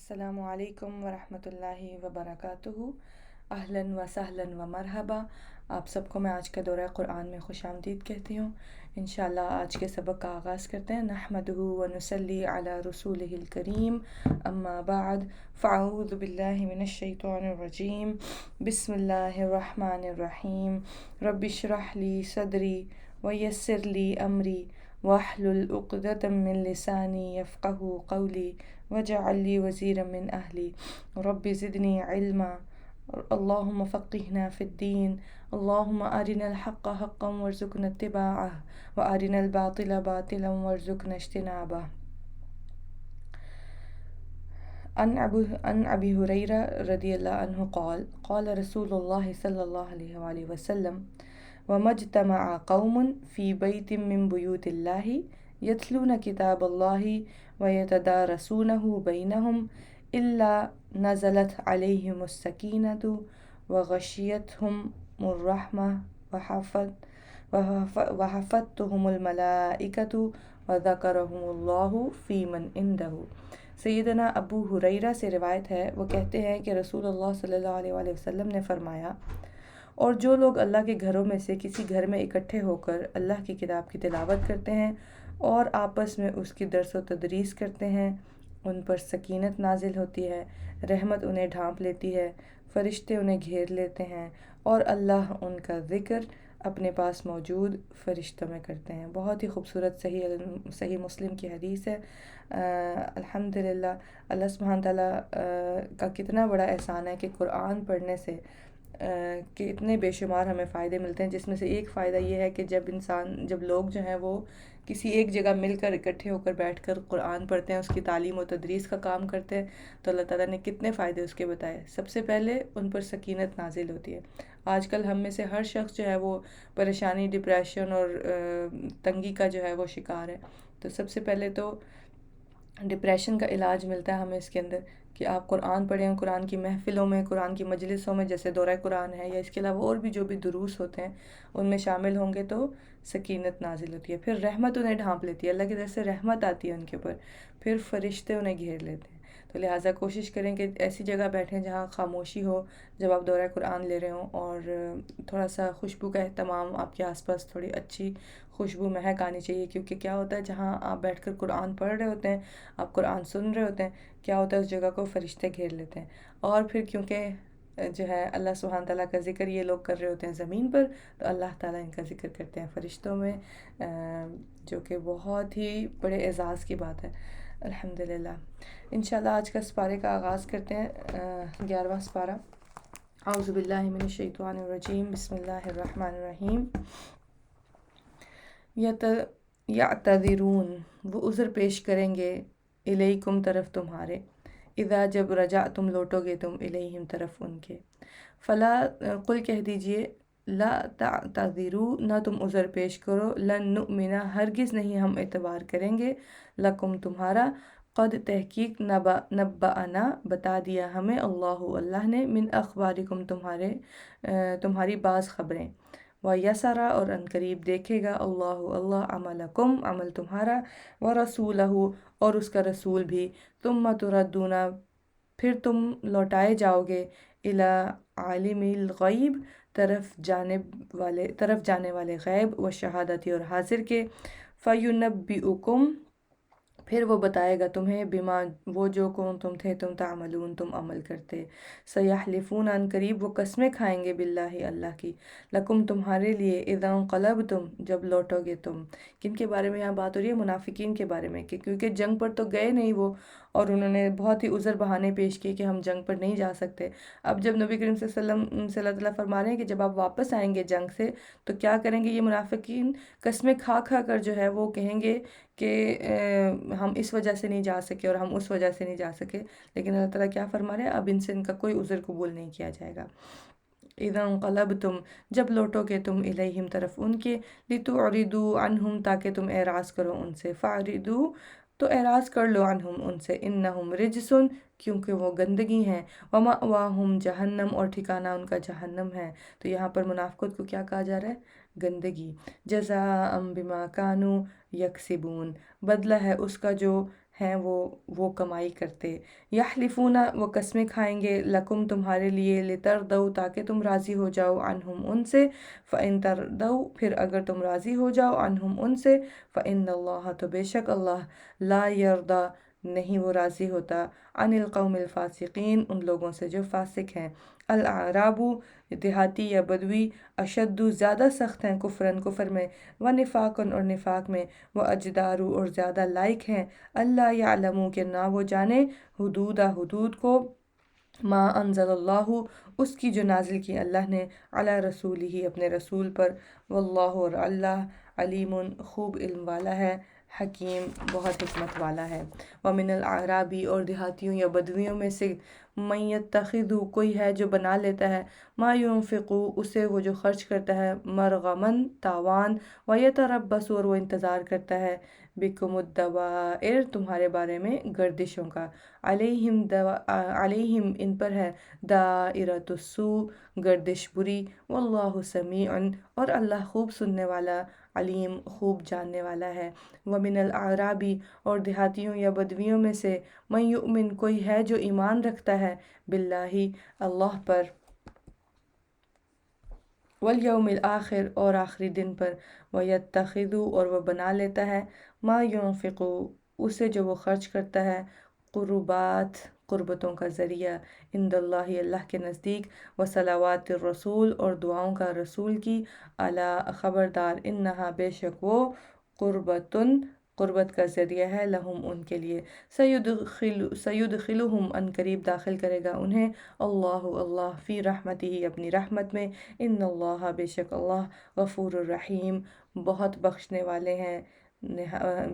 السلام علیکم ورحمۃ اللہ وبرکاتہ۔ اہلاً و سہلاً و مرحبا۔ آپ سب کو میں آج کے دورہ قرآن میں خوش آمدید کہتی ہوں۔ انشاءاللہ آج کے سبق کا آغاز کرتے ہیں۔ نحمدہ و نصلی علی رسولہ الکریم، اما بعد فاعوذ باللہ من الشیطان الرجیم، بسم اللہ الرحمن الرحیم۔ رب اشرح لی صدری ویسر لی امری واحلل عقدۃ من لسانی یفقہوا قولی واجعل لی وزیرا من اہلی رب زدنی علما اللہم فقہنا فی الدین اللہم ارنا الحق حقا وارزقنا اتباعہ وارنا الباطل باطلا وارزقنا اجتنابہ۔ عن ابی ہریرہ رضی اللہ عنہ قال قال رسول اللہ صلی اللہ علیہ وآلہ وسلم وما اجتمع قوم فی بیت من بیوت اللہ یتلون کتاب اللہ ویتدارسونہ بینہم الا نزلت علیہم السکینۃ وغشیتہم الرحمہ وحفتہم الملائکۃ وذکرہم اللہ فی من عندہ۔ سیدنا ابو ہریرہ سے روایت ہے، وہ کہتے ہیں کہ رسول اللہ صلی اللہ علیہ وآلہ وسلم نے فرمایا، اور جو لوگ اللہ کے گھروں میں سے کسی گھر میں اکٹھے ہو کر اللہ کی کتاب کی تلاوت کرتے ہیں اور آپس میں اس کی درس و تدریس کرتے ہیں، ان پر سکینت نازل ہوتی ہے، رحمت انہیں ڈھانپ لیتی ہے، فرشتے انہیں گھیر لیتے ہیں اور اللہ ان کا ذکر اپنے پاس موجود فرشتوں میں کرتے ہیں۔ بہت ہی خوبصورت صحیح مسلم کی حدیث ہے۔ الحمدللہ اللہ سبحانہ تعالیٰ کا کتنا بڑا احسان ہے کہ قرآن پڑھنے سے کہ اتنے بے شمار ہمیں فائدے ملتے ہیں، جس میں سے ایک فائدہ یہ ہے کہ جب لوگ جو ہیں وہ کسی ایک جگہ مل کر اکٹھے ہو کر بیٹھ کر قرآن پڑھتے ہیں، اس کی تعلیم و تدریس کا کام کرتے ہیں، تو اللہ تعالیٰ نے کتنے فائدے اس کے بتائے۔ سب سے پہلے ان پر سکینت نازل ہوتی ہے۔ آج کل ہم میں سے ہر شخص جو ہے وہ پریشانی، ڈپریشن اور تنگی کا جو ہے وہ شکار ہے۔ تو سب سے پہلے تو ڈپریشن کا علاج ملتا ہے ہمیں اس کے اندر کہ آپ قرآن پڑھیں، قرآن کی محفلوں میں، قرآن کی مجلسوں میں، جیسے دورہ قرآن ہے یا اس کے علاوہ اور بھی جو بھی دروس ہوتے ہیں ان میں شامل ہوں گے تو سکینت نازل ہوتی ہے۔ پھر رحمت انہیں ڈھانپ لیتی ہے، اللہ کی طرف سے رحمت آتی ہے ان کے اوپر، پھر فرشتے انہیں گھیر لیتے ہیں۔ تو لہٰذا کوشش کریں کہ ایسی جگہ بیٹھیں جہاں خاموشی ہو جب آپ دورہ قرآن لے رہے ہوں، اور تھوڑا سا خوشبو کا اہتمام، آپ کے آس پاس تھوڑی اچھی خوشبو مہک آنی چاہیے، کیونکہ کیا ہوتا ہے جہاں آپ بیٹھ کر قرآن پڑھ رہے ہوتے ہیں، آپ قرآن سن رہے ہوتے ہیں، کیا ہوتا ہے اس جگہ کو فرشتے گھیر لیتے ہیں۔ اور پھر کیونکہ جو ہے اللہ سبحانہ تعالیٰ کا ذکر یہ لوگ کر رہے ہوتے ہیں زمین پر، تو اللہ تعالیٰ ان کا ذکر کرتے ہیں فرشتوں میں، جو کہ بہت ہی بڑے اعزاز کی بات ہے۔ الحمدللہ۔ انشاءاللہ آج کا اس پارے کا آغاز کرتے ہیں۔ 11واں سپارہ۔ اعوذ باللہ من الشیطان الرجیم، بسم اللہ الرحمن الرحیم۔ یعتذرون، وہ عذر پیش کریں گے، الیکم طرف تمہارے، اذا جب رجعتم لوٹو گے تم، الیہم طرف ان کے، فلا قل کہہ دیجئے، لا تعتذروا، نہ تم عذر پیش کرو، لن نؤمن، ہرگز نہیں ہم اعتبار کریں گے، لکم تمہارا، قد تحقیق نبأنا بتا دیا ہمیں، اللہ نے، من اخبارکم تمہاری بعض خبریں، وَيَسَرَ، اور عنقریب دیکھے گا، اللہ عملکم، عمل تمہارا، وَرَسُولَهُ، اور اس کا رسول بھی، ثُمَّ تُرَدُّونَ، پھر تم لوٹائے جاؤ گے، إِلَىٰ عَالِمِ الْغَیْبِ، طرف جانے والے غیب، وَالشَّہَادَةِ، اور حاضر کے، فَيُنَبِّئُکم، پھر وہ بتائے گا تمہیں، بما، وہ جو تم تھے تم تعملون، تم عمل کرتے، سیحلفون، عن قریب وہ قسمیں کھائیں گے، باللہ، اللہ کی، لکم تمہارے لیے، اذا انقلبتم، جب لوٹو گے تم۔ کن کے بارے میں یہاں بات ہو رہی ہے؟ منافقین کے بارے میں، کہ کیونکہ جنگ پر تو گئے نہیں وہ، اور انہوں نے بہت ہی عذر بہانے پیش کیے کہ ہم جنگ پر نہیں جا سکتے۔ اب جب نبی کریم صلی اللہ علیہ وسلم سے اللہ تعالیٰ فرما رہے ہیں کہ جب آپ واپس آئیں گے جنگ سے تو کیا کریں گے؟ یہ منافقین قسمیں کھا کھا کر جو ہے وہ کہیں گے کہ ہم اس وجہ سے نہیں جا سکے اور ہم اس وجہ سے نہیں جا سکے، لیکن اللہ تعالیٰ کیا فرما رہے ہیں؟ اب ان سے ان کا کوئی عذر قبول نہیں کیا جائے گا۔ اذا انقلبتم، جب لوٹو گے تم، الیہم طرف ان کے، لتعرضوا عنہم، تاکہ تم اعراض کرو ان سے، فاعرضوا، تو اعراض کر لو، عنہم ان سے، انہم رجس، کیونکہ وہ گندگی ہیں، ومأواہم جہنم، اور ٹھکانہ ان کا جہنم ہے۔ تو یہاں پر منافقت کو کیا کہا جا رہا ہے؟ گندگی۔ جزاء بما کانوا یکسبون، بدلہ ہے اس کا جو ہیں وہ کمائی کرتے۔ یحلفون وہ قسمیں کھائیں گے، لکم تمہارے لیے، لتردوا تاکہ تم راضی ہو جاؤ، عنہم ان سے، فإن تردوا پھر اگر تم راضی ہو جاؤ، عنہم ان سے، فإن اللہ تو بے شک اللہ، لا یرضی نہیں وہ راضی ہوتا، عن القوم الفاسقین ان لوگوں سے جو فاسق ہیں۔ الاعراب دیہاتی یا بدوی، اشد زیادہ سخت ہیں، کفرن کفر میں، و نفاقن اور نفاق میں، و اجدارو اور زیادہ لائق ہیں، اللہ یعلمو کہ نہ وہ جانے، حدود کو، ما انزل اللہ اس کی جو نازل کی اللہ نے، علی رسول ہی اپنے رسول پر، واللہ اور اللہ، علیم خوب علم والا ہے، حکیم بہت حکمت والا ہے۔ ومن الاعرابی اور دیہاتیوں یا بدویوں میں سے، من یتخذ کوئی ہے جو بنا لیتا ہے، ما ينفق اسے وہ جو خرچ کرتا ہے، مرغمن تاوان، ویتربص اور وہ انتظار کرتا ہے، بکم الدوائر تمہارے بارے میں گردشوں کا، علیہم ان پر ہے، دائرۃ السوء گردش بری، واللہ سمیع اور اللہ خوب سننے والا، علیم خوب جاننے والا ہے۔ ومن الاعرابی اور دیہاتیوں یا بدویوں میں سے، من یؤمن کوئی ہے جو ایمان رکھتا ہے، باللہ اللہ پر، والیوم الآخر اور آخری دن پر، ویتخذ اور وہ بنا لیتا ہے، ما ينفق اسے جو وہ خرچ کرتا ہے، قربات قربتوں کا ذریعہ، عند اللہ اللہ کے نزدیک، وصلوات الرسول اور دعاؤں کا رسول کی، الا خبردار، انہا بے شک وہ، قربتن قربت کا ذریعہ ہے، لہم ان کے لیے، سیدخلہم ان قریب داخل کرے گا انہیں، اللہ فی رحمتہ اپنی رحمت میں، ان اللہ بے شک اللہ، غفور الرحیم بہت بخشنے والے ہیں،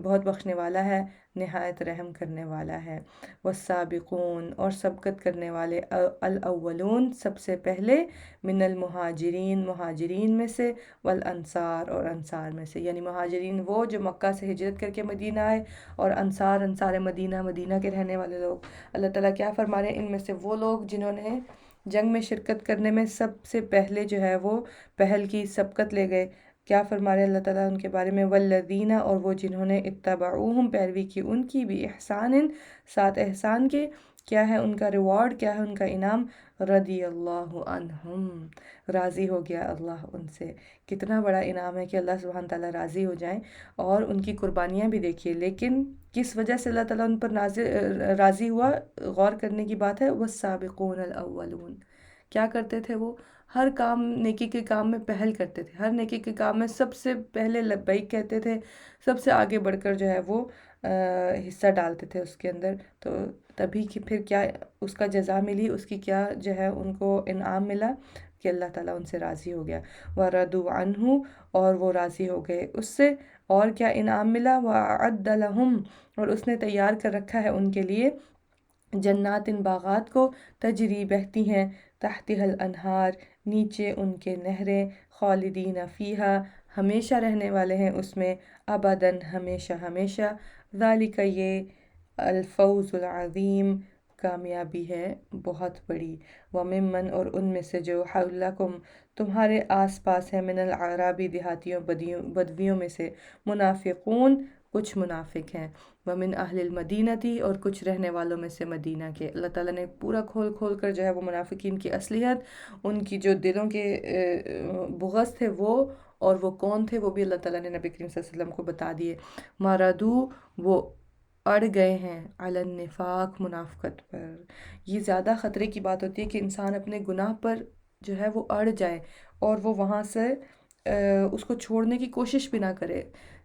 بہت بخشنے والا ہے، نہایت رحم کرنے والا ہے۔ والسابقون اور سبقت کرنے والے، الاولون سب سے پہلے، من المہاجرین مہاجرین میں سے، والانصار اور انصار میں سے، یعنی مہاجرین وہ جو مکہ سے ہجرت کر کے مدینہ آئے، اور انصار مدینہ کے رہنے والے لوگ۔ اللہ تعالیٰ کیا فرما رہے ہیں، ان میں سے وہ لوگ جنہوں نے جنگ میں شرکت کرنے میں سب سے پہلے جو ہے وہ پہل کی، سبقت لے گئے۔ کیا فرما رہے ہیں اللہ تعالیٰ ان کے بارے میں، والذین اور وہ جنہوں نے اتبعوہم پیروی کی ان کی، بھی احسان ساتھ احسان کے، کیا ہے ان کا ریوارڈ، کیا ہے ان کا انعام، رضی اللہ عنہم راضی ہو گیا اللہ ان سے۔ کتنا بڑا انعام ہے کہ اللہ سبحانہ تعالیٰ راضی ہو جائیں، اور ان کی قربانیاں بھی دیکھیے، لیکن کس وجہ سے اللہ تعالیٰ ان پر راضی ہوا، غور کرنے کی بات ہے۔ والسابقون الاولون کیا کرتے تھے وہ، ہر کام نیکی کے کام میں پہل کرتے تھے، ہر نیکی کے کام میں سب سے پہلے لبیک کہتے تھے، سب سے آگے بڑھ کر جو ہے وہ حصہ ڈالتے تھے اس کے اندر، تو تبھی کہ پھر کیا اس کا جزا ملی، اس کی کیا جو ہے ان کو انعام ملا، کہ اللہ تعالیٰ ان سے راضی ہو گیا، وَرَضُوا عَنْهُ اور وہ راضی ہو گئے اس سے، اور کیا انعام ملا، وَأَعَدَّ لَهُمْ اور اس نے تیار کر رکھا ہے ان کے لیے، جنات باغات کو، تجری بہتی ہیں، تحتها الانہار نیچے ان کے نہریں، خالدین فیہا ہمیشہ رہنے والے ہیں اس میں، ابداً ہمیشہ ہمیشہ، ذالک یہ، الفوز العظیم کامیابی ہے بہت بڑی۔ وممن اور ان میں سے جو، حولکم تمہارے آس پاس ہیں، من الاعرابی دیہاتیوں بدویوں میں سے، منافقون کچھ منافق ہیں، ومن اہل المدینتی اور کچھ رہنے والوں میں سے مدینہ کے۔ اللہ تعالیٰ نے پورا کھول کر جو ہے وہ منافقین کی اصلیت، ان کی جو دلوں کے بغض تھے وہ، اور وہ کون تھے وہ بھی اللہ تعالیٰ نے نبی کریم صلی اللہ علیہ وسلم کو بتا دیے۔ مردو وہ اڑ گئے ہیں، علی النفاق منافقت پر۔ یہ زیادہ خطرے کی بات ہوتی ہے کہ انسان اپنے گناہ پر جو ہے وہ اڑ جائے، اور وہ وہاں سے اس کو چھوڑنے کی کوشش بھی نہ کرے۔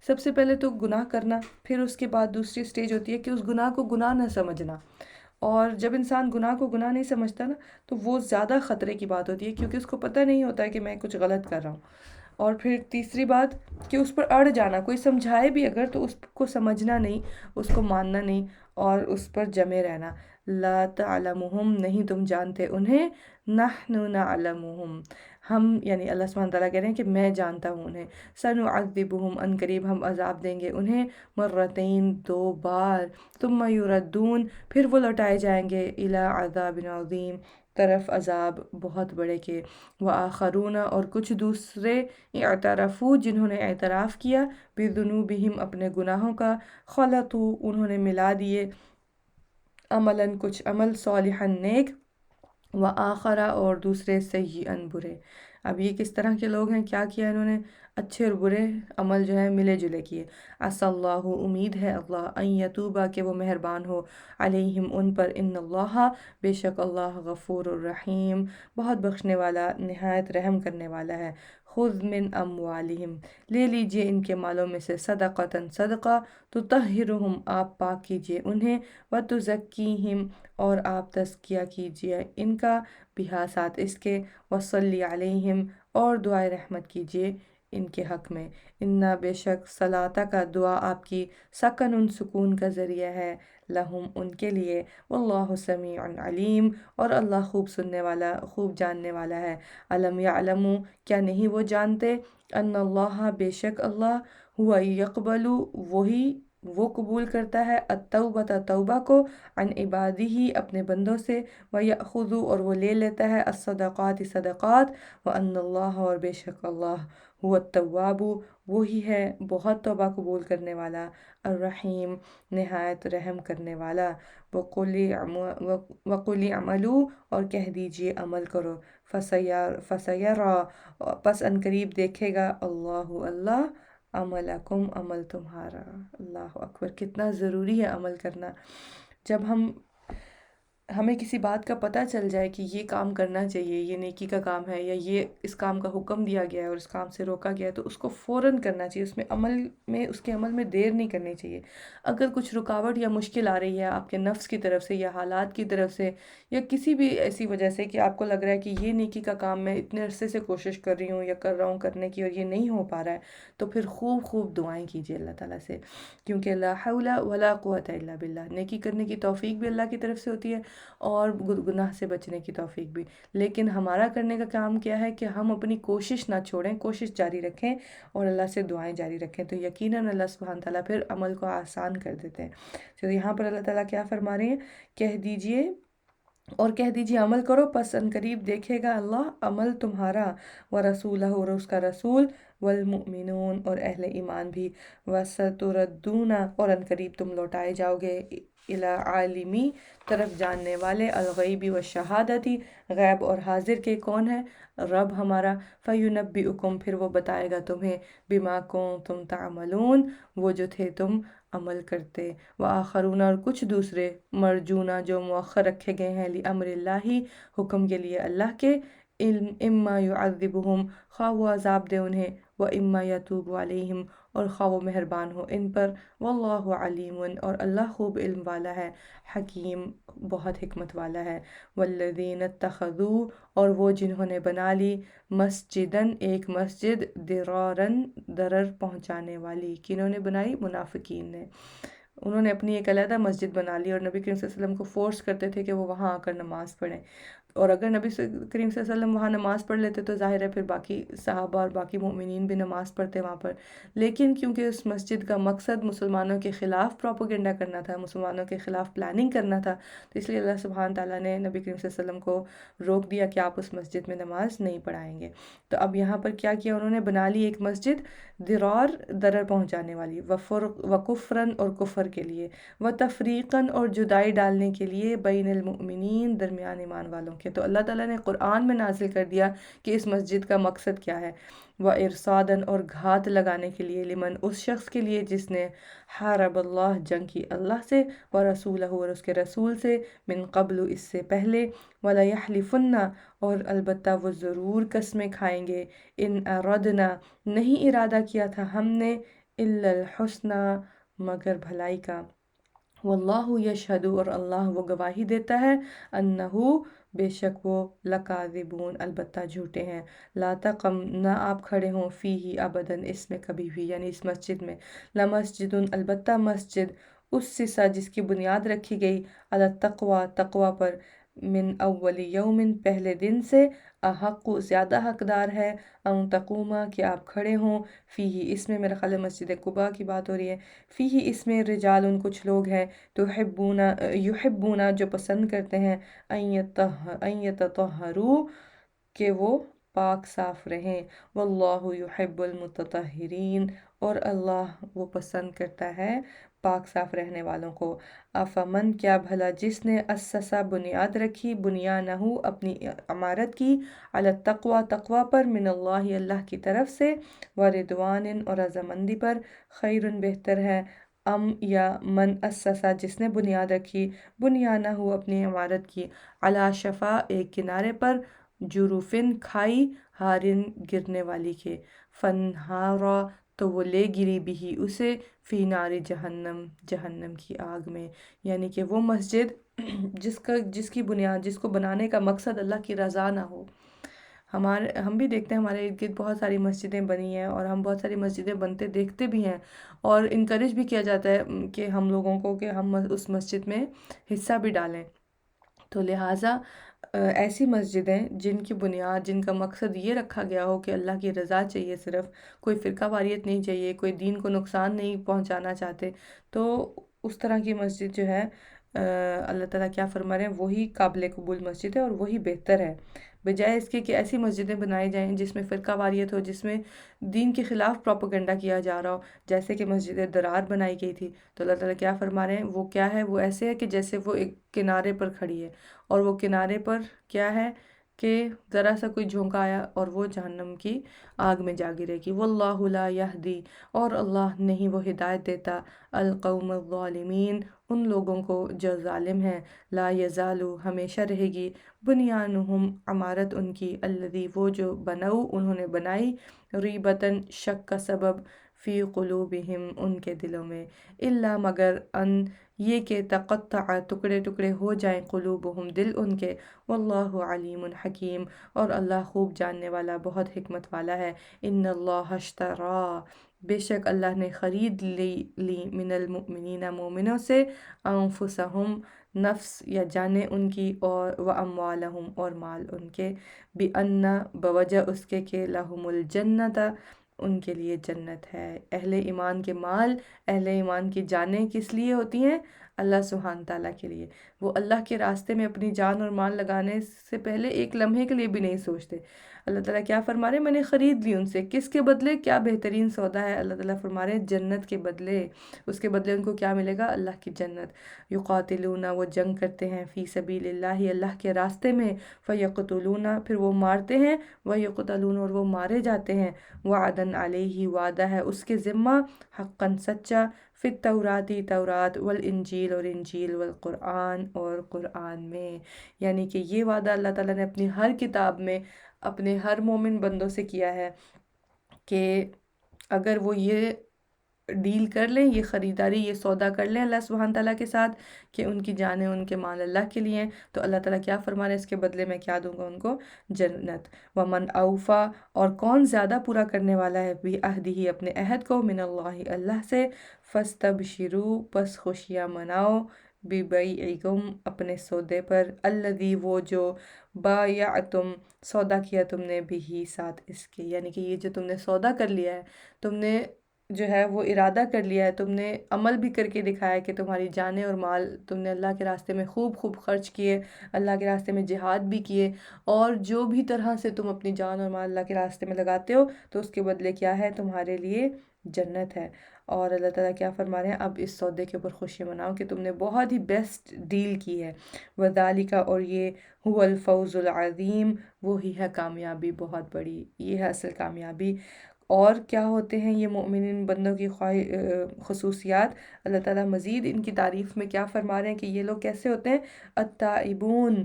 سب سے پہلے تو گناہ کرنا، پھر اس کے بعد دوسری سٹیج ہوتی ہے کہ اس گناہ کو گناہ نہ سمجھنا، اور جب انسان گناہ کو گناہ نہیں سمجھتا نا، تو وہ زیادہ خطرے کی بات ہوتی ہے، کیونکہ اس کو پتہ نہیں ہوتا ہے کہ میں کچھ غلط کر رہا ہوں۔ اور پھر تیسری بات کہ اس پر اڑ جانا، کوئی سمجھائے بھی اگر تو اس کو سمجھنا نہیں، اس کو ماننا نہیں، اور اس پر جمے رہنا۔ لا تعلمہم نہیں تم جانتے انہیں، نحن نعلمہم ہم، یعنی اللہ سبحانہ تعالیٰ کہہ رہے ہیں کہ میں جانتا ہوں انہیں، سنعذبہم ان قریب ہم عذاب دیں گے انہیں، مرتین 2 بار، ثم یردون پھر وہ لوٹائے جائیں گے، الی عذاب عظیم طرف عذاب بہت بڑے کے۔ وآخرون اور کچھ دوسرے اعترفوا جنہوں نے اعتراف کیا بذنوبہم اپنے گناہوں کا، خلطوا انہوں نے ملا دیے عملاً کچھ عمل صالحاً نیک، وآخرا اور دوسرے سیئاً برے۔ اب یہ کس طرح کے لوگ ہیں، کیا کیا انہوں نے؟ اچھے اور برے عمل جو ہیں ملے جلے کیے۔ عسى اللہ امید ہے اللہ ان یتوبا کہ وہ مہربان ہو، علیہم ان پر، ان اللہ بے شک اللہ غفور الرحیم بہت بخشنے والا نہایت رحم کرنے والا ہے۔ خذ من اموالہم لے لیجئے ان کے مالوں میں سے، صدقۃ صدقہ، تطہرہم آپ پاک کیجئے انہیں، وتزکیہم اور آپ تزکیہ کیجئے ان کا، بہا ساتھ اس کے، وصلی علیہم اور دعائے رحمت کیجئے ان کے حق میں، انا بے شک صلاتہ کا دعا آپ کی، سکن سکون کا ذریعہ ہے، لہم ان کے لیے، واللہ سمیع علیم اور اللہ خوب سننے والا خوب جاننے والا ہے۔ علم یعلموا کیا نہیں وہ جانتے، ان اللہ بے شک اللہ، ہوا یقبل وہ قبول کرتا ہے، التوبۃ توبہ کو، عن عبادہ اپنے بندوں سے، ویأخذ اور وہ لے لیتا ہے، الصدقات صدقات، وان اللہ اور بے شک اللہ، هو التواب وہی ہے بہت توبہ قبول کرنے والا، الرحیم نہایت رحم کرنے والا۔ وقل اعملوا اور کہہ دیجئے عمل کرو، فسیرا پس ان قریب دیکھے گا، اللہ عملکم عمل تمہارا۔ اللہ اکبر، کتنا ضروری ہے عمل کرنا۔ جب ہمیں کسی بات کا پتہ چل جائے کہ یہ کام کرنا چاہیے، یہ نیکی کا کام ہے، یا یہ اس کام کا حکم دیا گیا ہے اور اس کام سے روکا گیا ہے، تو اس کو فوراً کرنا چاہیے، اس کے عمل میں دیر نہیں کرنی چاہیے۔ اگر کچھ رکاوٹ یا مشکل آ رہی ہے آپ کے نفس کی طرف سے یا حالات کی طرف سے یا کسی بھی ایسی وجہ سے کہ آپ کو لگ رہا ہے کہ یہ نیکی کا کام میں اتنے عرصے سے کوشش کر رہی ہوں یا کر رہا ہوں کرنے کی اور یہ نہیں ہو پا رہا ہے، تو پھر خوب خوب دعائیں کیجیے اللہ تعالیٰ سے، کیونکہ لا حول ولا قوت الا باللہ، نیکی کرنے کی توفیق بھی اللہ کی طرف سے ہوتی ہے اور گناہ سے بچنے کی توفیق بھی۔ لیکن ہمارا کرنے کا کام کیا ہے کہ ہم اپنی کوشش نہ چھوڑیں، کوشش جاری رکھیں اور اللہ سے دعائیں جاری رکھیں، تو یقیناً اللہ سبحانہ تعالیٰ پھر عمل کو آسان کر دیتے ہیں۔ تو یہاں پر اللہ تعالیٰ کیا فرما رہے ہیں، کہہ دیجئے عمل کرو، پس ان قریب دیکھے گا اللہ عمل تمہارا، ورسولہ اور اس کا رسول، والمؤمنون اور اہل ایمان بھی، وستردون اور ان قریب تم لوٹائے جاؤ گے، الی عالمی طرف جاننے والے، الغیبی والشہادتی غیب اور حاضر کے، کون ہے؟ رب ہمارا، فینبئکم پھر وہ بتائے گا تمہیں، بما کنتم تعملون وہ جو تھے تم عمل کرتے، وآخرون اور کچھ دوسرے، مرجونا جو مؤخر رکھے گئے ہیں، لامر اللہ حکم کے لیے اللہ کے، اما یعذبہم خواہ وہ عذاب دے انہیں، و اما یتوب علیہم اور خواہ وہ مہربان ہو ان پر، واللہ علیم اور اللہ خوب علم والا ہے، حکیم بہت حکمت والا ہے۔ والذین اتخذوا اور وہ جنہوں نے بنا لی، مسجدن ایک مسجد، درارن ضرر پہنچانے والی، کنہوں نے بنائی؟ منافقین نے، انہوں نے اپنی ایک علیحدہ مسجد بنا لی اور نبی کریم صلی اللہ علیہ وسلم کو فورس کرتے تھے کہ وہ وہاں آ کر نماز پڑھیں، اور اگر نبی کریم صلی اللہ علیہ وسلم وہاں نماز پڑھ لیتے تو ظاہر ہے پھر باقی صحابہ اور باقی مومنین بھی نماز پڑھتے وہاں پر، لیکن کیونکہ اس مسجد کا مقصد مسلمانوں کے خلاف پروپیگنڈا کرنا تھا، مسلمانوں کے خلاف پلاننگ کرنا تھا، تو اس لیے اللہ سبحانہ تعالیٰ نے نبی کریم صلی اللہ علیہ وسلم کو روک دیا کہ آپ اس مسجد میں نماز نہیں پڑھائیں گے۔ تو اب یہاں پر کیا کیا انہوں نے، بنا لی ایک مسجد، درار ضرر پہنچانے والی، وکفرن اور کفر کے لیے، وتفریقاً اور جدائی ڈالنے کے لیے، بین المؤمنین درمیان ایمان والوں کے۔ تو اللہ تعالیٰ نے قرآن میں نازل کر دیا کہ اس مسجد کا مقصد کیا ہے، وَإِرْصَادًا اور گھات لگانے کے لیے، لمن اس شخص کے لیے جس نے حارب اللہ جنگ کی اللہ سے، وَرَسُولَهُ اور اس کے رسول سے، من قبل اس سے پہلے، وَلَيَحْلِفُنَّ اور البتہ وہ ضرور قسمیں کھائیں گے، ان اردنا نہیں ارادہ کیا تھا ہم نے، الا الحسنى مگر بھلائی کا، واللہ یشہد اور اللہ وہ گواہی دیتا ہے، انہو بے شک وہ، لکاذبون البتہ جھوٹے ہیں، لا تقم نہ آپ کھڑے ہوں، فیہ ابداً اس میں کبھی بھی، یعنی اس مسجد میں، لمسجد البتہ مسجد، اسسا جس کی بنیاد رکھی گئی، علی التقوی تقوی پر، من اول یوم پہلے دن سے، احق زیادہ حقدار ہے، ان تقوما کہ آپ کھڑے ہوں، فیہ اس میں، میرا خیال ہے مسجد قباء کی بات ہو رہی ہے، فیہ اس میں رجال کچھ لوگ ہیں، یحبون جو پسند کرتے ہیں، ان یتطہروا کہ وہ پاک صاف رہیں، واللہ یحب المتطہرین اور اللہ وہ پسند کرتا ہے پاک صاف رہنے والوں کو۔ افمن کیا بھلا جس نے اسسا بنیاد رکھی، بنیانہ اپنی عمارت کی، علی التقوی تقوی پر، من اللہ اللہ کی طرف سے، ورضوان اور رضامندی پر، خیر بہتر ہے، ام یا من اسسا جس نے بنیاد رکھی، بنیانہ اپنی عمارت کی، علی شفا ایک کنارے پر، جروفن کھائی، ہارن گرنے والی کے، فنہارا تو وہ لے گری بھی اسے، فی نار جہنم جہنم کی آگ میں، یعنی کہ وہ مسجد جس کی بنیاد، جس کو بنانے کا مقصد اللہ کی رضا نہ ہو۔ ہم بھی دیکھتے ہیں ہمارے ارد گرد بہت ساری مسجدیں بنی ہیں، اور ہم بہت ساری مسجدیں بنتے دیکھتے بھی ہیں، اور انکریج بھی کیا جاتا ہے کہ ہم لوگوں کو کہ ہم اس مسجد میں حصہ بھی ڈالیں۔ تو لہٰذا ایسی مسجدیں جن کی بنیاد، جن کا مقصد یہ رکھا گیا ہو کہ اللہ کی رضا چاہیے، صرف کوئی فرقہ واریت نہیں چاہیے، کوئی دین کو نقصان نہیں پہنچانا چاہتے، تو اس طرح کی مسجد جو ہے اللہ تعالیٰ کیا فرما رہے ہیں، وہی قابل قبول مسجد ہے اور وہی بہتر ہے، بجائے اس کے کہ ایسی مسجدیں بنائی جائیں جس میں فرقہ واریت ہو، جس میں دین کے خلاف پروپیگنڈا کیا جا رہا ہو، جیسے کہ مسجد درار بنائی گئی تھی۔ تو اللہ تعالیٰ کیا فرما رہے ہیں، وہ کیا ہے، وہ ایسے ہے کہ جیسے وہ ایک کنارے پر کھڑی ہے، اور وہ کنارے پر کیا ہے کہ ذرا سا کوئی جھونکا آیا اور وہ جہنم کی آگ میں جا گرے گی۔ واللہ لا یہدی اور اللہ نہیں وہ ہدایت دیتا، القوم الظالمین ان لوگوں کو جو ظالم ہیں، لا یزالو ہمیشہ رہے گی، بنیانہم عمارت ان کی، الذی وہ جو بنو انہوں نے بنائی، ریبتاً شک کا سبب، فی قلوبہم ان کے دلوں میں، الا مگر ان یہ کہ تقطع ٹکڑے ٹکڑے ہو جائیں، قلوبہم دل ان کے، واللہ علیم حکیم اور اللہ خوب جاننے والا، بہت حکمت والا ہے۔ ان اللہ اشترا بے شک اللہ نے خرید لی من المؤمنین مومنوں سے، انفسہم نفس یا جانیں ان کی، اور واموالہم اور مال ان کے، بان بوجہ اس کے کہ لہم الجنت ان کے لیے جنت ہے۔ اہل ایمان کے مال، اہل ایمان کی جانیں کس لیے ہوتی ہیں؟ اللہ سبحانہ تعالیٰ کے لیے۔ وہ اللہ کے راستے میں اپنی جان اور مال لگانے سے پہلے ایک لمحے کے لیے بھی نہیں سوچتے۔ اللہ تعالیٰ کیا فرما رہے ہیں، میں نے خرید لی ان سے، کس کے بدلے؟ کیا بہترین سودا ہے، اللہ تعالیٰ فرما رہے ہیں جنت کے بدلے۔ اس کے بدلے ان کو کیا ملے گا؟ اللہ کی جنت۔ یقاتلون وہ جنگ کرتے ہیں، فی سبیل اللہ اللہ کے راستے میں، فیقتلون پھر وہ مارتے ہیں، ویقتلون اور وہ مارے جاتے ہیں، وعدن علیہ وعدہ ہے اس کے ذمہ، حقاً سچا، فی التوراتی تورات، والانجیل اور انجیل، والقرآن اور قرآن میں، یعنی کہ یہ وعدہ اللہ تعالیٰ نے اپنی ہر کتاب میں اپنے ہر مومن بندوں سے کیا ہے کہ اگر وہ یہ ڈیل کر لیں، یہ خریداری، یہ سودا کر لیں اللہ سبحانہ تعالیٰ کے ساتھ کہ ان کی جانیں، ان کے مال اللہ کے لیے ہیں، تو اللہ تعالیٰ کیا فرما رہے ہیں، اس کے بدلے میں کیا دوں گا ان کو؟ جنت۔ ومن اوفا اور کون زیادہ پورا کرنے والا ہے، بعہدہ اپنے عہد کو، من اللہ اللہ سے، فاستبشروا پس خوشیاں مناؤ، ببیعکم اپنے سودے پر، الذی وہ جو بایعتم سودا کیا تم نے بھی ساتھ اس کے، یعنی کہ یہ جو تم نے سودا کر لیا ہے، تم نے جو ہے وہ ارادہ کر لیا ہے، تم نے عمل بھی کر کے دکھایا ہے کہ تمہاری جانیں اور مال تم نے اللہ کے راستے میں خوب خوب خرچ کیے، اللہ کے راستے میں جہاد بھی کیے، اور جو بھی طرح سے تم اپنی جان اور مال اللہ کے راستے میں لگاتے ہو، تو اس کے بدلے کیا ہے؟ تمہارے لیے جنت ہے۔ اور اللہ تعالیٰ کیا فرما رہے ہیں، اب اس سودے کے اوپر خوشی مناؤ کہ تم نے بہت ہی بیسٹ ڈیل کی ہے، وذالک اور یہ، هو الفوز العظیم وہی ہے کامیابی بہت بڑی، یہ ہے اصل کامیابی۔ اور کیا ہوتے ہیں یہ مومنین بندوں کی خصوصیات؟ اللہ تعالیٰ مزید ان کی تعریف میں کیا فرما رہے ہیں کہ یہ لوگ کیسے ہوتے ہیں؟ التائبون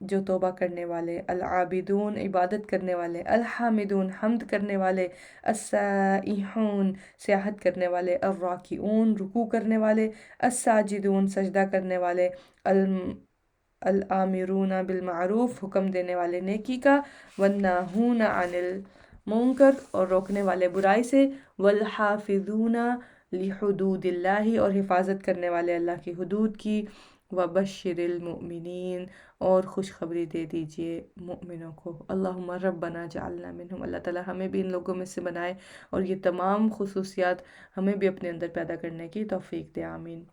جو توبہ کرنے والے، العابدون عبادت کرنے والے، الحامدون حمد کرنے والے، السائحون سیاحت کرنے والے، الراکعون رکوع کرنے والے، الساجدون سجدہ کرنے والے، الامرون بالمعروف حکم دینے والے نیکی کا، والناہون عن المنکر اور روکنے والے برائی سے، والحافظون لحدود اللہ اور حفاظت کرنے والے اللہ کی حدود کی، وبشر المؤمنین، اور خوشخبری دے دیجئے مؤمنوں کو۔ اللہم ربنا جعلنا منہم، اللہ تعالیٰ ہمیں بھی ان لوگوں میں سے بنائے اور یہ تمام خصوصیات ہمیں بھی اپنے اندر پیدا کرنے کی توفیق دے، آمین۔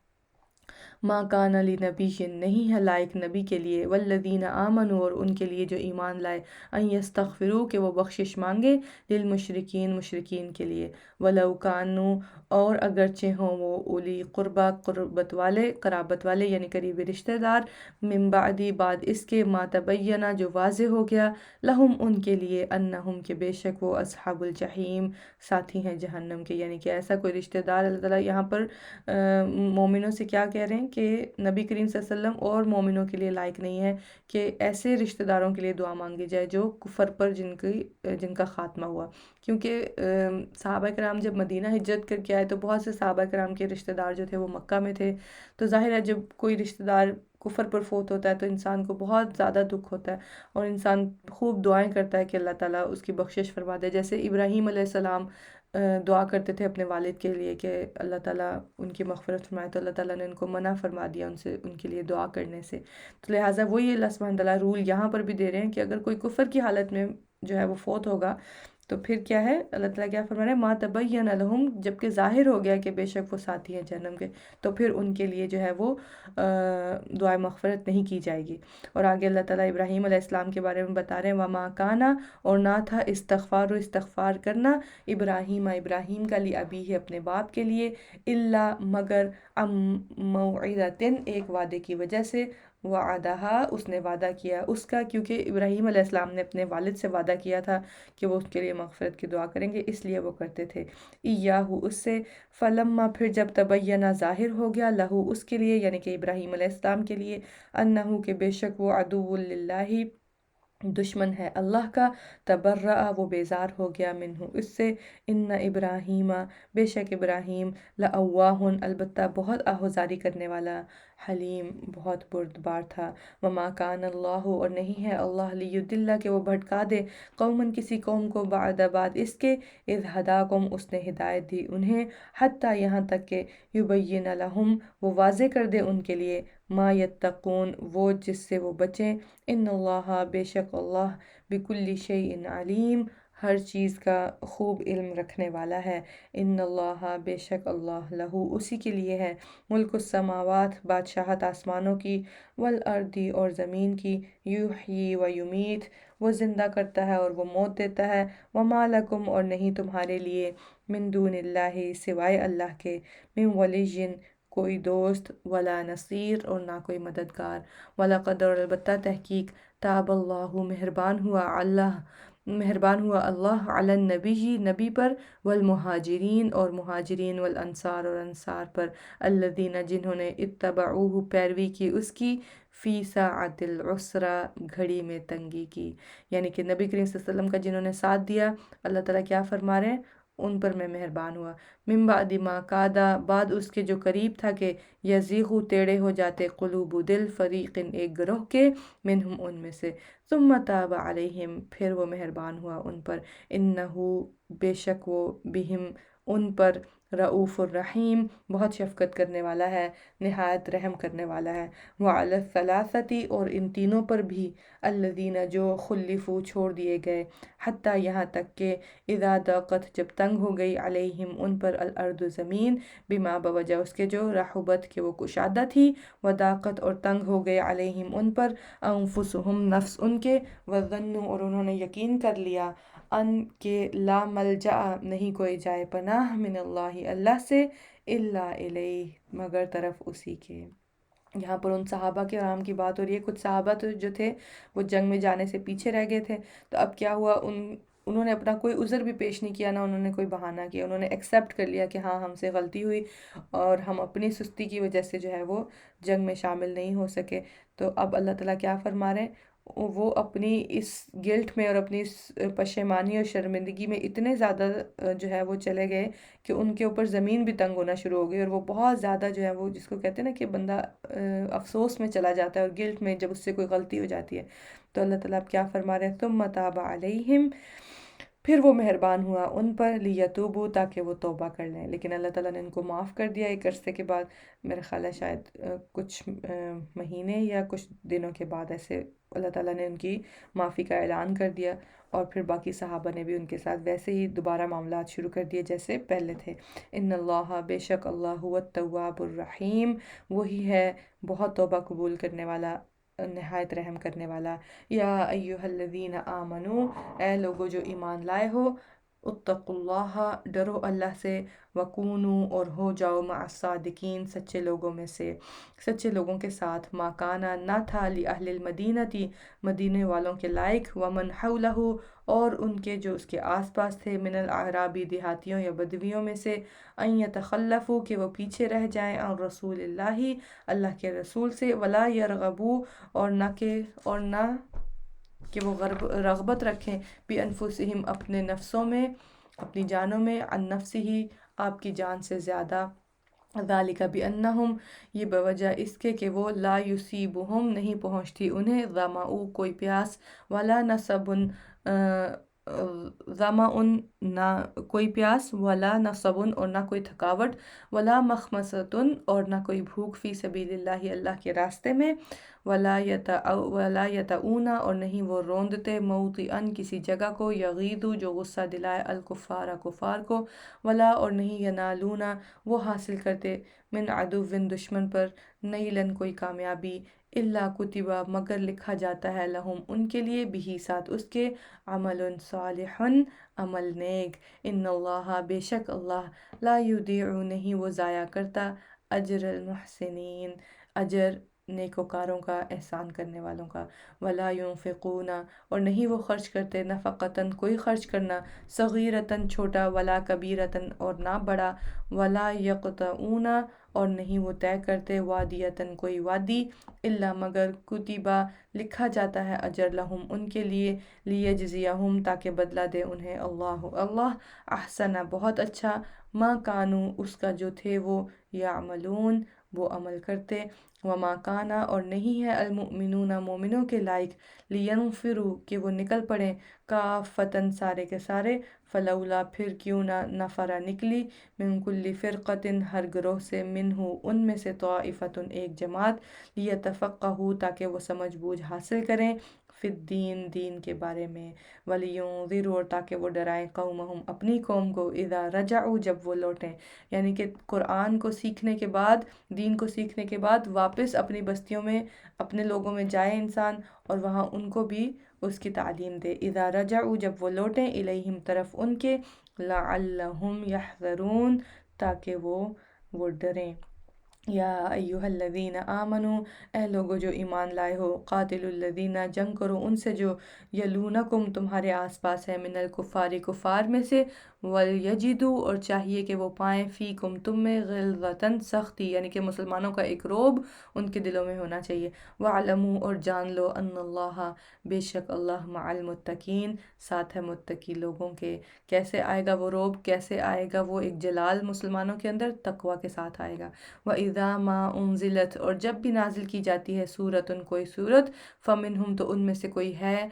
ما کان لنبی، نہیں ہے لائق نبی کے لیے، والذین آمنوا، اور ان کے لیے جو ایمان لائے، ان یستغفروا، کہ وہ بخشش مانگے، للمشرکین، مشرکین کے لیے، ولو کانوا، اور اگرچہ ہوں وہ، اولی قربا، قرابت والے یعنی قریبی رشتہ دار، من بعد، بعد اس کے، ما تبینہ، جو واضح ہو گیا، لہم، ان کے لیے، انہم، کہ بے شک وہ، اصحاب الجحیم، ساتھی ہیں جہنم کے، یعنی کہ ایسا کوئی رشتہ دار اللہ تعالیٰ یہاں پر مومنوں سے کیا کہہ رہے ہیں کہ نبی کریم صلی اللہ علیہ وسلم اور مومنوں کے لیے لائق نہیں ہے کہ ایسے رشتہ داروں کے لیے دعا مانگی جائے جو کفر پر جن کا خاتمہ ہوا، کیونکہ صحابہ کرام جب مدینہ ہجرت کر کے آئے تو بہت سے صحابہ کرام کے رشتہ دار جو تھے وہ مکہ میں تھے، تو ظاہر ہے جب کوئی رشتہ دار کفر پر فوت ہوتا ہے تو انسان کو بہت زیادہ دکھ ہوتا ہے، اور انسان خوب دعائیں کرتا ہے کہ اللہ تعالیٰ اس کی بخشش فرما دے، جیسے ابراہیم علیہ السلام دعا کرتے تھے اپنے والد کے لیے کہ اللہ تعالیٰ ان کی مغفرت فرمائے، تو اللہ تعالیٰ نے ان کو منع فرما دیا ان کے لیے دعا کرنے سے، تو لہٰذا وہی اللہ سبحانہ تعالیٰ رول یہاں پر بھی دے رہے ہیں کہ اگر کوئی کفر کی حالت میں جو ہے وہ فوت ہوگا تو پھر کیا ہے، اللہ تعالیٰ کیا فرما رہے ہیں، ما تبین لہم، جبکہ ظاہر ہو گیا کہ بے شک وہ ساتھی ہیں جہنم کے، تو پھر ان کے لیے جو ہے وہ دعائے مغفرت نہیں کی جائے گی۔ اور آگے اللہ تعالیٰ ابراہیم علیہ السلام کے بارے میں بتا رہے ہیں، وما کانا، اور نہ تھا، استغفار کرنا، ابراہیم کا لی ابی ہے، اپنے باپ کے لیے، الا، مگر، موعدۃ، ایک وعدے کی وجہ سے، وعدہا، اس نے وعدہ کیا اس کا، کیونکہ ابراہیم علیہ السلام نے اپنے والد سے وعدہ کیا تھا کہ وہ اس کے لیے مغفرت کی دعا کریں گے، اس لیے وہ کرتے تھے، ایاہو، اس سے، فلما، پھر جب تبینہ، ظاہر ہو گیا، لہو، اس کے لیے یعنی کہ ابراہیم علیہ السلام کے لیے، انہو، کہ بے شک وہ، عدو للہ، دشمن ہے اللہ کا، تبرأ، وہ بیزار ہو گیا، منہ، اس سے، ان ابراہیم، بے شک ابراہیم، لأواہ، البتہ بہت آہوزاری کرنے والا، حلیم، بہت بردبار تھا، وما کان اللہ، اور نہیں ہے اللہ، لیضل، کہ وہ بھٹکا دے، قومن، کسی قوم کو، بعد اس کے، اذ ہداکم، اس نے ہدایت دی انہیں، حتیٰ، یہاں تک کہ، یبین لہم، وہ واضح کر دے ان کے لیے، ما یتقون، وہ جس سے وہ بچیں، ان اللہ، بے شک اللہ، بکل شیء علیم، ہر چیز کا خوب علم رکھنے والا ہے، ان اللہ، بے شک اللہ، لہو، اسی کے لیے ہے، ملک السماوات، بادشاہت آسمانوں کی، والارض، اور زمین کی، یحیی و یمیت، وہ زندہ کرتا ہے اور وہ موت دیتا ہے، وما لکم، اور نہیں تمہارے لیے، من دون اللہ، سوائے اللہ کے، من ولی، کوئی دوست، ولا نصیر، اور نہ کوئی مددگار، وَلَقَدْ، اور البتہ تحقیق، تاب اللہ، مہربان ہوا اللہ، علی النبی، نبی پر، والمہاجرین، اور مہاجرین، والانصار، اور انصار پر، الذین، جنہوں نے، اتبعوہ، پیروی کی اس کی، فی ساعۃ العسرہ، گھڑی میں تنگی کی، یعنی کہ نبی کریم صلی اللہ علیہ وسلم کا جنہوں نے ساتھ دیا، اللہ تعالیٰ کیا فرما رہے ہیں، ان پر میں مہربان ہوا، من بعد ما کادا، بعد اس کے جو قریب تھا کہ، یزیغ، ٹیڑے ہو جاتے، قلوب، دل، فریقن، ایک گروہ کے، منہم، ان میں سے، ثم تاب علیہم، پھر وہ مہربان ہوا ان پر، انہو، بے شک وہ، بہم، ان پر، رؤوف الرحیم، بہت شفقت کرنے والا ہے، نہایت رحم کرنے والا ہے، وعلی الثلاثۃ، اور ان تینوں پر بھی، الذین، جو، خلفوا، چھوڑ دیے گئے، حتیٰ، یہاں تک کہ، اذا ضاقت، جب تنگ ہو گئی، علیہم، ان پر، الارض، زمین، بما، بوجہ اس کے جو، رحبت، کہ وہ کشادہ تھی، وضاقت، اور تنگ ہو گئے، علیہم، ان پر، انفسہم، نفس ان کے، وظنوا، اور انہوں نے یقین کر لیا، ان، کہ، لا ملجأ، نہیں کوئی جائے پناہ، من اللہ، اللہ سے، الا الیہ، مگر طرف اسی کے۔ یہاں پر ان صحابہ کے کرام کی بات ہو رہی ہے، کچھ صحابہ تو جو تھے وہ جنگ میں جانے سے پیچھے رہ گئے تھے، تو اب کیا ہوا، انہوں نے اپنا کوئی عذر بھی پیش نہیں کیا، نہ انہوں نے کوئی بہانہ کیا، انہوں نے ایکسیپٹ کر لیا کہ ہاں ہم سے غلطی ہوئی اور ہم اپنی سستی کی وجہ سے جو ہے وہ جنگ میں شامل نہیں ہو سکے، تو اب اللہ تعالیٰ کیا فرما رہے ہیں، وہ اپنی اس گلٹ میں اور اپنی اس پشیمانی اور شرمندگی میں اتنے زیادہ جو ہے وہ چلے گئے کہ ان کے اوپر زمین بھی تنگ ہونا شروع ہو گئی، اور وہ بہت زیادہ جو ہے وہ، جس کو کہتے ہیں نا کہ بندہ افسوس میں چلا جاتا ہے اور گلٹ میں، جب اس سے کوئی غلطی ہو جاتی ہے، تو اللہ تعالیٰ اب کیا فرما رہے ہیں، ثم تاب علیہم، پھر وہ مہربان ہوا ان پر لیتوبو تاکہ وہ توبہ کر لیں، لیکن اللہ تعالیٰ نے ان کو معاف کر دیا ایک عرصے کے بعد، میرا خیال ہے شاید کچھ مہینے یا کچھ دنوں کے بعد ایسے اللہ تعالیٰ نے ان کی معافی کا اعلان کر دیا، اور پھر باقی صحابہ نے بھی ان کے ساتھ ویسے ہی دوبارہ معاملات شروع کر دیے جیسے پہلے تھے۔ ان اللہ بے شک اللہ هو التواب الرحیم، وہی ہے بہت توبہ قبول کرنے والا، نہایت رحم کرنے والا۔ یا ایہا الذین آمنو، اے لوگو جو ایمان لائے ہو، اتقوا اللہ، ڈرو اللہ سے، وکونو، اور ہو جاؤ، مع الصادقین، سچے لوگوں میں سے، سچے لوگوں کے ساتھ۔ ما کانا، نہ تھا، لأہل المدینتی، مدینے والوں کے لائق، ومن حولہ، اور ان کے جو اس کے آس پاس تھے، من الاعرابی، دیہاتیوں یا بدویوں میں سے، ان یتخلفوا، کہ وہ پیچھے رہ جائیں، عن رسول اللہ، اللہ کے رسول سے، ولا یرغبوا، اور نہ کہ وہ رغبت رکھیں، بِانفسہم، اپنے نفسوں میں، اپنی جانوں میں، عن نفسہ، آپ کی جان سے زیادہ، ذالک بانہم، یہ بوجہ اس کے کہ وہ، لا یصیبہم، نہیں پہنچتی انہیں، ظمأ، کوئی پیاس، ولا نصب، ظمأ، نہ کوئی پیاس، ولا نصب، اور نہ کوئی تھکاوٹ، ولا مخمصۃ، اور نہ کوئی بھوک، فی سبیل اللہ، اللہ کے راستے میں، ولا یطؤون، اور نہیں وہ روندتے، موطئا، کسی جگہ کو، یغیظ، جو غصہ دلائے، الکفار، کفار کو، ولا، اور نہیں، ینالون، وہ حاصل کرتے، من عدو، دشمن پر، نیلاً، کوئی کامیابی، الا کتبہ، مگر لکھا جاتا ہے، لہم، ان کے لیے، بھی، ساتھ اس کے، عمل صالح، عمل نیک، ان اللہ، بے شک اللہ، لا یضیع، نہیں وہ ضائع کرتا، اجر المحسنین، اجر نیکوکاروں کا، احسان کرنے والوں کا، ولا ينفقون، اور نہیں وہ خرچ کرتے، نفقتاً، کوئی خرچ کرنا، صغیرتاً، چھوٹا، ولا کبیرتاً، اور نہ بڑا، ولا یقطعون، اور نہیں وہ طے کرتے، وادیتاً، کوئی وادی، الا، مگر، کتبہ، لکھا جاتا ہے، اجر، لہم، ان کے لیے، لیجزیہم، تاکہ بدلہ دے انہیں، اللہ احسن، بہت اچھا، ما کانوا، اس کا جو تھے وہ، یعملون، وہ عمل کرتے، وما کانا، اور نہیں ہے، المؤمنون، مومنوں کے لائق، لینفروا، کہ وہ نکل پڑیں، کافتاً، سارے کے سارے، فلولا، پھر کیوں نہ، نفر، نکلی، من کل فرقۃ، ہر گروہ سے، منہ، ان میں سے، طائفۃ، ایک جماعت، لیتفقہوا، تاکہ وہ سمجھ بوجھ حاصل کریں، فی الدین، دین کے بارے میں، ولینذروا، اور تاکہ وہ ڈرائیں، قومہم، اپنی قوم کو، اذا رجعوا، جب وہ لوٹیں، یعنی کہ قرآن کو سیکھنے کے بعد، دین کو سیکھنے کے بعد واپس اپنی بستیوں میں، اپنے لوگوں میں جائے انسان، اور وہاں ان کو بھی اس کی تعلیم دے، اذا رجعوا، جب وہ لوٹیں، الیہم، طرف ان کے، لعلہم یحذرون، تاکہ وہ ڈریں۔ یا ایہا الذین آمنو، اے لوگو جو ایمان لائے ہو، قاتلوا الذین، جنگ کرو ان سے جو، یلونکم، تمہارے آس پاس ہے، من الکفار، کفار میں سے، ولیجدوا، اور چاہیے کہ وہ پائیں، فیکم، تم میں، غلظۃ، سختی، یعنی کہ مسلمانوں کا ایک رعب ان کے دلوں میں ہونا چاہیے، وعلموا، اور جان لو، ان اللہ، بے شک اللہ، مع المتقین، ساتھ ہے متقی لوگوں کے۔ کیسے آئے گا وہ رعب، کیسے آئے گا وہ ایک جلال مسلمانوں کے اندر؟ تقوی کے ساتھ آئے گا۔ وَإِذَا مَا أُنزِلَتْ، اور جب بھی نازل کی جاتی ہے، سورۃ، کوئی سورت، فَمِنْهُمْ، تو ان میں سے کوئی ہے،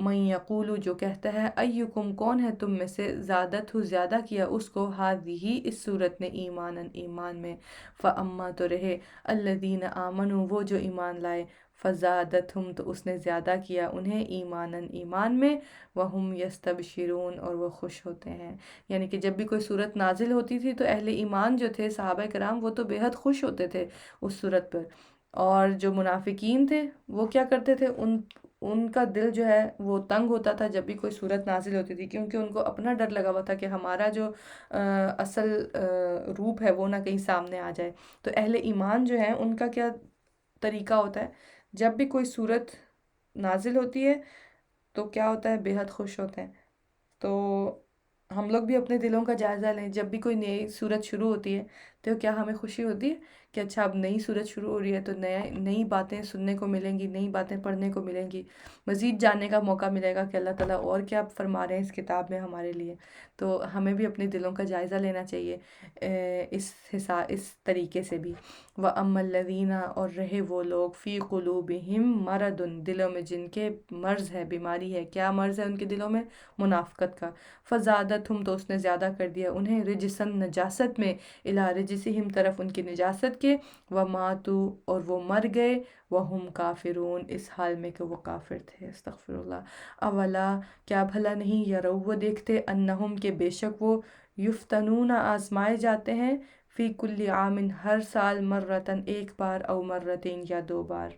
مَن یقول، جو کہتا ہے، ایکم، کون ہے تم میں سے، زادتہ، زیادہ کیا اس کو، ہذہ، اس سورت نے، ایمانا، ایمان میں، فَأَمَّا، تو رہے، الذین آمنوا، وہ جو ایمان لائے، فزادتہم، تو اس نے زیادہ کیا انہیں، ایمانا، ایمان میں، وہم یستبشرون، اور وہ خوش ہوتے ہیں۔ یعنی کہ جب بھی کوئی صورت نازل ہوتی تھی تو اہل ایمان جو تھے، صحابہ کرام، وہ تو بے حد خوش ہوتے تھے اس صورت پر، اور جو منافقین تھے وہ کیا کرتے تھے، ان کا دل جو ہے وہ تنگ ہوتا تھا جب بھی کوئی صورت نازل ہوتی تھی، کیونکہ ان کو اپنا ڈر لگا ہوا تھا کہ ہمارا جو اصل روپ ہے وہ نہ کہیں سامنے آ جائے۔ تو اہل ایمان جو ہیں ان کا کیا طریقہ ہوتا ہے، جب بھی کوئی صورت نازل ہوتی ہے تو کیا ہوتا ہے، بے حد خوش ہوتے ہیں۔ تو ہم لوگ بھی اپنے دلوں کا جائزہ لیں، جب بھی کوئی نئی صورت شروع ہوتی ہے تو کیا ہمیں خوشی ہوتی ہے کہ اچھا اب نئی صورت شروع ہو رہی ہے تو نئی باتیں سننے کو ملیں گی، نئی باتیں پڑھنے کو ملیں گی، مزید جاننے کا موقع ملے گا کہ اللہ تعالیٰ اور کیا فرما رہے ہیں اس کتاب میں ہمارے لیے. تو ہمیں بھی اپنے دلوں کا جائزہ لینا چاہیے اس طریقے سے بھی. وَأَمَّا الَّذِينَ اور رہے وہ لوگ فی قلوبہم مرض دلوں میں جن کے مرض ہے، بیماری ہے. کیا مرض ہے ان کے دلوں میں؟ منافقت کا. فزادتہم تو اس نے زیادہ کر دیا انہیں رجسن نجاست میں، الی رجسہم طرف ان کی نجاست کے، وماتوا اور وہ مر گئے، وہم کافرون اس حال میں کہ وہ کافر تھے. استغفر اللہ. اولا کیا بھلا نہیں یرو وہ دیکھتے انہم کہ بے شک وہ یفتنون آزمائے جاتے ہیں، فی کل عام ہر سال، مرتن ایک بار، او مرتین یا دو بار.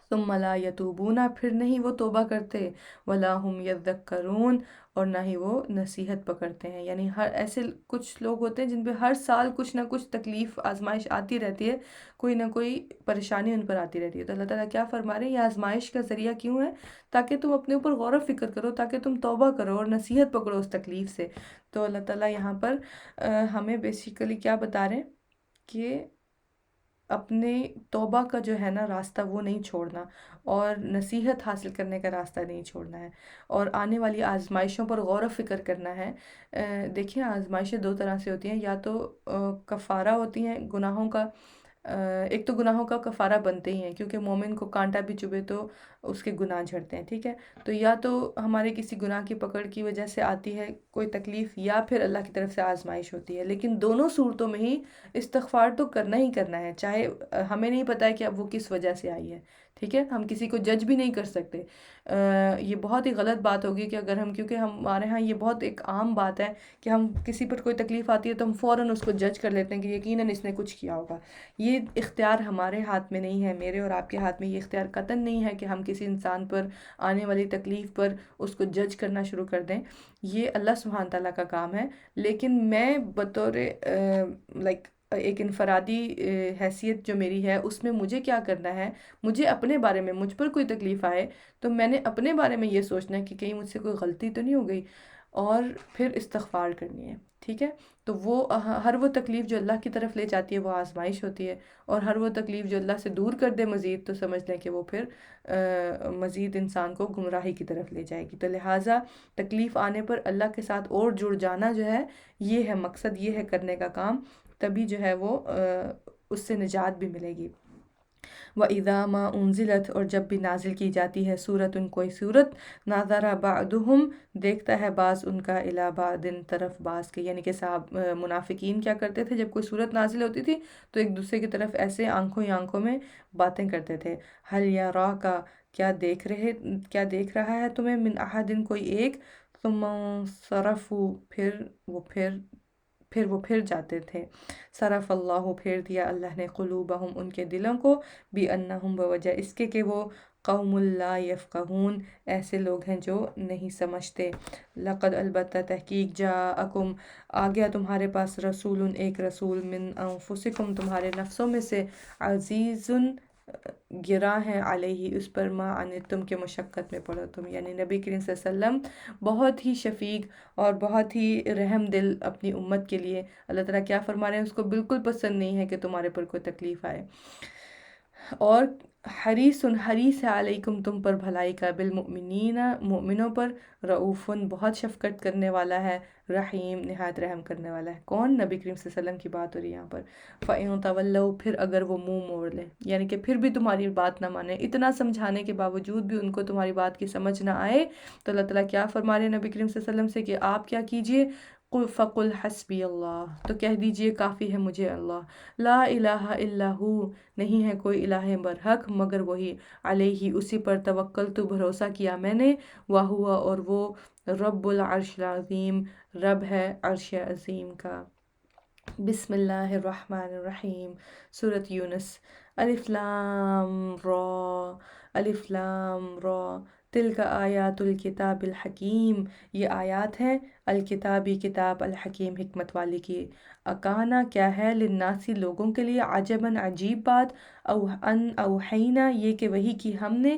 ثم لا یتوبون پھر نہیں وہ توبہ کرتے، ولا ہم یذکرون اور نہ ہی وہ نصیحت پکڑتے ہیں. یعنی ایسے کچھ لوگ ہوتے ہیں جن پہ ہر سال کچھ نہ کچھ تکلیف آزمائش آتی رہتی ہے، کوئی نہ کوئی پریشانی ان پر آتی رہتی ہے. تو اللہ تعالیٰ کیا فرما رہے ہیں؟ یہ آزمائش کا ذریعہ کیوں ہے؟ تاکہ تم اپنے اوپر غور و فکر کرو، تاکہ تم توبہ کرو اور نصیحت پکڑو اس تکلیف سے. تو اللہ تعالیٰ یہاں پر ہمیں بیسیکلی کیا بتا رہے ہیں کہ اپنے توبہ کا جو ہے نا راستہ وہ نہیں چھوڑنا، اور نصیحت حاصل کرنے کا راستہ نہیں چھوڑنا ہے، اور آنے والی آزمائشوں پر غور و فکر کرنا ہے. دیکھیں آزمائشیں دو طرح سے ہوتی ہیں، یا تو کفارہ ہوتی ہیں گناہوں کا. ایک تو گناہوں کا کفارہ بنتے ہی ہیں، کیونکہ مومن کو کانٹا بھی چبھے تو اس کے گناہ جھڑتے ہیں، ٹھیک ہے. تو یا تو ہمارے کسی گناہ کی پکڑ کی وجہ سے آتی ہے کوئی تکلیف، یا پھر اللہ کی طرف سے آزمائش ہوتی ہے. لیکن دونوں صورتوں میں ہی استغفار تو کرنا ہی کرنا ہے، چاہے ہمیں نہیں پتہ ہے کہ اب وہ کس وجہ سے آئی ہے، ٹھیک ہے. ہم کسی کو جج بھی نہیں کر سکتے. یہ بہت ہی غلط بات ہوگی کہ اگر کیونکہ ہمارے ہاں یہ بہت ایک عام بات ہے کہ ہم کسی پر کوئی تکلیف آتی ہے تو ہم فوراً اس کو جج کر لیتے ہیں کہ یقیناً اس نے کچھ کیا ہوگا. یہ اختیار ہمارے ہاتھ میں نہیں ہے، میرے اور آپ کے ہاتھ میں یہ اختیار قطعاً نہیں ہے کہ ہم کسی انسان پر آنے والی تکلیف پر اس کو جج کرنا شروع کر دیں. یہ اللہ سبحانہ تعالیٰ کا کام ہے. لیکن میں بطور ایک انفرادی حیثیت جو میری ہے اس میں مجھے کیا کرنا ہے، مجھے اپنے بارے میں، مجھ پر کوئی تکلیف آئے تو میں نے اپنے بارے میں یہ سوچنا ہے کہ کہیں مجھ سے کوئی غلطی تو نہیں ہو گئی، اور پھر استغفار کرنی ہے، ٹھیک ہے. تو وہ ہر وہ تکلیف جو اللہ کی طرف لے جاتی ہے وہ آزمائش ہوتی ہے، اور ہر وہ تکلیف جو اللہ سے دور کر دے مزید تو سمجھ لیں کہ وہ پھر مزید انسان کو گمراہی کی طرف لے جائے گی. تو لہٰذا تکلیف آنے پر اللہ کے ساتھ اور جڑ جانا جو ہے یہ ہے مقصد، یہ ہے کرنے کا کام، تبھی جو ہے وہ اس سے نجات بھی ملے گی. وَإِذَا مَا أُنزِلَتْ اور جب بھی نازل کی جاتی ہے سورۃ کوئی سورت، نَظَرَ بَعْضُهُمْ دیکھتا ہے بعض ان کا إِلَى بَعْضٍ طرف بعض کے. یعنی کہ منافقین کیا کرتے تھے جب کوئی سورت نازل ہوتی تھی تو ایک دوسرے کی طرف ایسے آنکھوں ہی آنکھوں میں باتیں کرتے تھے. هَلْ يَرَاكَ کیا دیکھ رہا ہے تمہیں، من أَحَدٍ کوئی ایک، ثُمَّ انصَرَفُوا پھر وہ پھر جاتے تھے. صرف اللہ پھیر دیا اللہ نے، قلوبہم ان کے دلوں کو، بِأَنَّهُمْ بوجہ اس کے کہ وہ قوم لا یفقہون ایسے لوگ ہیں جو نہیں سمجھتے. لقد البتہ تحقیق جاءکم آ گیا تمہارے پاس، رسول ایک رسول، من انفسکم تمہارے نفسوں میں سے، عزیز گراں ہے، علیہ اس پر، ما عنتم کے مشقت میں پڑو تم. یعنی نبی کریم صلی اللہ علیہ وسلم بہت ہی شفیق اور بہت ہی رحم دل اپنی امت کے لیے. اللہ تعالیٰ کیا فرما رہے ہیں، اس کو بالکل پسند نہیں ہے کہ تمہارے پر کوئی تکلیف آئے. اور حریص ہے علیکم تم پر بھلائی کا، بالمؤمنین مؤمنوں پر، رؤوف بہت شفقت کرنے والا ہے، رحیم نہایت رحم کرنے والا ہے. کون؟ نبی کریم صلی اللہ علیہ وسلم کی بات ہو رہی ہے یہاں پر. فَإِن تَوَلَّوْا پھر اگر وہ منہ موڑ لیں، یعنی کہ پھر بھی تمہاری بات نہ مانے، اتنا سمجھانے کے باوجود بھی ان کو تمہاری بات کی سمجھ نہ آئے، تو اللہ تعالیٰ کیا فرما رہے ہیں نبی کریم صلی اللہ علیہ وسلم سے کہ آپ کیا کیجئے، فَقُلْ حَسْبِيَ اللَّهُ تو کہہ دیجئے کافی ہے مجھے اللہ، لا الہ الا ہو نہیں ہے کوئی الہ برحق مگر وہی، علیہ اسی پر توکل تو بھروسہ کیا میں نے، وَهُوَ اور وہ، رب العرش العظیم رب ہے عرش عظیم کا. بسم اللہ الرحمن الرحیم. سورۃ یونس. الف لام را، الف لام را، تلک آیات الکتاب الحکیم یہ آیات ہیں الکتابی کتاب، الحکیم حکمت والی کی. اکانا کیا ہے، للناسی لوگوں کے لیے، عجباً عجیب بات، او ان اوحینا یہ کہ وحی کی ہم نے،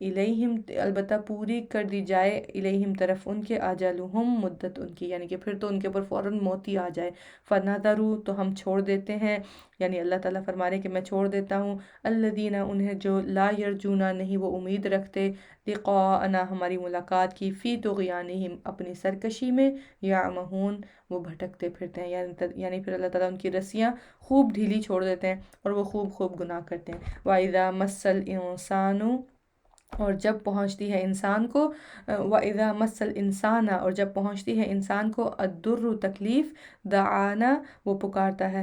الیہم البتہ پوری کر دی جائے، الیہم طرف ان کے، اجلہم مدت ان کی، یعنی کہ پھر تو ان کے اوپر فوراً موت ہی آ جائے۔ فنظروا تو ہم چھوڑ دیتے ہیں، یعنی اللہ تعالیٰ فرما رہے ہیں کہ میں چھوڑ دیتا ہوں، الذین انہیں جو لا یرجونا نہیں وہ امید رکھتے، لقاءنا ہماری ملاقات کی، فی طغیانہم اپنی سرکشی میں، یعمہون وہ بھٹکتے پھرتے ہیں، یعنی پھر اللہ تعالیٰ ان کی رسیاں خوب ڈھیلی چھوڑ دیتے ہیں اور وہ خوب خوب گناہ کرتے ہیں۔ وَإِذَا مَسَّ الْإِنسَانُ اور جب پہنچتی ہے انسان کو، وَإِذَا مَسَّ الْإِنسَانَ اور جب پہنچتی ہے انسان کو، الدُّرُّ تکلیف، دعانا وہ پکارتا ہے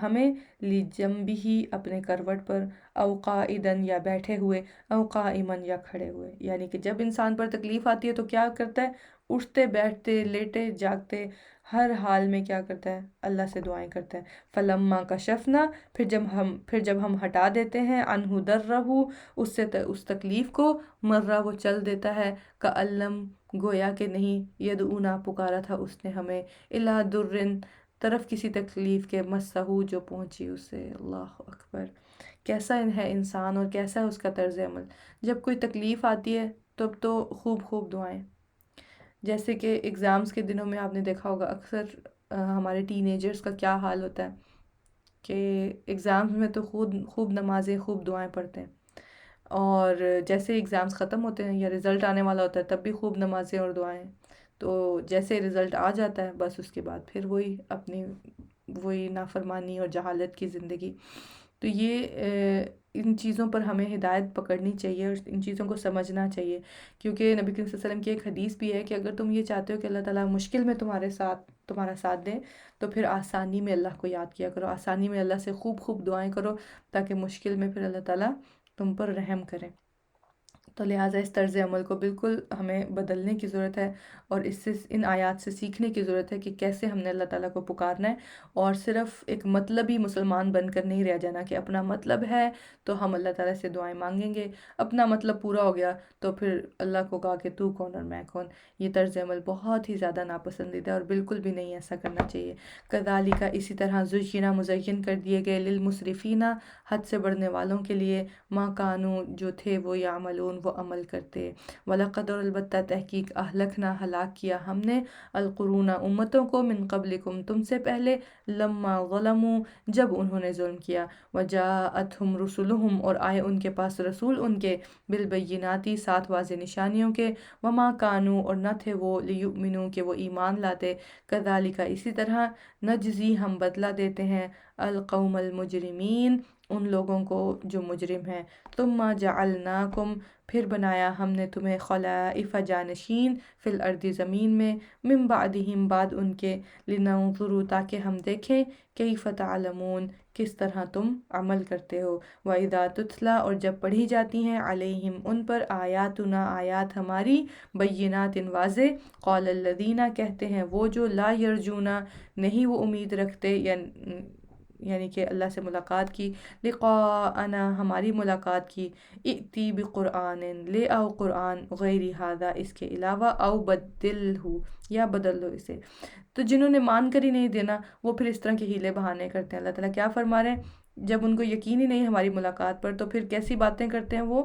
ہمیں، لِجَنبِهِ اپنے کروٹ پر، او قائدن یا بیٹھے ہوئے، او قائمن یا کھڑے ہوئے، یعنی کہ جب انسان پر تکلیف آتی ہے تو کیا کرتا ہے؟ اٹھتے بیٹھتے لیٹے جاگتے ہر حال میں کیا کرتا ہے؟ اللہ سے دعائیں کرتا ہے۔ فلما کشفنا پھر جب ہم ہٹا دیتے ہیں، عنہ درہ اس سے اس تکلیف کو، مرہ وہ چل دیتا ہے، کألم گویا کہ نہیں، یدعونا پکارا تھا اس نے ہمیں، الی درن طرف کسی تکلیف کے، مسہو جو پہنچی اسے۔ اللہ اکبر، کیسا ہے انسان اور کیسا ہے اس کا طرز عمل۔ جب کوئی تکلیف آتی ہے تب تو خوب خوب دعائیں، جیسے کہ ایگزامز کے دنوں میں آپ نے دیکھا ہوگا اکثر ہمارے ٹین ایجرز کا کیا حال ہوتا ہے کہ ایگزامز میں تو خوب نمازیں خوب دعائیں پڑھتے ہیں، اور جیسے ایگزامز ختم ہوتے ہیں یا رزلٹ آنے والا ہوتا ہے تب بھی خوب نمازیں اور دعائیں، تو جیسے رزلٹ آ جاتا ہے بس اس کے بعد پھر وہی نافرمانی اور جہالت کی زندگی۔ تو یہ ان چیزوں پر ہمیں ہدایت پکڑنی چاہیے اور ان چیزوں کو سمجھنا چاہیے، کیونکہ نبی کریم صلی اللہ علیہ وسلم کی ایک حدیث بھی ہے کہ اگر تم یہ چاہتے ہو کہ اللہ تعالیٰ مشکل میں تمہارا ساتھ دے تو پھر آسانی میں اللہ کو یاد کیا کرو، آسانی میں اللہ سے خوب خوب دعائیں کرو تاکہ مشکل میں پھر اللہ تعالیٰ تم پر رحم کرے۔ تو لہٰذا اس طرز عمل کو بالکل ہمیں بدلنے کی ضرورت ہے، اور ان آیات سے سیکھنے کی ضرورت ہے کہ کیسے ہم نے اللہ تعالیٰ کو پکارنا ہے، اور صرف ایک مطلبی مسلمان بن کر نہیں رہ جانا کہ اپنا مطلب ہے تو ہم اللہ تعالیٰ سے دعائیں مانگیں گے، اپنا مطلب پورا ہو گیا تو پھر اللہ کو کہا کہ تو کون اور میں کون۔ یہ طرز عمل بہت ہی زیادہ ناپسندیدہ اور بالکل بھی نہیں ایسا کرنا چاہیے۔ کذالک اسی طرح زینا مزین کر دیے گئے، للمسرفین حد سے بڑھنے والوں کے لیے، ما کانوا جو تھے وہ یعملون وہ عمل کرتے، وَلَقَدْ اور البتہ تحقیق اہلکنا ہلاک کیا ہم نے، القرون امتوں کو، من قبلکم تم سے پہلے، لما ظلموا جب انہوں نے ظلم کیا، وجاءتہم رسلہم اور آئے ان کے پاس رسول ان کے، بالبینات ساتھ واضح نشانیوں کے، وما کانوا اور نہ تھے وہ، لیؤمنوا کہ وہ ایمان لاتے، کذالک اسی طرح، نجزی ہم بدلہ دیتے ہیں، القوم المجرمین ان لوگوں کو جو مجرم ہیں، ثم جعلناکم پھر بنایا ہم نے تمہیں، خلائف جانشین، فی الارض زمین میں، من بعدہم بعد ان کے، لننظر تاکہ ہم دیکھیں، کیف تعلمون کس طرح تم عمل کرتے ہو، وَإِذَا تُتْلَى اور جب پڑھی جاتی ہیں، علیہم ان پر، آیاتنا آیات ہماری، بینات واضح، قال الذین کہتے ہیں وہ جو، لا یرجونا نہیں وہ امید رکھتے، یعنی کہ اللہ سے ملاقات کی، لقاءنا ہماری ملاقات کی، ائتی بقرآن لے آؤ قرآن، غیر ھذا اس کے علاوہ، او بدلہ یا بدل دو اسے۔ تو جنہوں نے مان کر ہی نہیں دینا وہ پھر اس طرح کے ہیلے بہانے کرتے ہیں۔ اللہ تعالیٰ کیا فرما رہے ہیں؟ جب ان کو یقین ہی نہیں ہماری ملاقات پر تو پھر کیسی باتیں کرتے ہیں وہ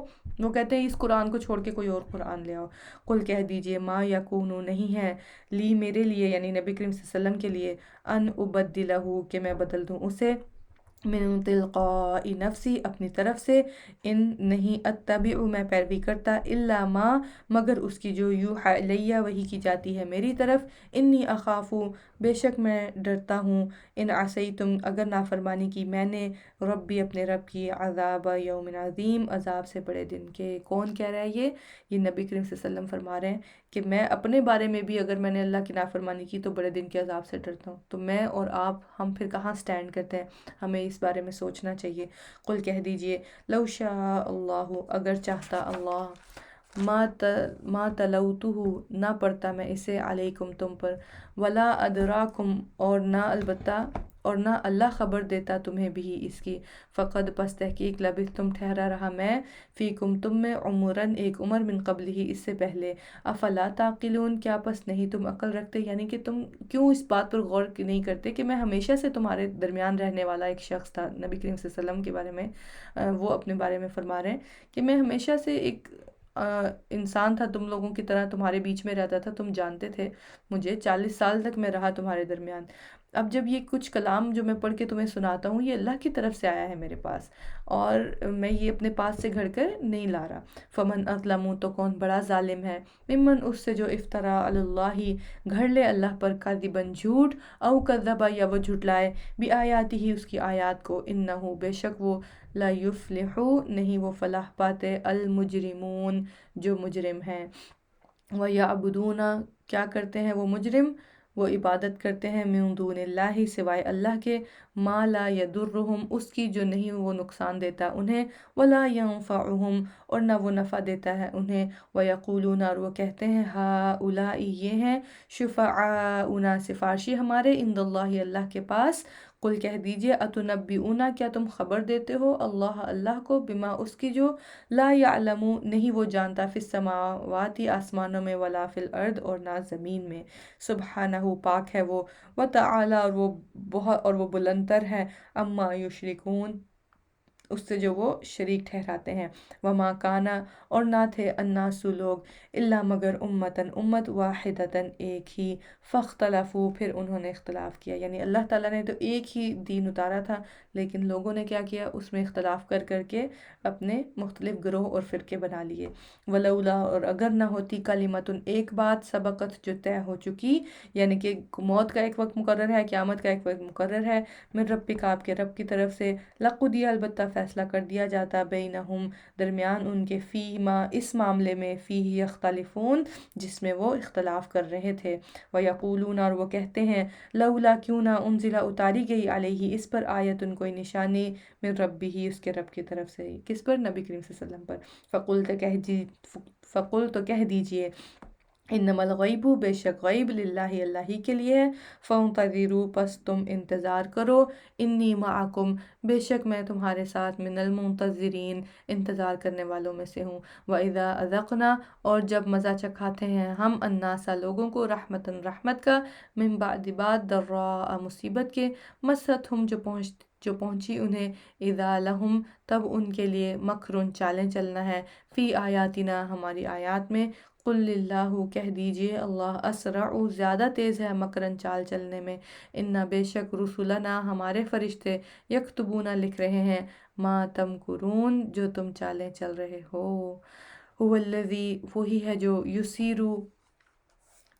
کہتے ہیں اس قرآن کو چھوڑ کے کوئی اور قرآن لے آؤ۔ قل کہہ دیجئے، ما یکون نہیں ہے، لی میرے لیے یعنی نبی کریم صلی اللہ علیہ وسلم کے لیے، ان ابدلہ کہ میں بدل دوں اسے، من تلقاء نفسی اپنی طرف سے، ان نہیں، اتبع میں پیروی کرتا، الا ما مگر اس کی جو، یوحی الیہ وحی کی جاتی ہے میری طرف، انی اخافو بے شک میں ڈرتا ہوں، ان عصیتم اگر نافرمانی کی میں نے، ربی اپنے رب کی، عذاب یوم عظیم عذاب سے بڑے دن کے۔ کون کہہ رہا ہے یہ نبی کریم صلی اللہ علیہ وسلم فرما رہے ہیں کہ میں اپنے بارے میں بھی اگر میں نے اللہ کی نافرمانی کی تو بڑے دن کے عذاب سے ڈرتا ہوں۔ تو میں اور آپ ہم پھر کہاں سٹینڈ کرتے ہیں؟ ہمیں اس بارے میں سوچنا چاہیے۔ قل کہہ دیجئے، لو شاء اللہ اگر چاہتا اللہ، ما تلوتہ نہ پڑھتا میں اسے، علیکم تم پر، ولا ادراکم اور نہ اللہ خبر دیتا تمہیں بھی اس کی، فقد پس تحقیق، لبثتم ٹھہرا رہا میں، فیکم تم میں، عمرن ایک عمر، من قبل ہی اس سے پہلے، افلا تعقلون کیا پس نہیں تم عقل رکھتے؟ یعنی کہ تم کیوں اس بات پر غور نہیں کرتے کہ میں ہمیشہ سے تمہارے درمیان رہنے والا ایک شخص تھا۔ نبی کریم صلی اللہ علیہ وسلم کے بارے میں وہ اپنے بارے میں فرما رہے ہیں کہ میں ہمیشہ سے ایک انسان تھا تم لوگوں کی طرح، تمہارے بیچ میں رہتا تھا، تم جانتے تھے مجھے، 40 سال تک میں رہا تمہارے درمیان۔ اب جب یہ کچھ کلام جو میں پڑھ کے تمہیں سناتا ہوں یہ اللہ کی طرف سے آیا ہے میرے پاس، اور میں یہ اپنے پاس سے گھڑ کر نہیں لا رہا۔ فمن اظلم، تو کون بڑا ظالم ہے، ممن اس سے جو افترا علی اللہ، گھڑ لے اللہ پر کذباً جھوٹ، او کذبا یا وہ جھٹلائے، بآیاتہ ہی اس کی آیات کو، انہ بے شک وہ، لا یفلح نہیں وہ فلاح پاتے، المجرمون جو مجرم ہیں۔ وَيَعْبُدُونَ کیا کرتے ہیں وہ مجرم، وہ عبادت کرتے ہیں، من دون اللہ سوائے اللہ کے، ما لا یضرہم اس کی جو نہیں وہ نقصان دیتا انہیں، ولا ینفعہم اور نہ وہ نفع دیتا ہے انہیں، ویقولون اور وہ کہتے ہیں، ہؤلاء یہ ہیں، شفعاؤنا سفارشی ہمارے، عند اللہ اللہ کے پاس، قل کہہ دیجئے، اتنبئون کیا تم خبر دیتے ہو اللہ اللہ کو، بما اس کی جو، لا یعلم نہیں وہ جانتا، فی السماوات آسمانوں میں، ولا فی الارض اور نہ زمین میں، سبحانہ پاک ہے وہ، وتعالی اور وہ بہت اور وہ بلند تر ہے، اما یشرکون اس سے جو وہ شریک ٹھہراتے ہیں، وما کانا اور نہ تھے، الناس لوگ، الا مگر امتن امت، واحدتن ایک ہی، فاختلفوا پھر انہوں نے اختلاف کیا، یعنی اللہ تعالیٰ نے تو ایک ہی دین اتارا تھا، لیکن لوگوں نے کیا کیا، اس میں اختلاف کر کر کے اپنے مختلف گروہ اور فرقے بنا لیے۔ ولولا اور اگر نہ ہوتی، کلمتن ایک بات، سبقت جو طے ہو چکی، یعنی کہ موت کا ایک وقت مقرر ہے، قیامت کا ایک وقت مقرر ہے، من ربک آپ کے رب کی طرف سے، لقضی البتہ فیصلہ کر دیا جاتا، بینہم درمیان ان کے، فی ما اس معاملے میں، فیہ یختلفون جس میں وہ اختلاف کر رہے تھے، ویقولون اور وہ کہتے ہیں، لولا کیوں نہ، انزل اتاری گئی علیہ اس پر، آیتن کوئی نشانی، من ربہ اس کے رب کی طرف سے، کس پر، نبی کریم صلی اللہ علیہ وسلم پر، فقل تو کہہ دیجئے، انما الغیب بے شک غیب للہ اللہ ہی کے لیے ہے، فانتظروا پس تم انتظار کرو، انی معکم بے شک میں تمہارے ساتھ، من المنتظرین انتظار کرنے والوں میں سے ہوں، وَإِذَا أَذَقْنَا اور جب مزہ چکھاتے ہیں ہم، الناسا لوگوں کو، رحمتاً رحمت کا، من بعد بعد ضراء مصیبت کے، مستہم جو پہنچی انہیں، اذا لہم تب ان کے لیے، مکرن چالیں چلنا ہے، فی آیاتنا ہماری آیات میں، قل للہ کہہ دیجئے اللہ اسرع زیادہ تیز ہے، مکرن چال چلنے میں، انا بے شک رسولنا ہمارے فرشتے، یکتبون لکھ رہے ہیں، ما تمکرون جو تم چالیں چل رہے ہو، هو الذی وہی ہے جو، یسیرو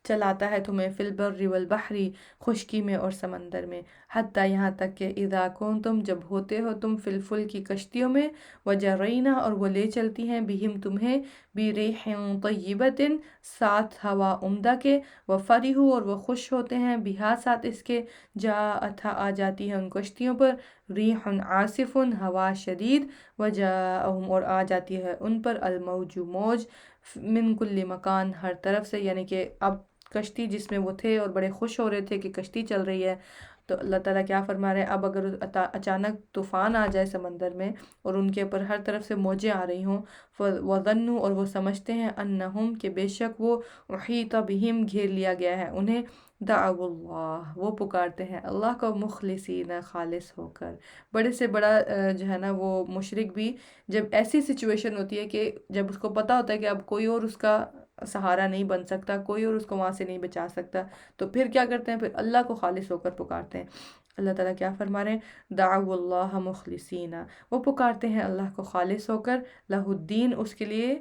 چلاتا ہے تمہیں، فی البر والبحر خشکی میں اور سمندر میں، حتیٰ یہاں تک کہ، اذا کنتم جب ہوتے ہو تم، فی الفلک کی کشتیوں میں، وجرینا اور وہ لے چلتی ہیں، بہم تمہیں، بریح طیبۃ ساتھ ہوا عمدہ کے، وفرحوا اور وہ خوش ہوتے ہیں، بہا ساتھ اس کے، جاءت آ جاتی ہے ان کشتیوں پر، ریح عاصف ہوا شدید، وجاءہم اور آ جاتی ہے ان پر، الموج موج، من کل مکان ہر طرف سے، یعنی کہ اب کشتی جس میں وہ تھے اور بڑے خوش ہو رہے تھے کہ کشتی چل رہی ہے، تو اللہ تعالیٰ کیا فرما رہے ہیں، اب اگر اچانک طوفان آ جائے سمندر میں اور ان کے اوپر ہر طرف سے موجیں آ رہی ہوں، وَظَنُّوا اور وہ سمجھتے ہیں، انہم کہ بے شک وہ، احیط بہم گھیر لیا گیا ہے انہیں، دعوا اللہ وہ پکارتے ہیں اللہ کو، مخلصین خالص ہو کر، بڑے سے بڑا جو ہے نا وہ مشرک بھی، جب ایسی سچویشن ہوتی ہے کہ جب اس کو پتہ ہوتا ہے کہ اب کوئی اور اس کا سہارا نہیں بن سکتا، کوئی اور اس کو وہاں سے نہیں بچا سکتا، تو پھر کیا کرتے ہیں، پھر اللہ کو خالص ہو کر پکارتے ہیں۔ اللہ تعالیٰ کیا فرما رہے ہیں، دعوا اللہ مخلصین وہ پکارتے ہیں اللہ کو خالص ہو کر، لہ الدین اس کے لیے،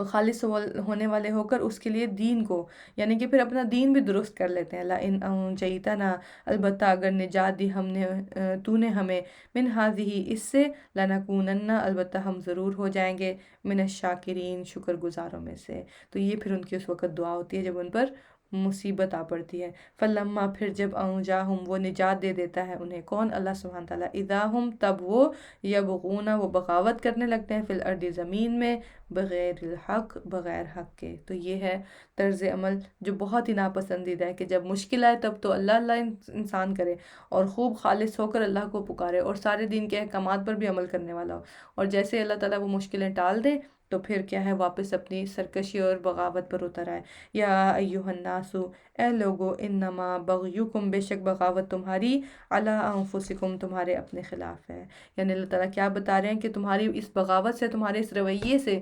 خالص ہونے والے ہو کر اس کے لیے دین کو، یعنی کہ پھر اپنا دین بھی درست کر لیتے ہیں، لَإِنْ أَنْجَيْتَنَا البتہ اگر نجات دی ہم نے، تو نے ہمیں، من ہذہ اس سے، لَنَكُونَنَّ البتہ ہم ضرور ہو جائیں گے، من الشاکرین شکر گزاروں میں سے، تو یہ پھر ان کی اس وقت دعا ہوتی ہے جب ان پر مصیبت آ پڑتی ہے، فلما پھر جب انجاہم وہ نجات دے دیتا ہے انہیں، کون، اللہ سبحانہ تعالیٰ، اذا ہم تب وہ، یبغون وہ بغاوت کرنے لگتے ہیں، فی الارض زمین میں، بغیر الحق بغیر حق کے، تو یہ ہے طرز عمل جو بہت ہی ناپسندیدہ ہے، کہ جب مشکل آئے تب تو اللہ اللہ انسان کرے، اور خوب خالص ہو کر اللہ کو پکارے، اور سارے دین کے احکامات پر بھی عمل کرنے والا ہو، اور جیسے اللہ تعالیٰ وہ مشکلیں ٹال دے تو پھر کیا ہے واپس اپنی سرکشی اور بغاوت پر اتر آئے۔ یا ایھا الناسو، اے لوگو، انما بغیکم، بے شک بغاوت تمہاری، علی انفسکم، تمہارے اپنے خلاف ہے۔ یعنی اللہ تعالیٰ کیا بتا رہے ہیں کہ تمہاری اس بغاوت سے، تمہارے اس رویے سے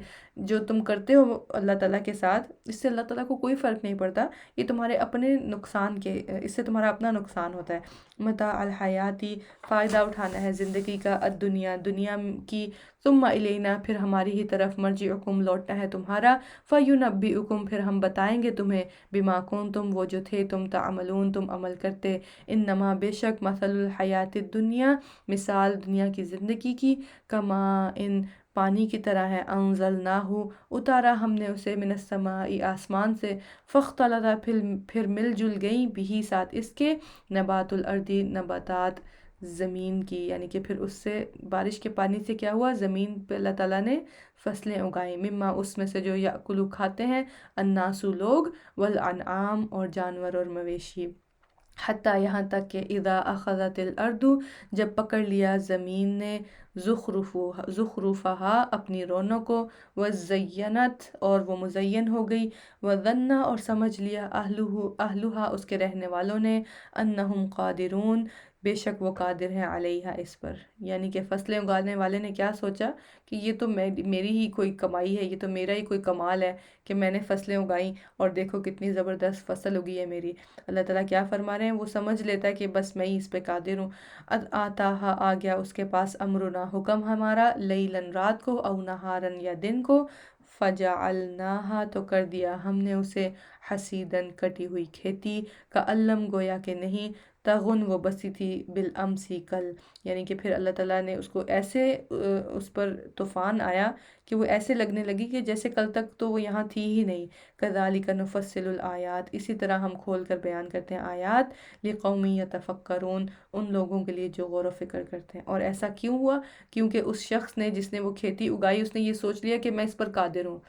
جو تم کرتے ہو اللہ تعالیٰ کے ساتھ، اس سے اللہ تعالیٰ کو کوئی فرق نہیں پڑتا، یہ تمہارے اپنے نقصان کے، اس سے تمہارا اپنا نقصان ہوتا ہے۔ متاع الحیاتی، فائدہ اٹھانا ہے زندگی کا، الدنیا، دنیا کی، ثم الینا، پھر ہماری ہی طرف، مرجعکم، لوٹنا ہے تمہارا، فینبئکم، پھر ہم بتائیں گے تمہیں، بما کنتم، وہ جو تھے تم، تعملون، تم عمل کرتے۔ انما، بے شک، مثل الحیات الدنیا، مثال دنیا کی زندگی کی، کما ان، پانی کی طرح ہے، انزلناہ، اتارا ہم نے اسے، من السماء، آسمان سے، فاختلط، پھر مل جل گئی، بھی، ساتھ اس کے، نبات الارض، نباتات زمین کی، یعنی کہ پھر اس سے بارش کے پانی سے کیا ہوا، زمین پہ اللہ تعالیٰ نے فصلیں اگائیں، مما، اس میں سے جو یاکلو کھاتے ہیں، الناسو، لوگ، والانعام، اور جانور اور مویشی، حتیٰ، یہاں تک کہ اذا اخذت الارض، جب پکڑ لیا زمین نے، زخرفہا، اپنی رونق کو، وزینت، اور وہ مزین ہو گئی، وظن، اور سمجھ لیا، اہلہا، اس کے رہنے والوں نے، انہم قادرون، بے شک وہ قادر ہیں، علیہا، اس پر، یعنی کہ فصلیں اگانے والے نے کیا سوچا کہ یہ تو میری ہی کوئی کمائی ہے، یہ تو میرا ہی کوئی کمال ہے کہ میں نے فصلیں اگائیں اور دیکھو کتنی زبردست فصل اگی ہے میری۔ اللہ تعالیٰ کیا فرما رہے ہیں، وہ سمجھ لیتا ہے کہ بس میں ہی اس پہ قادر ہوں۔ آتاہا، آ گیا اس کے پاس، امرنا، حکم ہمارا، لیلاً، رات کو، او نہاراً، یا دن کو، فجعلناہا، تو کر دیا ہم نے اسے، حسیداً، کٹی ہوئی کھیتی، کألم، گویا کہ نہیں، تغن، وہ بسی تھی، بالامسی، کل، یعنی کہ پھر اللہ تعالیٰ نے اس کو ایسے اس پر طوفان آیا کہ وہ ایسے لگنے لگی کہ جیسے کل تک تو وہ یہاں تھی ہی نہیں۔ کذالک نفصل الآیات، اسی طرح ہم کھول کر بیان کرتے ہیں آیات، لقوم یتفکرون، ان لوگوں کے لیے جو غور و فکر کرتے ہیں۔ اور ایسا کیوں ہوا؟ کیونکہ اس شخص نے، جس نے وہ کھیتی اگائی، اس نے یہ سوچ لیا کہ میں اس پر قادر ہوں،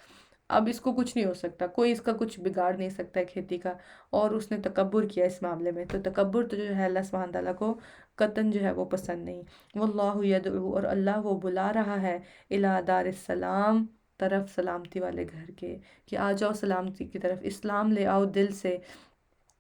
اب اس کو کچھ نہیں ہو سکتا، کوئی اس کا کچھ بگاڑ نہیں سکتا ہے کھیتی کا، اور اس نے تکبر کیا اس معاملے میں۔ تو تکبر تو جو ہے اللہ سبحانہ تعالیٰ کو قطعاً جو ہے وہ پسند نہیں۔ واللہ یدعو، اور اللہ وہ بلا رہا ہے، الی دار السلام، طرف سلامتی والے گھر کے، کہ آ جاؤ سلامتی کی طرف، اسلام لے آؤ دل سے،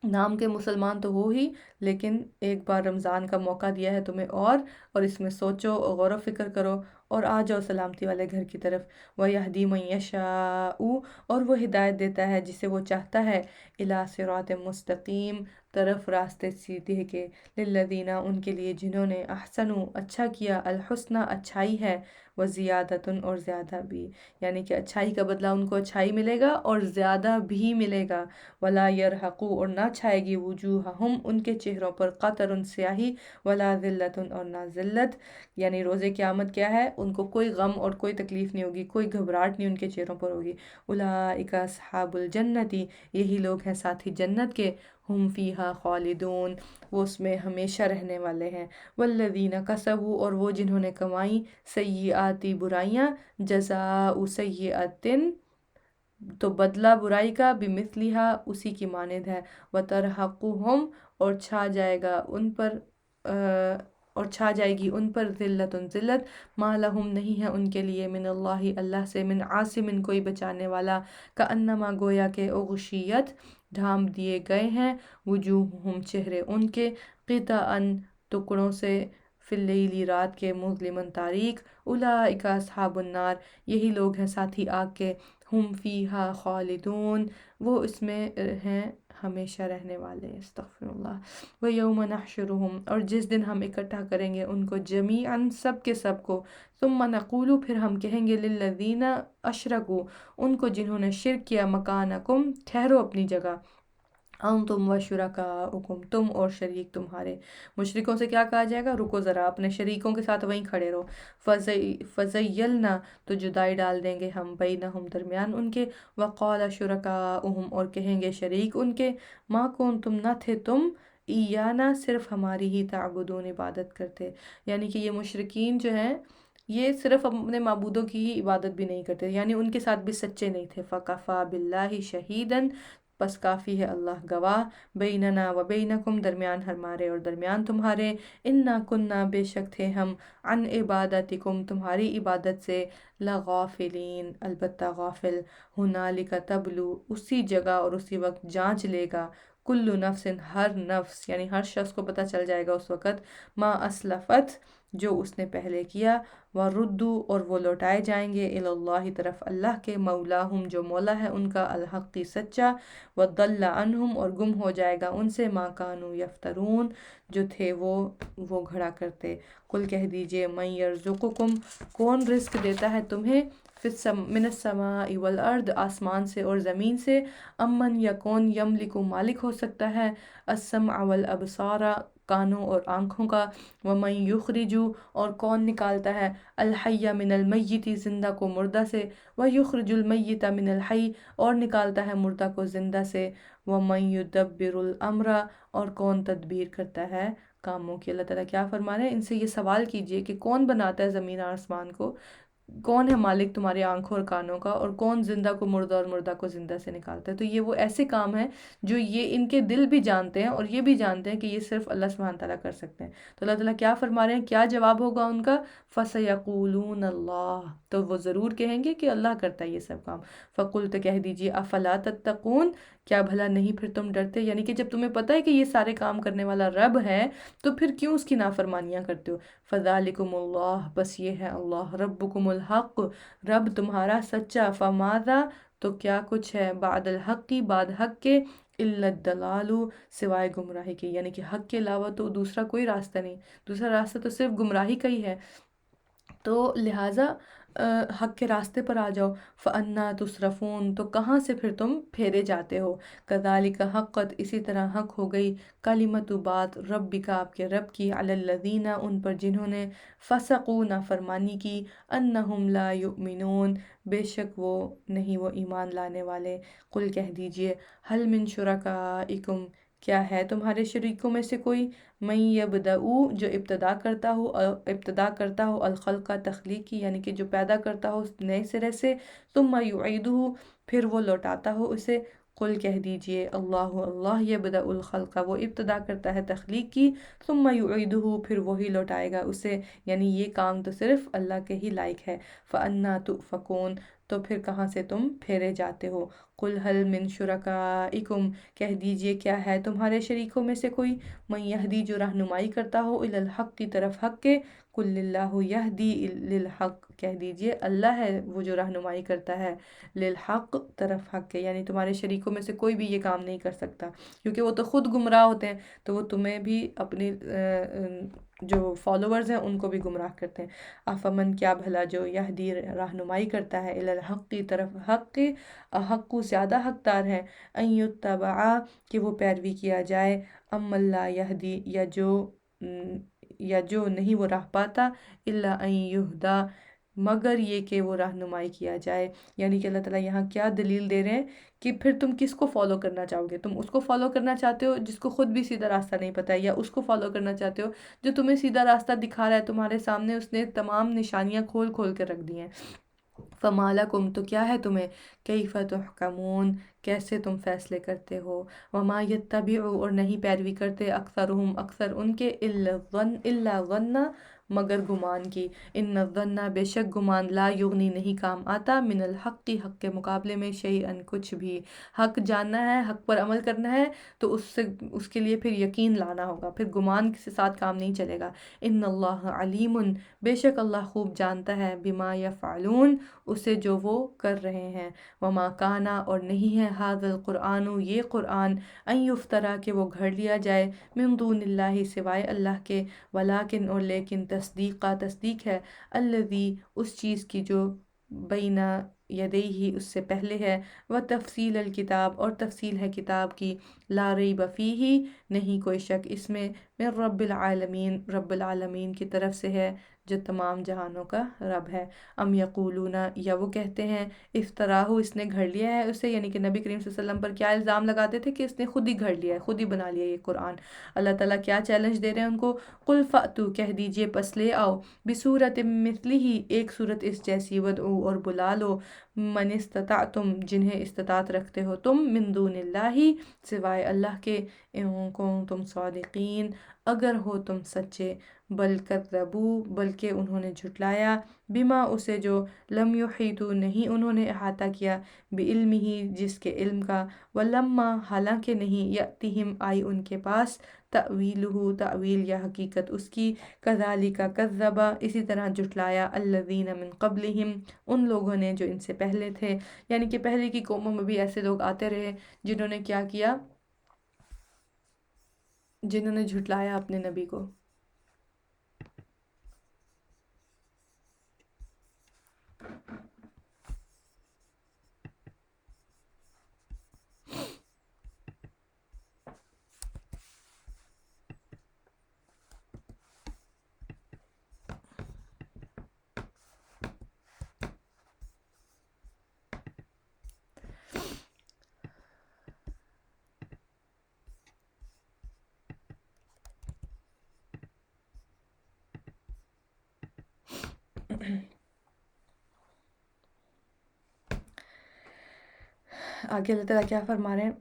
نام کے مسلمان تو ہو ہی، لیکن ایک بار رمضان کا موقع دیا ہے تمہیں، اور اس میں سوچو، غور و فکر کرو، اور آ جاؤ سلامتی والے گھر کی طرف۔ وَيَهْدِي مَن يَشَاءُ، اور وہ ہدایت دیتا ہے جسے وہ چاہتا ہے، إِلَى صِرَاطٍ مستقیم، طرف راستے سیدھے کے، للذین، ان کے لیے جنہوں نے، احسنوا، اچھا کیا، الحسنی، اچھائی ہے، وزیادۃ، اور زیادہ بھی، یعنی کہ اچھائی کا بدلہ ان کو اچھائی ملے گا اور زیادہ بھی ملے گا، ولا يرهق، اور نہ چھائے گی، وجوہہم، ان کے چہروں پر، قطر، سیاہی، ولا ذلت، اور نہ ذلت، یعنی روز قیامت کیا ہے، ان کو کوئی غم اور کوئی تکلیف نہیں ہوگی، کوئی گھبراہٹ نہیں ان کے چہروں پر ہوگی۔ اولئک اصحاب الجنت، یہی لوگ ہیں ساتھی جنت کے، ہم فیہا خالدون، وہ اس میں ہمیشہ رہنے والے ہیں۔ والذین کسبوا، اور وہ جنہوں نے کمائی، سیئات، برائیاں، جزاء سیئۃ، تو بدلہ برائی کا، بمثلہا، اسی کی مانند ہے، وترہقہم، اور چھا جائے گا ان پر، اور چھا جائے گی ان پر، ذلت، ذلت، ما لہم، نہیں ہے ان کے لیے، من اللہ، اللہ سے، من عاصم، کوئی بچانے والا، کأنما، گویا کہ، اغشیت، ڈھانپ دیے گئے ہیں، وجوہہم، چہرے ان کے، قطعاً، ٹکڑوں سے، فی اللیل، رات کے، مظلماً، تاریک، اولئک اصحاب النار، یہی لوگ ہیں ساتھی آگ کے، ہم فیہا خالدون، وہ اس میں ہیں ہمیشہ رہنے والے۔ استغفر اللہ۔ وَيَوْمَ نَحْشُرُهُمْ، اور جس دن ہم اکٹھا کریں گے ان کو، جمیعاً، سب کے سب کو، ثم نقول، پھر ہم کہیں گے، للذین اشرکوا، ان کو جنہوں نے شرک کیا، مکانکم، ٹھہرو اپنی جگہ، انتم وشرکاؤکم، تم اور شریک تمہارے۔ مشرکوں سے کیا کہا جائے گا، رکو ذرا، اپنے شریکوں کے ساتھ وہیں کھڑے رہو، فزیلنا، تو جدائی ڈال دیں گے ہم، بینہم، درمیان ان کے، وقال شرکاؤہم، اور کہیں گے شریک ان کے، ما کنتم، نہ تھے تم، ایانا، صرف ہماری ہی، تعبدون، عبادت کرتے، یعنی کہ یہ مشرکین جو ہیں یہ صرف اپنے معبودوں کی ہی عبادت بھی نہیں کرتے، یعنی ان کے ساتھ بھی سچے نہیں تھے۔ فَكَفَى بِاللَّهِ شَهِيدًا، بس کافی ہے اللہ گواہ، بیننا و بینکم درمیان ہمارے اور درمیان تمہارے، انا کننا بے شک تھے ہم، عن عبادتکم تمہاری عبادت سے، لغافلین البتہ غافل، ہنالک تبلو اسی جگہ اور اسی وقت جانچ لے گا، کل نفس ہر نفس یعنی ہر شخص کو پتہ چل جائے گا اس وقت، ما اسلفت جو اس نے پہلے کیا، وردو اور وہ لوٹائے جائیں گے اللہ طرف اللہ کے، مولاہم جو مولا ہے ان کا، الحق سچا، وضل عنہم اور گم ہو جائے گا ان سے، ما کانوا یفترون جو تھے وہ گھڑا کرتے، قل کہہ دیجئے من یرزقکم کون رزق دیتا ہے تمہیں، من السماء والارض آسمان سے اور زمین سے، امن یا کون یملک مالک ہو سکتا ہے، السمع والابصار کانوں اور آنکھوں کا، ومن یخرج اور کون نکالتا ہے، الحی من المیت زندہ کو مردہ سے، ویخرج المیت من الحی اور نکالتا ہے مردہ کو زندہ سے، ومن یدبر الامر اور کون تدبیر کرتا ہے کاموں کی۔ اللہ تعالیٰ کیا فرما رہے ہیں، ان سے یہ سوال کیجئے کہ کون بناتا ہے زمین اور آسمان کو، کون ہے مالک تمہاری آنکھوں اور کانوں کا، اور کون زندہ کو مردہ اور مردہ کو زندہ سے نکالتا ہے۔ تو یہ وہ ایسے کام ہیں جو یہ ان کے دل بھی جانتے ہیں اور یہ بھی جانتے ہیں کہ یہ صرف اللہ سبحانہ تعالیٰ کر سکتے ہیں۔ تو اللہ تعالیٰ کیا فرما رہے ہیں، کیا جواب ہوگا ان کا، فَسَيَقُولُونَ اللَّهُ تو وہ ضرور کہیں گے کہ اللہ کرتا ہے یہ سب کام، فَقُلْ تو کہہ دیجئے افلا تتقون کیا بھلا نہیں پھر تم ڈرتے، یعنی کہ جب تمہیں پتہ ہے کہ یہ سارے کام کرنے والا رب ہے تو پھر کیوں اس کی نافرمانیاں کرتے ہو، فَذَلِكُمُ اللَّهُ بس یہ ہے اللہ، ربکم الحق رب تمہارا سچا، فماذا تو کیا کچھ ہے، بعد الحق کی بعد حق کے، الا الضلال سوائے گمراہی کے، یعنی کہ حق کے علاوہ تو دوسرا کوئی راستہ نہیں، دوسرا راستہ تو صرف گمراہی کا ہی ہے، تو لہٰذا حق کے راستے پر آ جاؤ، فَأَنَّا تُصْرَفُونَ تو کہاں سے پھر تم پھیرے جاتے ہو، كَذَلِكَ حَقَّتْ اسی طرح حق ہو گئی، کلمت بات ربک آپ کے رب کی، علی الذین ان پر جنہوں نے، فسقوا نافرمانی کی، انہم لا یؤمنون بے شک وہ نہیں وہ ایمان لانے والے، قل کہہ دیجئے حل من شرکائکم کیا ہے تمہارے شریکوں میں سے کوئی، من یبدؤ جو ابتدا کرتا ہو الخلق تخلیق کی، یعنی کہ جو پیدا کرتا ہو نئے سرے سے، ثم یعیدہ پھر وہ لوٹاتا ہو اسے، قل کہہ دیجئے اللہ یبدأ الخلق وہ ابتدا کرتا ہے تخلیق کی، ثم یعیدہ پھر وہی لوٹائے گا اسے، یعنی یہ کام تو صرف اللہ کے ہی لائق ہے، فأنا تؤفکون تو پھر کہاں سے تم پھیرے جاتے ہو، قل حل من شرکائکم کہہ دیجئے کیا ہے تمہارے شریکوں میں سے کوئی، من یہدی جو رہنمائی کرتا ہو الی الحق کی طرف حق کے، قل اللہ یہدی للحق کہہ دیجئے اللہ ہے وہ جو رہنمائی کرتا ہے، للحق طرف حق کے، یعنی تمہارے شریکوں میں سے کوئی بھی یہ کام نہیں کر سکتا، کیونکہ وہ تو خود گمراہ ہوتے ہیں تو وہ تمہیں بھی اپنی جو فالوورز ہیں ان کو بھی گمراہ کرتے ہیں، افمن کیا بھلا جو یہدی رہنمائی کرتا ہے الی الحق کی طرف حق کے، حق کو زیادہ حقدار ہے، ان یتبع کہ وہ پیروی کیا جائے، امن لا یہدی یا جو نہیں وہ راہ پاتا، الا ان یہدا مگر یہ کہ وہ رہنمائی کیا جائے، یعنی کہ اللہ تعالیٰ یہاں کیا دلیل دے رہے ہیں کہ پھر تم کس کو فالو کرنا چاہو گے، تم اس کو فالو کرنا چاہتے ہو جس کو خود بھی سیدھا راستہ نہیں پتہ ہے، یا اس کو فالو کرنا چاہتے ہو جو تمہیں سیدھا راستہ دکھا رہا ہے تمہارے سامنے، اس نے تمام نشانیاں کھول کھول کے رکھ دی ہیں، فما لکم تو کیا ہے تمہیں، کیف تحکمون کیسے تم فیصلے کرتے ہو، وما یتبع اور نہیں پیروی کرتے، اکثرہم اکثر ان کے، الا ظن مگر گمان کی، ان الظن بے شک گمان، لا یغنی نہیں کام آتا، من الحق کی حق کے مقابلے میں، شیئن کچھ بھی، حق جاننا ہے حق پر عمل کرنا ہے تو اس کے لیے پھر یقین لانا ہوگا، پھر گمان کے ساتھ کام نہیں چلے گا، ان اللہ علیم بے شک اللہ خوب جانتا ہے، بما یفعلون اسے جو وہ کر رہے ہیں، وما کانا اور نہیں ہے، ھذا القرآن یہ قرآن، ان یفترا کہ وہ گھڑ لیا جائے، من دون اللہ سوائے اللہ کے، ولیکن اور لیکن تصدیق ہے، الذی اس چیز کی جو بین یدیہ اس سے پہلے ہے، و تفصیل الکتاب اور تفصیل ہے کتاب کی، لا ریب فیہ نہیں کوئی شک اس میں، من رب العالمین رب العالمین کی طرف سے ہے، جو تمام جہانوں کا رب ہے۔ ام یقولون، یا وہ کہتے ہیں، افطراہ، اس نے گھڑ لیا ہے اسے، یعنی کہ نبی کریم صلی اللہ علیہ وسلم پر کیا الزام لگاتے تھے کہ اس نے خود ہی گھڑ لیا ہے، خود ہی بنا لیا یہ قرآن۔ اللہ تعالیٰ کیا چیلنج دے رہے ہیں ان کو، قل فأتو، کہہ دیجئے پس لے آؤ، بصورت مثلہ، ایک صورت اس جیسی، ودعو، اور بلا لو، من استطعتم، جنہیں استطاعت رکھتے ہو تم، من دون اللہ، سوائے اللہ کے، ان کنتم صادقین، اگر ہو تم سچے، بل کذبوا، بلکہ انہوں نے جھٹلایا، بما، اسے جو، لم یحیطوا، نہیں انہوں نے احاطہ کیا، بعلمہ، جس کے علم کا، ولما، حالانکہ نہیں، یأتہم، آئی ان کے پاس، تأویلہ، تأویل یا حقیقت اس کی، کذالک کذب، اسی طرح جھٹلایا، الذین من قبلہم، ان لوگوں نے جو ان سے پہلے تھے، یعنی کہ پہلے کی قوموں میں بھی ایسے لوگ آتے رہے جنہوں نے کیا کیا، جنہوں نے جھٹلایا اپنے نبی کو۔ آگے اللہ تعالیٰ کیا فرما رہے ہیں،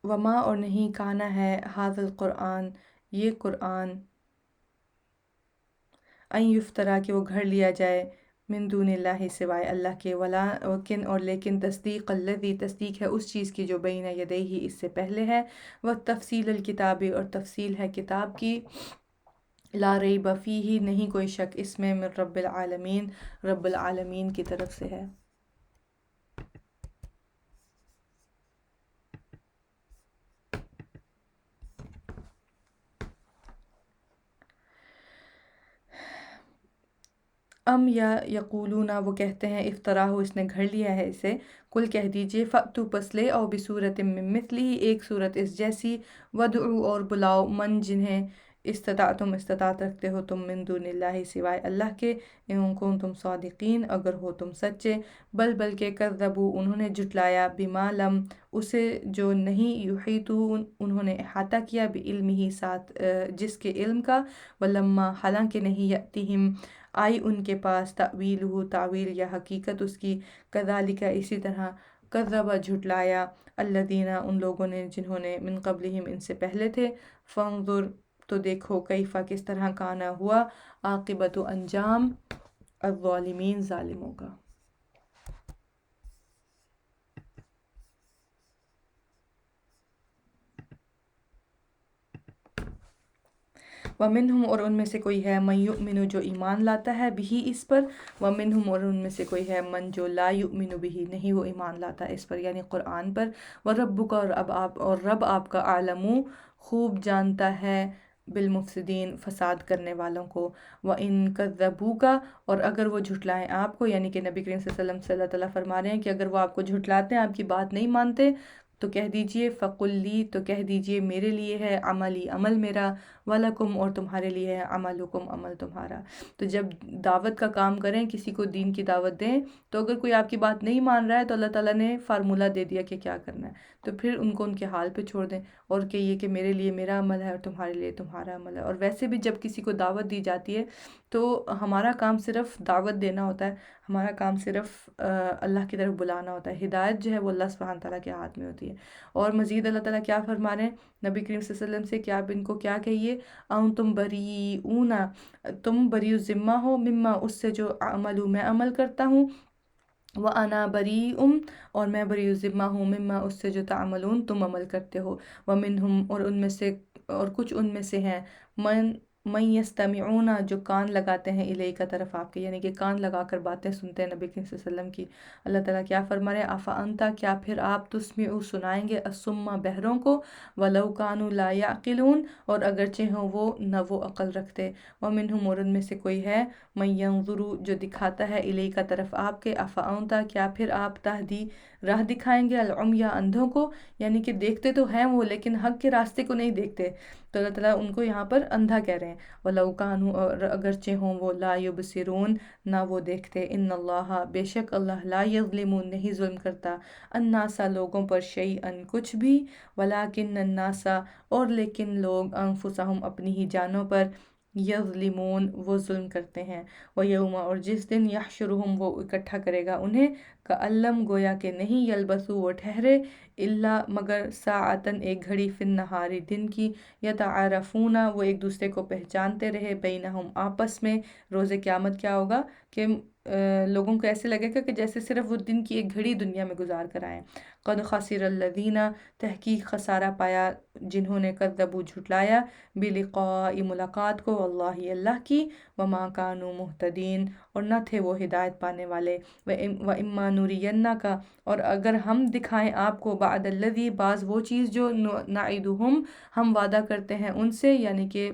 وما، اور نہیں، کانا ہے، ھذا القرآن، یہ قرآن، ان یفترا، کہ وہ گھڑ لیا جائے، من دون اللہ، سوائے اللہ کے، ولا، وکن، اور لیکن، تصدیق الذی، تصدیق ہے اس چیز کی جو بین یدیہ، اس سے پہلے ہے، وتفصیل الکتاب، اور تفصیل ہے کتاب کی، لا ریب فیہ، نہیں کوئی شک اس میں، من رب العالمین، رب العالمین کی طرف سے ہے۔ ام، یا یقولون، وہ کہتے ہیں، افطراہ، اس نے گھڑ لیا ہے اسے، کل، کہہ دیجئے، فأتو، پس لے آؤ، بصورت من مثلہ، ایک صورت اس جیسی، ودعو، اور بلاؤ، من، جنہیں استطعتم، استطاعت رکھتے ہو تم، من دون اللہ، سوائے اللہ کے، ان کنتم صادقین، اگر ہو تم سچے، بلکہ کذبوا، انہوں نے جھٹلایا، بما لم، اسے جو نہیں، یحیطوا، انہوں نے احاطہ کیا، بعلمہ، ساتھ جس کے علم کا، ولما، حالانکہ نہیں، یأتہم، آئی ان کے پاس، تأویلہ، تعویل یا حقیقت اس کی، کذالک، اسی طرح، کذب، جھٹلایا، الذین، ان لوگوں نے جنہوں نے، من قبلہم، ان سے پہلے تھے، فانظر، تو دیکھو، کیفا، کس طرح، کانا، ہوا، عاقبت، انجام، الظالمین، ظالموں کا۔ وَمِنْهُمْ، اور ان میں سے کوئی ہے، مَن یؤمن، جو ایمان لاتا ہے، بِہ، اس پر، وَمِنْهُمْ، اور ان میں سے کوئی ہے، من، جو لا یؤمن بِہ، نہیں وہ ایمان لاتا اس پر، یعنی قرآن پر، وَرَبُّکَ، اور رب آپ کا، اعلم، خوب جانتا ہے، بالمفسدین، فساد کرنے والوں کو، وَإِن كَذَّبُوكَ، اور اگر وہ جھٹلائیں آپ کو، یعنی کہ نبی کریم صلی اللہ علیہ وسلم سے اللہ تعالیٰ فرما رہے ہیں کہ اگر وہ آپ کو جھٹلاتے ہیں، آپ کی بات نہیں مانتے، تو کہہ دیجئے، فَقُل لِّی، تو کہہ دیجئے، میرے لیے ہے، عملی، عمل میرا، وَلَکُمْ، اور تمہارے لیے ہے، عملکم، عمل تمہارا۔ تو جب دعوت کا کام کریں، کسی کو دین کی دعوت دیں، تو اگر کوئی آپ کی بات نہیں مان رہا ہے، تو اللہ تعالیٰ نے فارمولہ دے دیا کہ کیا کرنا ہے، تو پھر ان کو ان کے حال پہ چھوڑ دیں، اور کہ یہ کہ میرے لیے میرا عمل ہے، اور تمہارے لیے تمہارا عمل ہے۔ اور ویسے بھی جب کسی کو دعوت دی جاتی ہے، تو ہمارا کام صرف دعوت دینا ہوتا ہے، ہمارا کام صرف اللہ کی طرف بلانا ہوتا ہے، ہدایت جو ہے وہ اللہ سبحانہ تعالیٰ کے ہاتھ میں ہوتی ہے۔ اور مزید اللہ تعالیٰ کیا فرما رہے ہیں نبی کریم صلی اللہ علیہ وسلم سے، کہ آپ ان کو کیا کہیے، تم بریئون، تم بری ذمہ ہو، مما، اس سے جو، عمل، میں عمل کرتا ہوں، وَأَنَا بَرِيءٌ، اور میں بری ذمہ ہوں، مما، اس سے جو، تعملون، تم عمل کرتے ہو، وَمِنْهُمْ، اور ان میں سے، اور کچھ ان میں سے ہیں، من یستمعون، جو کان لگاتے ہیں، الیک، طرف آپ کے، یعنی کہ کان لگا کر باتیں سنتے ہیں نبی کریم صلی اللہ علیہ وسلم کی۔ اللہ تعالیٰ کیا فرما رہے ہیں، افانت، کیا پھر آپ، تسمع، سنائیں گے، الصم، بہروں کو، ولو کانوا لا یعقلون، اور اگرچہ ہوں وہ نہ وہ عقل رکھتے، ومنہم، اور ان میں سے کوئی ہے، من ینظر، جو دکھاتا ہے، الیک، طرف آپ کے، افانت، کیا پھر آپ، تہدی، راہ دکھائیں گے العمیا اندھوں کو، یعنی کہ دیکھتے تو ہیں وہ لیکن حق کے راستے کو نہیں دیکھتے، تو اللہ تعالیٰ ان کو یہاں پر اندھا کہہ رہے ہیں۔ وَلَوْ كَانُوا، اور اگرچہ ہوں وہ، لا يُبْصِرُونَ، نہ وہ دیکھتے، ان اللہ، بے شک اللہ، لا یظلم، نہیں ظلم کرتا، الناس، لوگوں پر، شیئاً، کچھ بھی، ولیکن الناس، اور لیکن لوگ، انفسہم، اپنی ہی جانوں پر، یظلمون، وہ ظلم کرتے ہیں۔ وَیَوْمَ، اور جس دن، یحشرہم، وہ اکٹھا کرے گا انہیں، کَأَلَّم، گویا کہ نہیں، یلبثوا، وہ ٹھہرے، الا، مگر، ساعتاً، ایک گھڑی، فی النہار، دن کی، یتعارفون، وہ ایک دوسرے کو پہچانتے رہے، بینہم، آپس میں۔ روز قیامت کیا ہوگا کہ لوگوں کو ایسے لگے گا کہ جیسے صرف وہ دن کی ایک گھڑی دنیا میں گزار کر آئیں۔ قد خسر الذین، تحقیق خسارہ پایا جنہوں نے، کذبوا، جھٹلایا، بلقاء، ملاقات کو، اللہ، اللہ کی، وما کانوا مہتدین، اور نہ تھے وہ ہدایت پانے والے، وَإِمَّا نُرِيَنَّكَ، اور اگر ہم دکھائیں آپ کو، بعد الذی، بعض وہ چیز جو، نعدہم، ہم وعدہ کرتے ہیں ان سے، یعنی کہ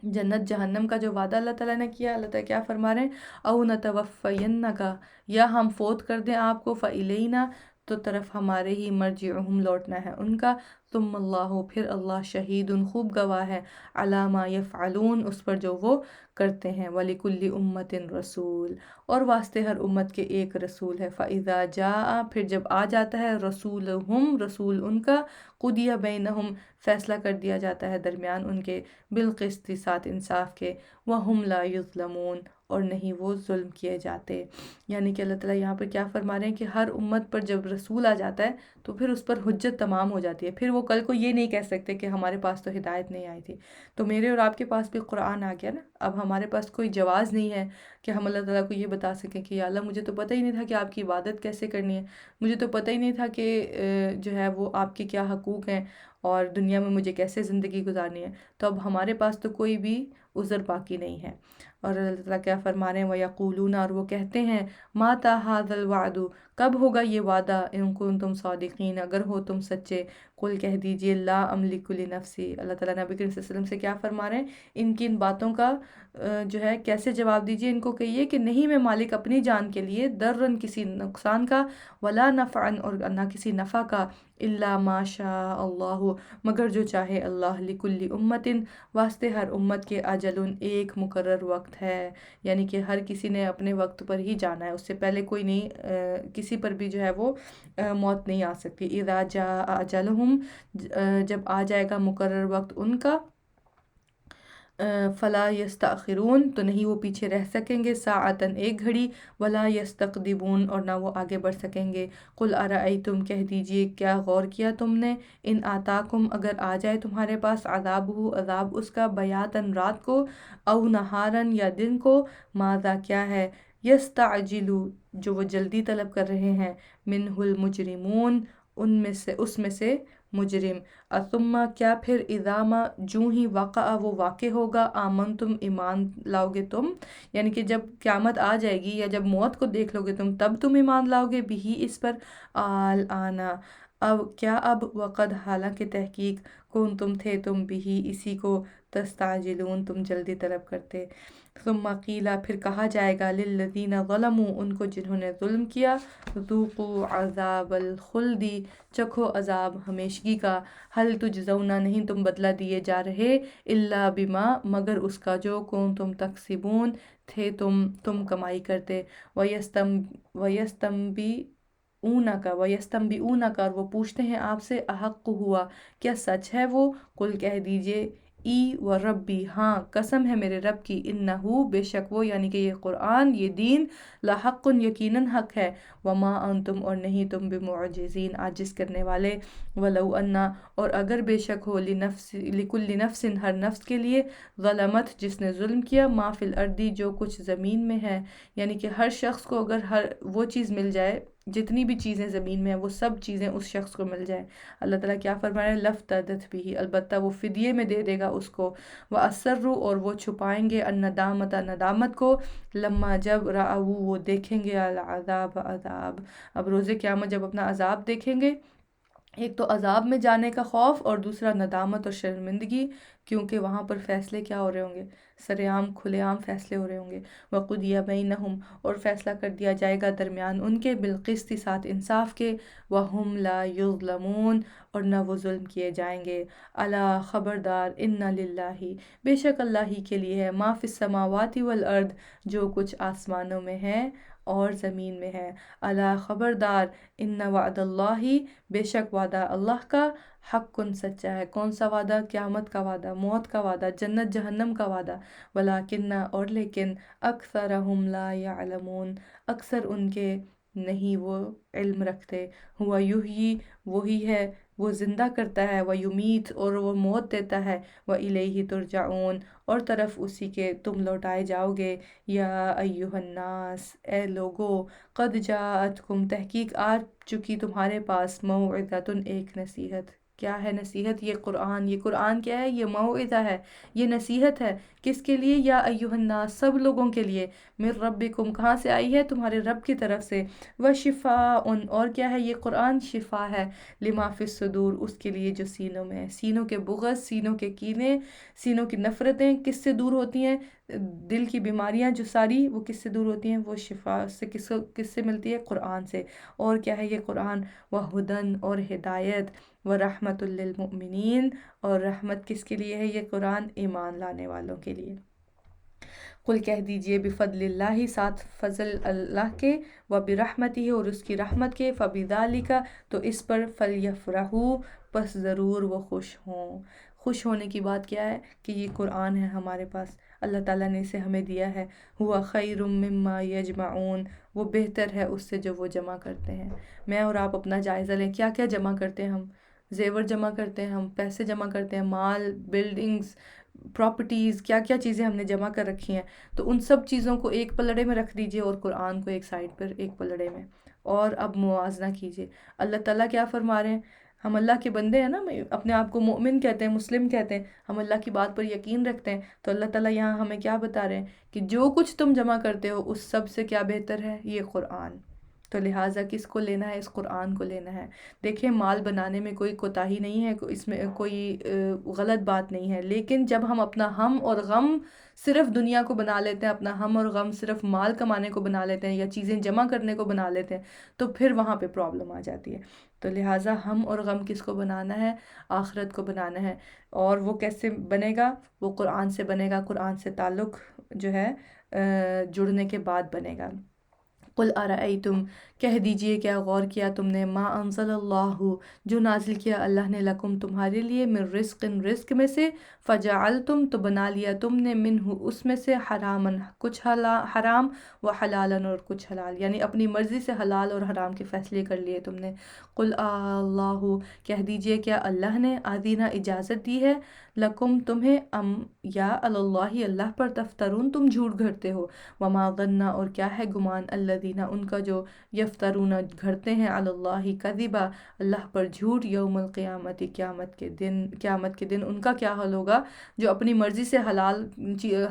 جنت جہنم کا جو وعدہ اللہ تعالیٰ نے کیا، اللہ تعالیٰ کیا فرما رہے ہیں، او نتوفینک، یا ہم فوت کر دیں آپ کو، فالینا، تو طرف ہمارے ہی، مرجعہم، لوٹنا ہے ان کا، ثم اللہ، پھر اللہ، شہید، خوب گواہ ہے، علی ما یفعلون، اس پر جو وہ کرتے ہیں، وَلِكُلِّ أُمَّةٍ رسول، اور واسطے ہر امت کے ایک رسول ہے، فَإِذَا جَاءَ، پھر جب آ جاتا ہے، رسولہم، رسول ان کا، قُضِیَ بینہم، فیصلہ کر دیا جاتا ہے درمیان ان کے، بالقسط، ساتھ انصاف کے، وَهُمْ لَا يُظْلَمُونَ، اور نہیں وہ ظلم کیے جاتے۔ یعنی کہ اللہ تعالیٰ یہاں پر کیا فرما رہے ہیں کہ ہر امت پر جب رسول آ جاتا ہے تو پھر اس پر حجت تمام ہو جاتی ہے، پھر وہ کل کو یہ نہیں کہہ سکتے کہ ہمارے پاس تو ہدایت نہیں آئی تھی۔ تو میرے اور آپ کے پاس بھی قرآن آ گیا نا، اب ہمارے پاس کوئی جواز نہیں ہے کہ ہم اللہ تعالیٰ کو یہ بتا سکیں کہ یا اللہ، مجھے تو پتہ ہی نہیں تھا کہ آپ کی عبادت کیسے کرنی ہے، مجھے تو پتہ ہی نہیں تھا کہ جو ہے وہ آپ کے کیا حقوق ہیں، اور دنیا میں مجھے کیسے زندگی گزارنی ہے، تو اب ہمارے پاس تو کوئی بھی عذر باقی نہیں ہے۔ اور اللہ تعالیٰ کیا فرما رہے ہیں، وَيَقُولُونَ، اور وہ کہتے ہیں، مَتَى هَذَا الْوَعْدُ، کب ہوگا یہ وعدہ، إِن كُنتُمْ صَادِقِينَ، اگر ہو تم سچے، قل، کہہ دیجئے، لا املک لنفسی، اللہ تعالیٰ نبی کریم صلی اللہ علیہ وسلم سے کیا فرما رہے ہیں، ان کی ان باتوں کا جو ہے کیسے جواب دیجئے، ان کو کہیے کہ نہیں میں مالک اپنی جان کے لیے، درن، کسی نقصان کا، ولا نفعن، اور نہ کسی نفع کا، الا ما شاء اللہ، مگر جو چاہے اللہ، لکل امتن، واسطے ہر امت کے، اجل، ایک مقرر وقت ہے، یعنی کہ ہر کسی نے اپنے وقت پر ہی جانا ہے، اس سے پہلے کوئی نہیں، کسی پر بھی جو ہے وہ موت نہیں آ سکتی۔ اذا جاء اجلہم، جب آ جائے گا مقرر وقت ان کا، فلا یستأخرون، تو نہیں وہ پیچھے رہ سکیں گے، ساعتاً، ایک گھڑی، ولا یستقدمون، اور نہ وہ آگے بڑھ سکیں گے۔ قل ارأیتم، کہہ دیجئے، کیا غور کیا تم نے، ان آتاکم، اگر آ جائے تمہارے پاس، عذابہ، عذاب اس کا، بیاتاً، رات کو، او نہاراً، یا دن کو، ماذا، کیا ہے، یستعجل، جو وہ جلدی طلب کر رہے ہیں، منہ المجرمون، ان میں سے، اس میں سے مجرم، ثم، کیا پھر، اذا ما، جوں ہی، وقع، وہ واقع ہوگا، آمنتم، ایمان لاؤ گے تم، یعنی کہ جب قیامت آ جائے گی یا جب موت کو دیکھ لو گے تم، تب تم ایمان لاؤ گے، بھی، اس پر، آنا، اب، کیا اب، وقد، حالانکہ تحقیق، کون تم تھے تم، بھی، اسی کو، تستعجلون، تم جلدی طلب کرتے۔ ثم قیلا، پھر کہا جائے گا، للذین ظلموا، ان کو جنہوں نے ظلم کیا، ذوقوا عذاب الخلد، چکھو عذاب ہمیشگی کا، حل تجزون، نہیں تم بدلہ دیے جا رہے، الا بما، مگر اس کا، جو کنتم تکسبون، تھے تم کمائی کرتے، وَيَسْتَنْبِئُونَكَ، اور وہ پوچھتے ہیں آپ سے، احق ہوا، کیا سچ ہے وہ، قل، کہہ دیجئے، ای و ربی، ہاں قسم ہے میرے رب کی، انہو، بے شک وہ، یعنی کہ یہ قرآن، یہ دین، لحق، یقیناً حق ہے، وما انتم، اور نہیں تم، بمعجزین، عاجز کرنے والے، ولو انا، اور اگر بے شک ہو، لکل نفس، ہر نفس کے لیے، ظلمت، جس نے ظلم کیا، ما فی الارض، جو کچھ زمین میں ہے، یعنی کہ ہر شخص کو اگر ہر وہ چیز مل جائے، جتنی بھی چیزیں زمین میں ہیں، وہ سب چیزیں اس شخص کو مل جائیں، اللہ تعالیٰ کیا فرما رہے ہیں، لفتدت بھی، البتہ وہ فدیے میں دے دے گا اس کو، وَأَسَرُّ، اور وہ چھپائیں گے، الندامت، ندامت کو، لما، جب، رأوا، وہ دیکھیں گے، العذاب، عذاب، اب روز قیامت جب اپنا عذاب دیکھیں گے، ایک تو عذاب میں جانے کا خوف اور دوسرا ندامت اور شرمندگی، کیونکہ وہاں پر فیصلے کیا ہو رہے ہوں گے، سر عام کھلے عام فیصلے ہو رہے ہوں گے۔ وَقُضِیَ بَیْنَہُم، اور فیصلہ کر دیا جائے گا درمیان ان کے، بالقسط ساتھ انصاف کے، وَهُمْ لَا يُظْلَمُونَ، اور نہ وہ ظلم کیے جائیں گے۔ الا خبردار، اِنَّ لِلَّهِ، بے شک اللہ ہی کے لیے ہے، مَا فِی السَّمَاوَاتِ وَالْأَرْضِ، جو کچھ آسمانوں میں ہے اور زمین میں ہے۔ الا خبردار، ان وعد اللہ، بے شک وعدہ اللہ کا، حق سچا ہے۔ کون سا وعدہ؟ قیامت کا وعدہ، موت کا وعدہ، جنت جہنم کا وعدہ۔ ولیکن، اور لیکن، اکثرہم لا یعلمون، اکثر ان کے نہیں وہ علم رکھتے۔ ہوا یحیی، وہی ہے وہ زندہ کرتا ہے، وہ یمیت، اور وہ موت دیتا ہے، وہ الیہ ترجعون، اور طرف اسی کے تم لوٹائے جاؤ گے۔ یا ایہا الناس، اے لوگو، قد جاءتکم، تحقیق آ چکی تمہارے پاس، موعظۃ، ایک نصیحت۔ کیا ہے نصیحت؟ یہ قرآن۔ یہ قرآن کیا ہے؟ یہ موعظہ ہے، یہ نصیحت ہے۔ کس کے لیے؟ یا ایہا الناس، سب لوگوں کے لیے۔ من ربکم، کہاں سے آئی ہے؟ تمہارے رب کی طرف سے۔ وشفاء، اور کیا ہے یہ قرآن؟ شفا ہے، لما فی الصدور، اس کے لیے جو سینوں میں ہے۔ سینوں کے بغض، سینوں کے کینے، سینوں کی نفرتیں کس سے دور ہوتی ہیں؟ دل کی بیماریاں جو ساری، وہ کس سے دور ہوتی ہیں؟ وہ شفا سے، کس سے ملتی ہے؟ قرآن سے۔ اور کیا ہے یہ قرآن؟ وہدن، اور ہدایت، ورحمت للمؤمنین، اور رحمت کس کے لیے ہے یہ قرآن؟ ایمان لانے والوں کے لیے۔ قل کہہ دیجئے، بفضل اللہ، ساتھ فضل اللہ کے، وبرحمتہ، اور اس کی رحمت کے، فبذالک، تو اس پر، فلیفرحوا، پس ضرور وہ خوش ہوں۔ خوش ہونے کی بات کیا ہے؟ کہ یہ قرآن ہے ہمارے پاس، اللہ تعالیٰ نے اسے ہمیں دیا ہے۔ ہوا خیر مما یجمعون، وہ بہتر ہے اس سے جو وہ جمع کرتے ہیں۔ میں اور آپ اپنا جائزہ لیں، کیا کیا جمع کرتے ہیں ہم؟ زیور جمع کرتے ہیں، ہم پیسے جمع کرتے ہیں، مال، بلڈنگز، پراپرٹیز، کیا کیا چیزیں ہم نے جمع کر رکھی ہیں۔ تو ان سب چیزوں کو ایک پلڑے میں رکھ دیجئے، اور قرآن کو ایک سائڈ پر، ایک پلڑے میں، اور اب موازنہ کیجئے۔ اللہ تعالیٰ کیا فرما رہے ہیں؟ ہم اللہ کے بندے ہیں نا، اپنے آپ کو مومن کہتے ہیں، مسلم کہتے ہیں، ہم اللہ کی بات پر یقین رکھتے ہیں، تو اللہ تعالیٰ یہاں ہمیں کیا بتا رہے ہیں؟ کہ جو کچھ تم جمع کرتے ہو اس سب سے کیا بہتر ہے؟ یہ قرآن۔ تو لہٰذا کس کو لینا ہے؟ اس قرآن کو لینا ہے۔ دیکھیں، مال بنانے میں کوئی کوتاہی نہیں ہے، اس میں کوئی غلط بات نہیں ہے، لیکن جب ہم اپنا ہم اور غم صرف دنیا کو بنا لیتے ہیں، اپنا ہم اور غم صرف مال کمانے کو بنا لیتے ہیں، یا چیزیں جمع کرنے کو بنا لیتے ہیں، تو پھر وہاں پہ پرابلم آ جاتی ہے۔ تو لہٰذا ہم اور غم کس کو بنانا ہے؟ آخرت کو بنانا ہے۔ اور وہ کیسے بنے گا؟ وہ قرآن سے بنے گا، قرآن سے تعلق جو ہے جڑنے کے بعد بنے گا۔ قل ارأیتم، کہہ دیجئے، کیا غور کیا تم نے، ما انزل اللہ، جو نازل کیا اللہ نے، لکم تمہارے لیے، من رزق، رزق میں سے، فجعلتم، تو بنا لیا تم نے، منہ اس میں سے، حراما، کچھ حرام، وحلالا، اور کچھ حلال، یعنی اپنی مرضی سے حلال اور حرام کے فیصلے کر لیے تم نے۔ قل اللہ، کہہ دیجئے، کیا اللہ نے آذین، اجازت دی ہے، لکم تمہیں، ام، یا اللہ، اللہ پر، تفترون، تم جھوٹ گھڑتے ہو۔ وما ظن، اور کیا ہے گمان، الذین، ان کا جو، یفترون، گھڑتے ہیں، علی اللہ کذبا، اللہ پر جھوٹ، یوم القیامت، قیامت کے دن ان کا کیا حال ہوگا؟ جو اپنی مرضی سے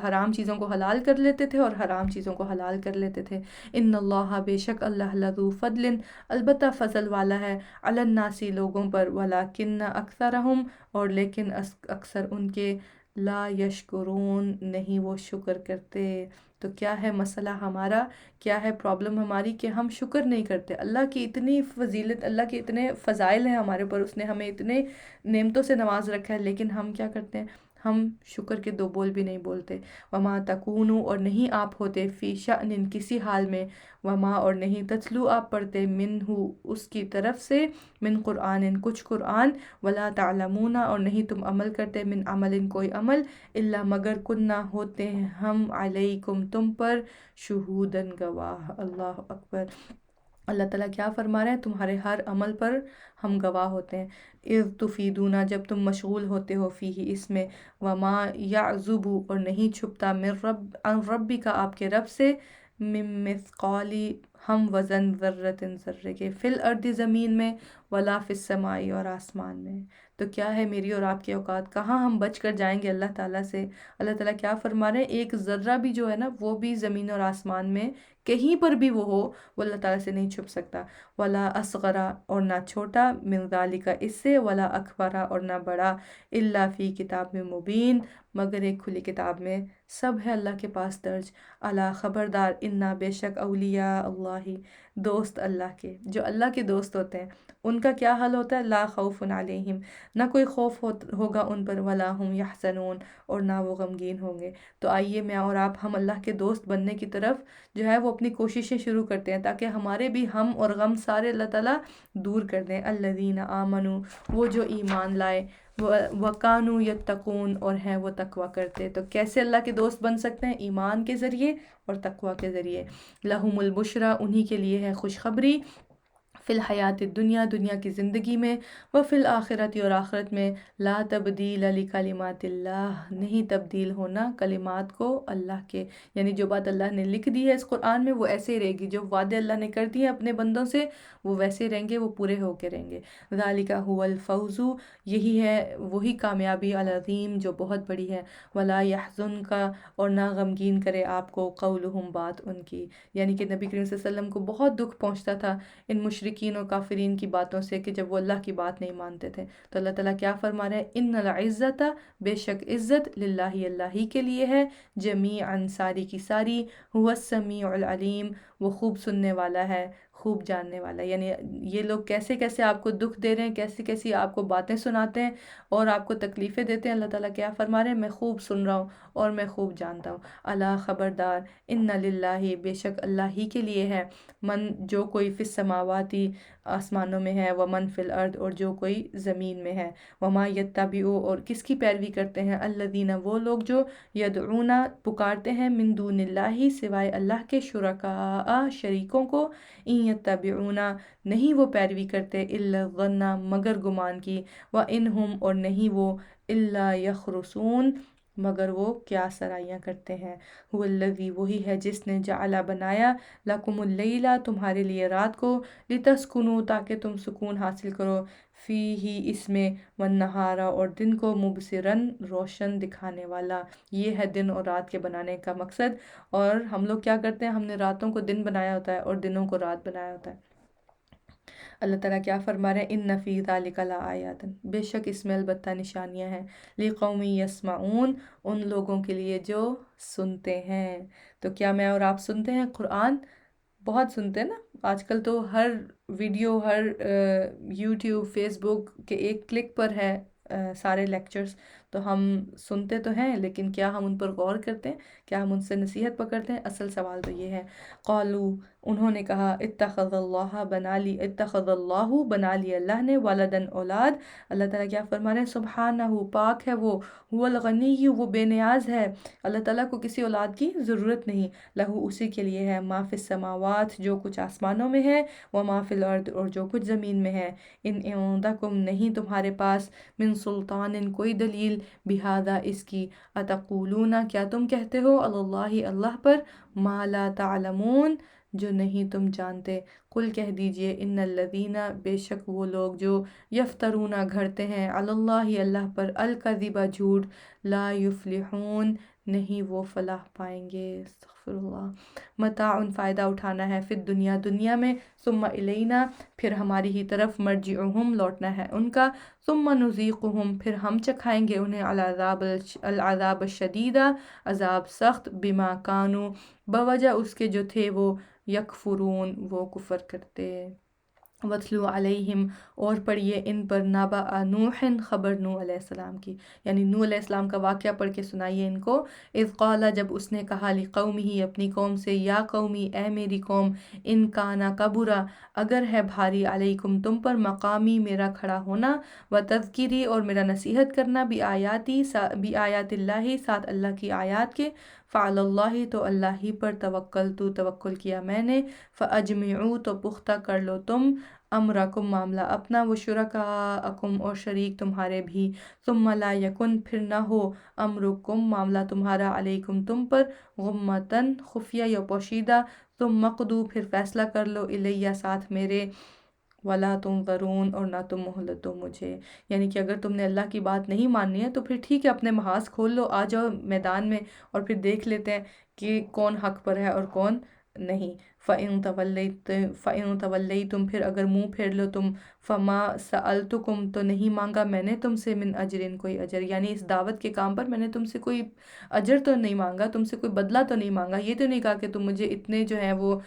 حرام چیزوں کو حلال کر لیتے تھے اور حرام چیزوں کو حلال کر لیتے تھے۔ ان اللہ، بے شک اللہ، لذو فضل، البتہ فضل والا ہے، علی الناس، لوگوں پر، ولیکن اکثرہم، اور لیکن اکثر ان کے، لا یشکرون، نہیں وہ شکر کرتے۔ تو کیا ہے مسئلہ ہمارا؟ کیا ہے پرابلم ہماری؟ کہ ہم شکر نہیں کرتے۔ اللہ کی اتنی فضیلت، اللہ کے اتنے فضائل ہیں ہمارے پر، اس نے ہمیں اتنے نعمتوں سے نواز رکھا ہے، لیکن ہم کیا کرتے ہیں؟ ہم شکر کے دو بول بھی نہیں بولتے۔ وما تکونوا، اور نہیں آپ ہوتے، فی شأن، کسی حال میں، وما، اور نہیں، تتلو، آپ پڑھتے، منہ، اس کی طرف سے، من قرآن، کچھ قرآن، ولا تعلمون، اور نہیں تم عمل کرتے، من عمل، کوئی عمل، الا، مگر، کننا، ہوتے ہیں ہم، علیکم، تم پر، شہودن، گواہ۔ اللہ اکبر۔ اللہ تعالیٰ کیا فرما رہے ہیں؟ تمہارے ہر عمل پر ہم گواہ ہوتے ہیں۔ اذ تفیدون، جب تم مشغول ہوتے ہو، فیہ، اس میں، وما یعزب، اور نہیں چھپتا، عن ربک، آپ کے رب سے، من مثقال، ہم وزن، ذرۃ، ذرے کے، فی الارض، زمین میں، ولا فی السماء، اور آسمان میں۔ تو کیا ہے میری اور آپ کے اوقات، کہاں ہم بچ کر جائیں گے اللہ تعالیٰ سے؟ اللہ تعالیٰ کیا فرما رہے ہیں، ایک ذرہ بھی جو ہے نا وہ بھی زمین اور آسمان میں کہیں پر بھی وہ ہو، وہ اللہ تعالیٰ سے نہیں چھپ سکتا۔ ولا اصغرا، اور نہ چھوٹا، من ذالک اس سے، ولا اکبرا، اور نہ بڑا، الا فی کتاب میں مبین، مگر ایک کھلی کتاب میں، سب ہے اللہ کے پاس درج۔ الا خبردار، انا بے شک، اولیاء اللہ، دوست اللہ کے، جو اللہ کے دوست ہوتے ہیں ان کا کیا حال ہوتا ہے، لا خوف علیہم، نہ کوئی خوف ہوگا ان پر، ولا ہم یحزنون، اور نہ وہ غمگین ہوں گے۔ تو آئیے میں اور آپ ہم اللہ کے دوست بننے کی طرف جو ہے وہ اپنی کوششیں شروع کرتے ہیں، تاکہ ہمارے بھی ہم اور غم سارے اللہ تعالیٰ دور کر دیں۔ الذین آمنو، وہ جو ایمان لائے، وَقَانُوا يَتَّقُونَ، اور ہیں وہ تقوی کرتے۔ تو کیسے اللہ کے دوست بن سکتے ہیں؟ ایمان کے ذریعے اور تقوی کے ذریعے۔ لَهُمُ الْبُشْرَى، انہی کے لیے ہے خوشخبری، فی الحیات الدنیا، دنیا کی زندگی میں، وفی الآخرت، اور آخرت میں، لا تبدیل لکلمات اللہ، نہیں تبدیل ہونا کلمات کو اللہ کے، یعنی جو بات اللہ نے لکھ دی ہے اس قرآن میں وہ ایسے ہی رہے گی، جو وعدے اللہ نے کر دیے ہیں اپنے بندوں سے وہ ویسے رہیں گے، وہ پورے ہو کے رہیں گے۔ ذالک هو الفوز، یہی ہے وہی کامیابی، العظیم، جو بہت بڑی ہے۔ ولا يحزنک، اور نہ غمگین کرے آپ کو، قولہم، بات ان کی، یعنی کہ نبی کریم صلی اللہ علیہ وسلم کو بہت دکھ پہنچتا تھا ان مشرکین اور کافرین کی باتوں سے، کہ جب وہ اللہ کی بات نہیں مانتے تھے۔ تو اللہ تعالیٰ کیا فرما رہے ہیں، ان العزت، بے شک عزت، للہ، اللہ ہی کے لیے ہے، جمیعاً، ساری کی ساری، هو السمیع العلیم، وہ خوب سننے والا ہے، خوب جاننے والا ہے۔ یعنی یہ لوگ کیسے کیسے آپ کو دکھ دے رہے ہیں، کیسی کیسی آپ کو باتیں سناتے ہیں اور آپ کو تکلیفیں دیتے ہیں، اللہ تعالیٰ کیا فرما رہے ہیں، میں خوب سن رہا ہوں اور میں خوب جانتا ہوں۔ الا خبردار، ان للہ، بے شک اللہ ہی کے لیے ہے، من، جو کوئی، فی السماواتی، آسمانوں میں ہے، ومن فی الارض، اور جو کوئی زمین میں ہے، وما یتبعو، اور کس کی پیروی کرتے ہیں، الذین، وہ لوگ جو، یدعون، پکارتے ہیں، من دون اللہ، سوائے اللہ کے، شرکاء، شریکوں کو، ان یتبعون، نہیں وہ پیروی کرتے، الا الظن، مگر گمان کی، وانہم، اور نہیں وہ، الا یخرصون، مگر وہ کیا سرائیاں کرتے ہیں۔ هو الذی، وہی ہے جس نے، جعل، بنایا، لکم اللیل، تمہارے لیے رات کو، لتسکنوا، تاکہ تم سکون حاصل کرو، فیہ، اس میں، والنہار، اور دن کو، مبصراً، روشن دکھانے والا۔ یہ ہے دن اور رات کے بنانے کا مقصد، اور ہم لوگ کیا کرتے ہیں، ہم نے راتوں کو دن بنایا ہوتا ہے اور دنوں کو رات بنایا ہوتا ہے۔ اللہ تعالیٰ کیا فرما رہے ہیں، ان فی ذلک لآیات، بے شک اس میں البتہ نشانیاں ہیں، لقوم یسمعون، ان لوگوں کے لیے جو سنتے ہیں۔ تو کیا میں اور آپ سنتے ہیں قرآن؟ بہت سنتے ہیں نا، آج کل تو ہر ویڈیو، ہر یوٹیوب، فیس بک کے ایک کلک پر ہے سارے لیکچرز، تو ہم سنتے تو ہیں لیکن کیا ہم ان پر غور کرتے ہیں، کیا ہم ان سے نصیحت پکڑتے ہیں؟ اصل سوال تو یہ ہے۔ قالو، انہوں نے کہا، اتخذ اللہ، بنا لی، اتخذ اللہ، بنا لی اللہ نے، ولدن، اولاد۔ اللہ تعالیٰ کیا فرما رہے ہیں، سبحانہ، پاک ہے وہ، هو الغنی، وہ بے نیاز ہے، اللہ تعالیٰ کو کسی اولاد کی ضرورت نہیں، لہو، اسی کے لیے ہے، ما فی السماوات، جو کچھ آسمانوں میں ہے، وما فی الارض، اور جو کچھ زمین میں ہے، ان عندکم، نہیں تمہارے پاس، من سلطان، کوئی دلیل، بہذا، اس کی، اتقولون، کیا تم کہتے ہو، اللہ، اللہ پر، ما لا تعلمون، جو نہیں تم جانتے۔ قل، کہہ دیجئے، ان الذین، بے شک وہ لوگ جو، یفترون، گھڑتے ہیں، علی اللہ، اللہ پر، الکذب، جھوٹ، لا یفلحون، نہیں وہ فلاح پائیں گے۔ استغفر اللہ۔ متاع، فائدہ اٹھانا ہے، فی الدنیا، دنیا میں، ثم الینا، پھر ہماری ہی طرف، مرجعہم، لوٹنا ہے ان کا، ثم نذیقہم، پھر ہم چکھائیں گے انہیں، العذاب الشدید، عذاب سخت، بما کانوا، بوجہ اس کے جو تھے وہ، یکفرون، وہ کفر کرتے۔ وَاتْلُو عَلَيْهِمْ، اور پڑھیے ان پر، نَبَأَ نوح، خبر نوح علیہ السلام کی، یعنی نوح علیہ السلام کا واقعہ پڑھ کے سنائیے ان کو، اذ قال، جب اس نے کہا، لقومہ، اپنی قوم سے، یا قومی، اے میری قوم، ان کانا، کبرا، اگر ہے بھاری، علیکم، تم پر، مقامی، میرا کھڑا ہونا، و تذکیری، اور میرا نصیحت کرنا، بآیات اللہ، ساتھ اللہ کی آیات کے، فعلی اللہ، تو اللہ ہی پر، توکل کیا میں نے، فاجمعوا، تو پختہ کر لو تم، امرکم، معاملہ اپنا، و شرکاءکم، اور شریک تمہارے بھی، ثم لا یکن، پھر نہ ہو، امرکم، معاملہ تمہارا، علیکم، تم پر، غمتن، خفیہ یا پوشیدہ، ثم قضوا، پھر فیصلہ کر لو، الیہ، ساتھ میرے، ولا تنظرون، اور نہ تم مہلت دو مجھے، یعنی کہ اگر تم نے اللہ کی بات نہیں ماننی ہے تو پھر ٹھیک ہے، اپنے محاذ کھول لو، آ جاؤ میدان میں، اور پھر دیکھ لیتے ہیں کہ کون حق پر ہے اور کون نہیں۔ فَإِن تَوَلَّيْتُمْ، پھر اگر منہ پھیر لو تم، فما سألتکم، تو نہیں مانگا میں نے تم سے، من اجرن، کوئی اجر، یعنی اس دعوت کے کام پر میں نے تم سے کوئی اجر تو نہیں مانگا، تم سے کوئی بدلہ تو نہیں مانگا، یہ تو نہیں کہا کہ تم مجھے اتنے جو ہیں وہ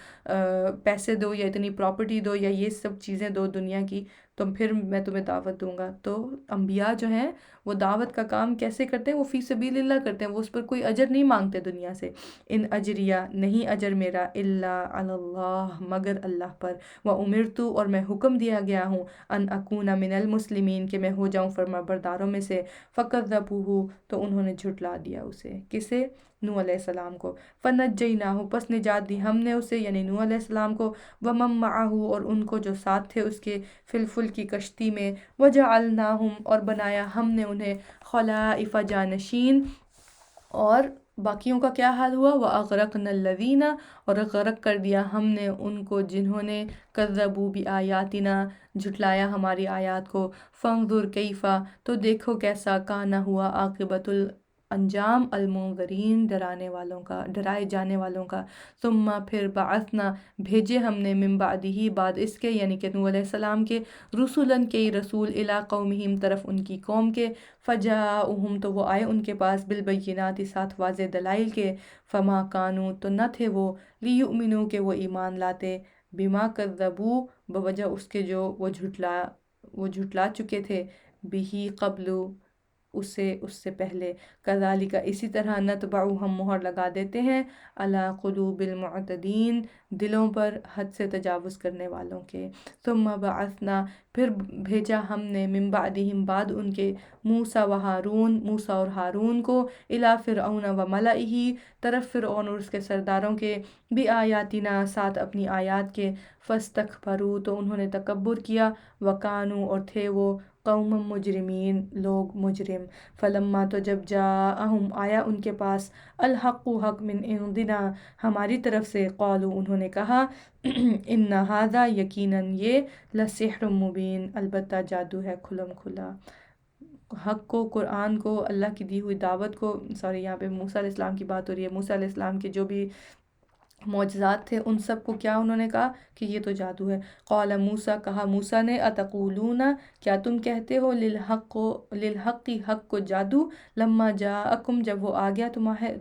پیسے دو یا اتنی پراپرٹی دو یا یہ سب چیزیں دو دنیا کی، تو پھر میں تمہیں دعوت دوں گا۔ تو انبیاء جو ہیں وہ دعوت کا کام کیسے کرتے ہیں؟ وہ فی سبیل اللہ کرتے ہیں، وہ اس پر کوئی اجر نہیں مانگتے دنیا سے۔ ان اجریہ، نہیں اجر میرا، الا علی اللہ، مگر اللہ پر، وامرتو، اور میں حکم دیا گیا ہوں، ان اکون من المسلمین، کہ میں ہو جاؤں فرما برداروں میں سے۔ فکذبوہ، تو انہوں نے جھٹلا دیا اسے، کسے؟ نوح علیہ السلام کو۔ فنجیناہ، پس نجات دی ہم نے اسے، یعنی نوح علیہ السلام کو، ومن معہ، اور ان کو جو ساتھ تھے اس کے، فی الفلک کی کشتی میں، وجعلناہم، اور بنایا ہم نے انہیں، خلائف، جانشین، اور باقیوں کا کیا حال ہوا؟ وَأَغْرَقْنَا الَّذِينَ، اور غرق کر دیا ہم نے ان کو جنہوں نے، کذبوا بِآیاتنا، جھٹلایا ہماری آیات کو، فانظر کیفا، تو دیکھو کیسا، کانا ہوا، عاقبۃ الانجام، المنذرین، ڈرانے والوں کا، ڈرائے جانے والوں کا۔ ثم، پھر، بعثنا، بھیجے ہم نے، من بعدہ، بعد اس کے، یعنی کہ نوح علیہ السلام کے، رسولن، کے رسول، الی قومہم، طرف ان کی قوم کے، فجاؤہم، تو وہ آئے ان کے پاس، بالبینات، ساتھ واضح دلائل کے، فما کانوا، تو نہ تھے وہ، لیؤمنوا، کہ وہ ایمان لاتے، بما کذبوا، بوجہ اس کے جو وہ جھٹلا چکے تھے، بہی قبل، اس سے پہلے، کذالک، اسی طرح، نتبع، ہم مہر لگا دیتے ہیں، علی قلوب المعتدین، دلوں پر حد سے تجاوز کرنے والوں کے۔ ثم بعثنا، پھر بھیجا ہم نے، من بعدہم، بعد ان کے، موسیٰ و ہارون، موسیٰ اور ہارون کو، الی فرعون و ملئہ، طرف فرعون اور اس کے سرداروں کے، بآیاتنا، ساتھ اپنی آیات کے، فاستکبروا، تو انہوں نے تکبر کیا، وکانوا، اور تھے وہ، قوم مجرمین، لوگ مجرم۔ فلما، تو جب جاءہم، آیا ان کے پاس، الحق، حق، من عندنا، ہماری طرف سے، قالوا، انہوں نے کہا، ان ھذا، یقیناً یہ، لسحر مبین، البتہ جادو ہے کھلم کھلا۔ حق کو، قرآن کو، اللہ کی دی ہوئی دعوت کو، سوری یہاں پہ موسیٰ علیہ السلام کی بات ہو رہی ہے، موسیٰ علیہ السلام کے جو بھی معجزات تھے ان سب کو کیا انہوں نے کہا کہ یہ تو جادو ہے۔ قال موسیٰ، کہا موسیٰ نے، اتقولون، کیا تم کہتے ہو، للحق، حق کو، جادو، لما جاءکم، جب وہ آ گیا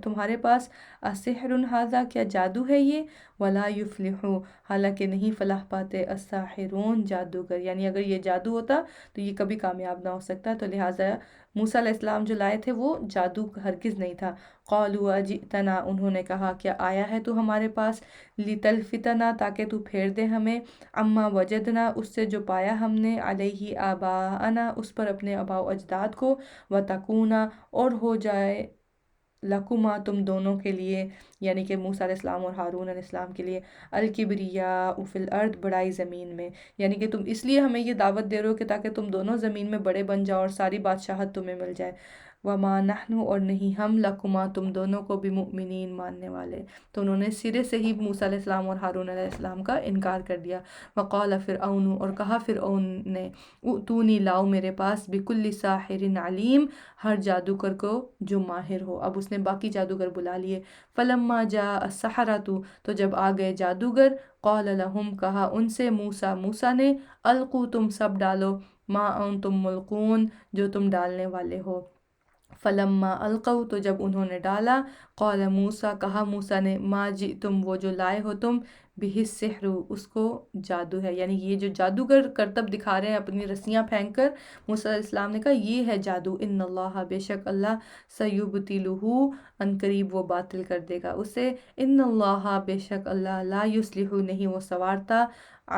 تمہارے پاس، اسحر ھذا، کیا جادو ہے یہ، ولا یفلح، حالانکہ نہیں فلاح پاتے، الساحرون، جادوگر، یعنی اگر یہ جادو ہوتا تو یہ کبھی کامیاب نہ ہو سکتا، تو لہٰذا موسیٰ علیہ السلام جو لائے تھے وہ جادو ہرگز نہیں تھا۔ قالوا اجئتنا، انہوں نے کہا کیا آیا ہے تو ہمارے پاس، لتلفتنا، تاکہ تو پھیر دے ہمیں، اما وجدنا، اس سے جو پایا ہم نے، علیہ آباءنا، اس پر اپنے آباء و اجداد کو، وتکونا، اور ہو جائے، لکما، تم دونوں کے لیے، یعنی کہ موسیٰ علیہ السلام اور ہارون علیہ السلام کے لیے، الکبریاء فی الارض، بڑائی زمین میں، یعنی کہ تم اس لیے ہمیں یہ دعوت دے رہے ہو کہ تاکہ تم دونوں زمین میں بڑے بن جاؤ اور ساری بادشاہت تمہیں مل جائے، وما نحن، اور نہیں ہم، لکما، تم دونوں کو، بمؤمنین، ماننے والے۔ تو انہوں نے سرے سے ہی موسیٰ علیہ السلام اور ہارون علیہ السلام کا انکار کر دیا۔ وقال فرعون، اور کہا فرعون نے، ائتونی، لاؤ میرے پاس، بکل ساحر علیم، ہر جادوگر کو جو ماہر ہو۔ اب اس نے باقی جادوگر بلا لیے۔ فلما جاء السحرۃ، تو جب آ گئے جادوگر، قال لهم، کہا ان سے، موسیٰ نے، القوا، تم سب ڈالو، ما انتم ملقون، جو تم ڈالنے والے ہو۔ فلما القوا، تو جب انہوں نے ڈالا، قال موسیٰ، کہا موسیٰ نے، ما جئتم، وہ جو لائے ہو تم، بہ السحر، اس کو جادو ہے، یعنی یہ جو جادوگر کرتب دکھا رہے ہیں اپنی رسیاں پھینک کر، موسیٰ علیہ السلام نے کہا یہ ہے جادو، ان اللہ، بے شک اللہ، سیبطلہ، ان قریب وہ باطل کر دے گا اسے، ان اللہ، بے شک اللہ، لا یصلح، نہیں وہ سنوارتا،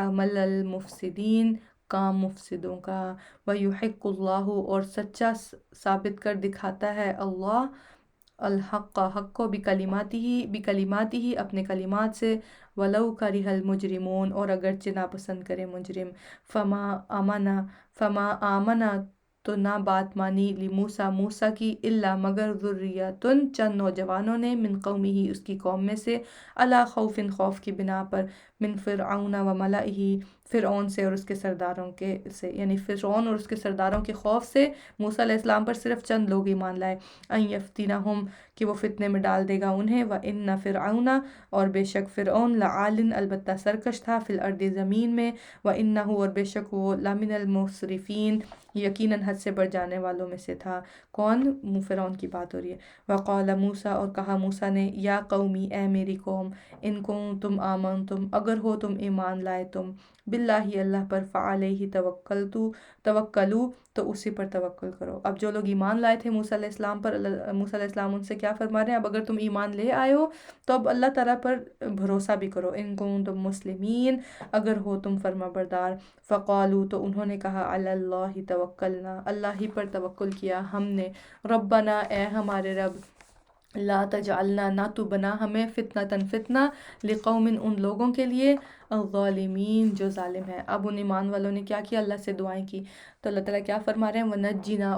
عمل المفسدین، کام مفسدوں کا، وَيُحِقُّ اللَّهُ، اور سچا ثابت کر دکھاتا ہے اللہ، الحق، حق کو، بکلماتہ، اپنے کلمات سے، وَلَوْ كَرِهَ الْمُجْرِمُونَ، اور اگرچہ ناپسند کرے مجرم، فما آمنا، تو نہ بات مانی، لموسیٰ، موسیٰ کی، الا، مگر، ذریۃ، چند نوجوانوں نے، من قومہ، اس کی قوم میں سے، علی خوف، خوف کی بنا پر، من فرعون و ملئہ، فرعون سے اور اس کے سرداروں کے سے، یعنی فرعون اور اس کے سرداروں کے خوف سے موسیٰ علیہ السلام پر صرف چند لوگ ایمان لائے، ان یفتنہم کہ وہ فتنے میں ڈال دے گا انہیں، وَإِنَّ فِرْعَوْنَ اور بے شک فرعون لعالٍ البتہ سرکش تھا، فی الارض زمین میں، وَإِنَّهُ اور بے شک وہ لمن المسرفین یقیناً حد سے بڑھ جانے والوں میں سے تھا۔ کون؟ فرعون کی بات ہو رہی ہے۔ وقال موسیٰ اور کہا موسیٰ نے، یا قومی اے میری قوم، ان کنتم آمنتم اگر ہو تم ایمان لائے تم، باللہ اللہ پر، فعلیہ توکلوا تو اسی پر توکل کرو۔ اب جو لوگ ایمان لائے تھے موسیٰ علیہ السلام پر، موسیٰ علیہ السلام ان سے کیا فرما رہے ہیں؟ اب اگر تم ایمان لے آئے ہو تو اب اللہ تعالیٰ پر بھروسہ بھی کرو، ان کنتم مسلمین اگر ہو تم فرما بردار، فقالوا تو انہوں نے کہا، علی اللہ توکلنا اللہ ہی پر توکل کیا ہم نے، ربنا اے ہمارے رب، لا تجعلنا نہ تو بنا ہمیں فتنةً فتنہ، لقوم ان لوگوں کے لیے، الظالمین جو ظالم ہیں۔ اب ان ایمان والوں نے کیا کیا؟ اللہ سے دعائیں کی، تو اللہ تعالیٰ کیا فرما رہے ہیں؟ وَنَجِّنَا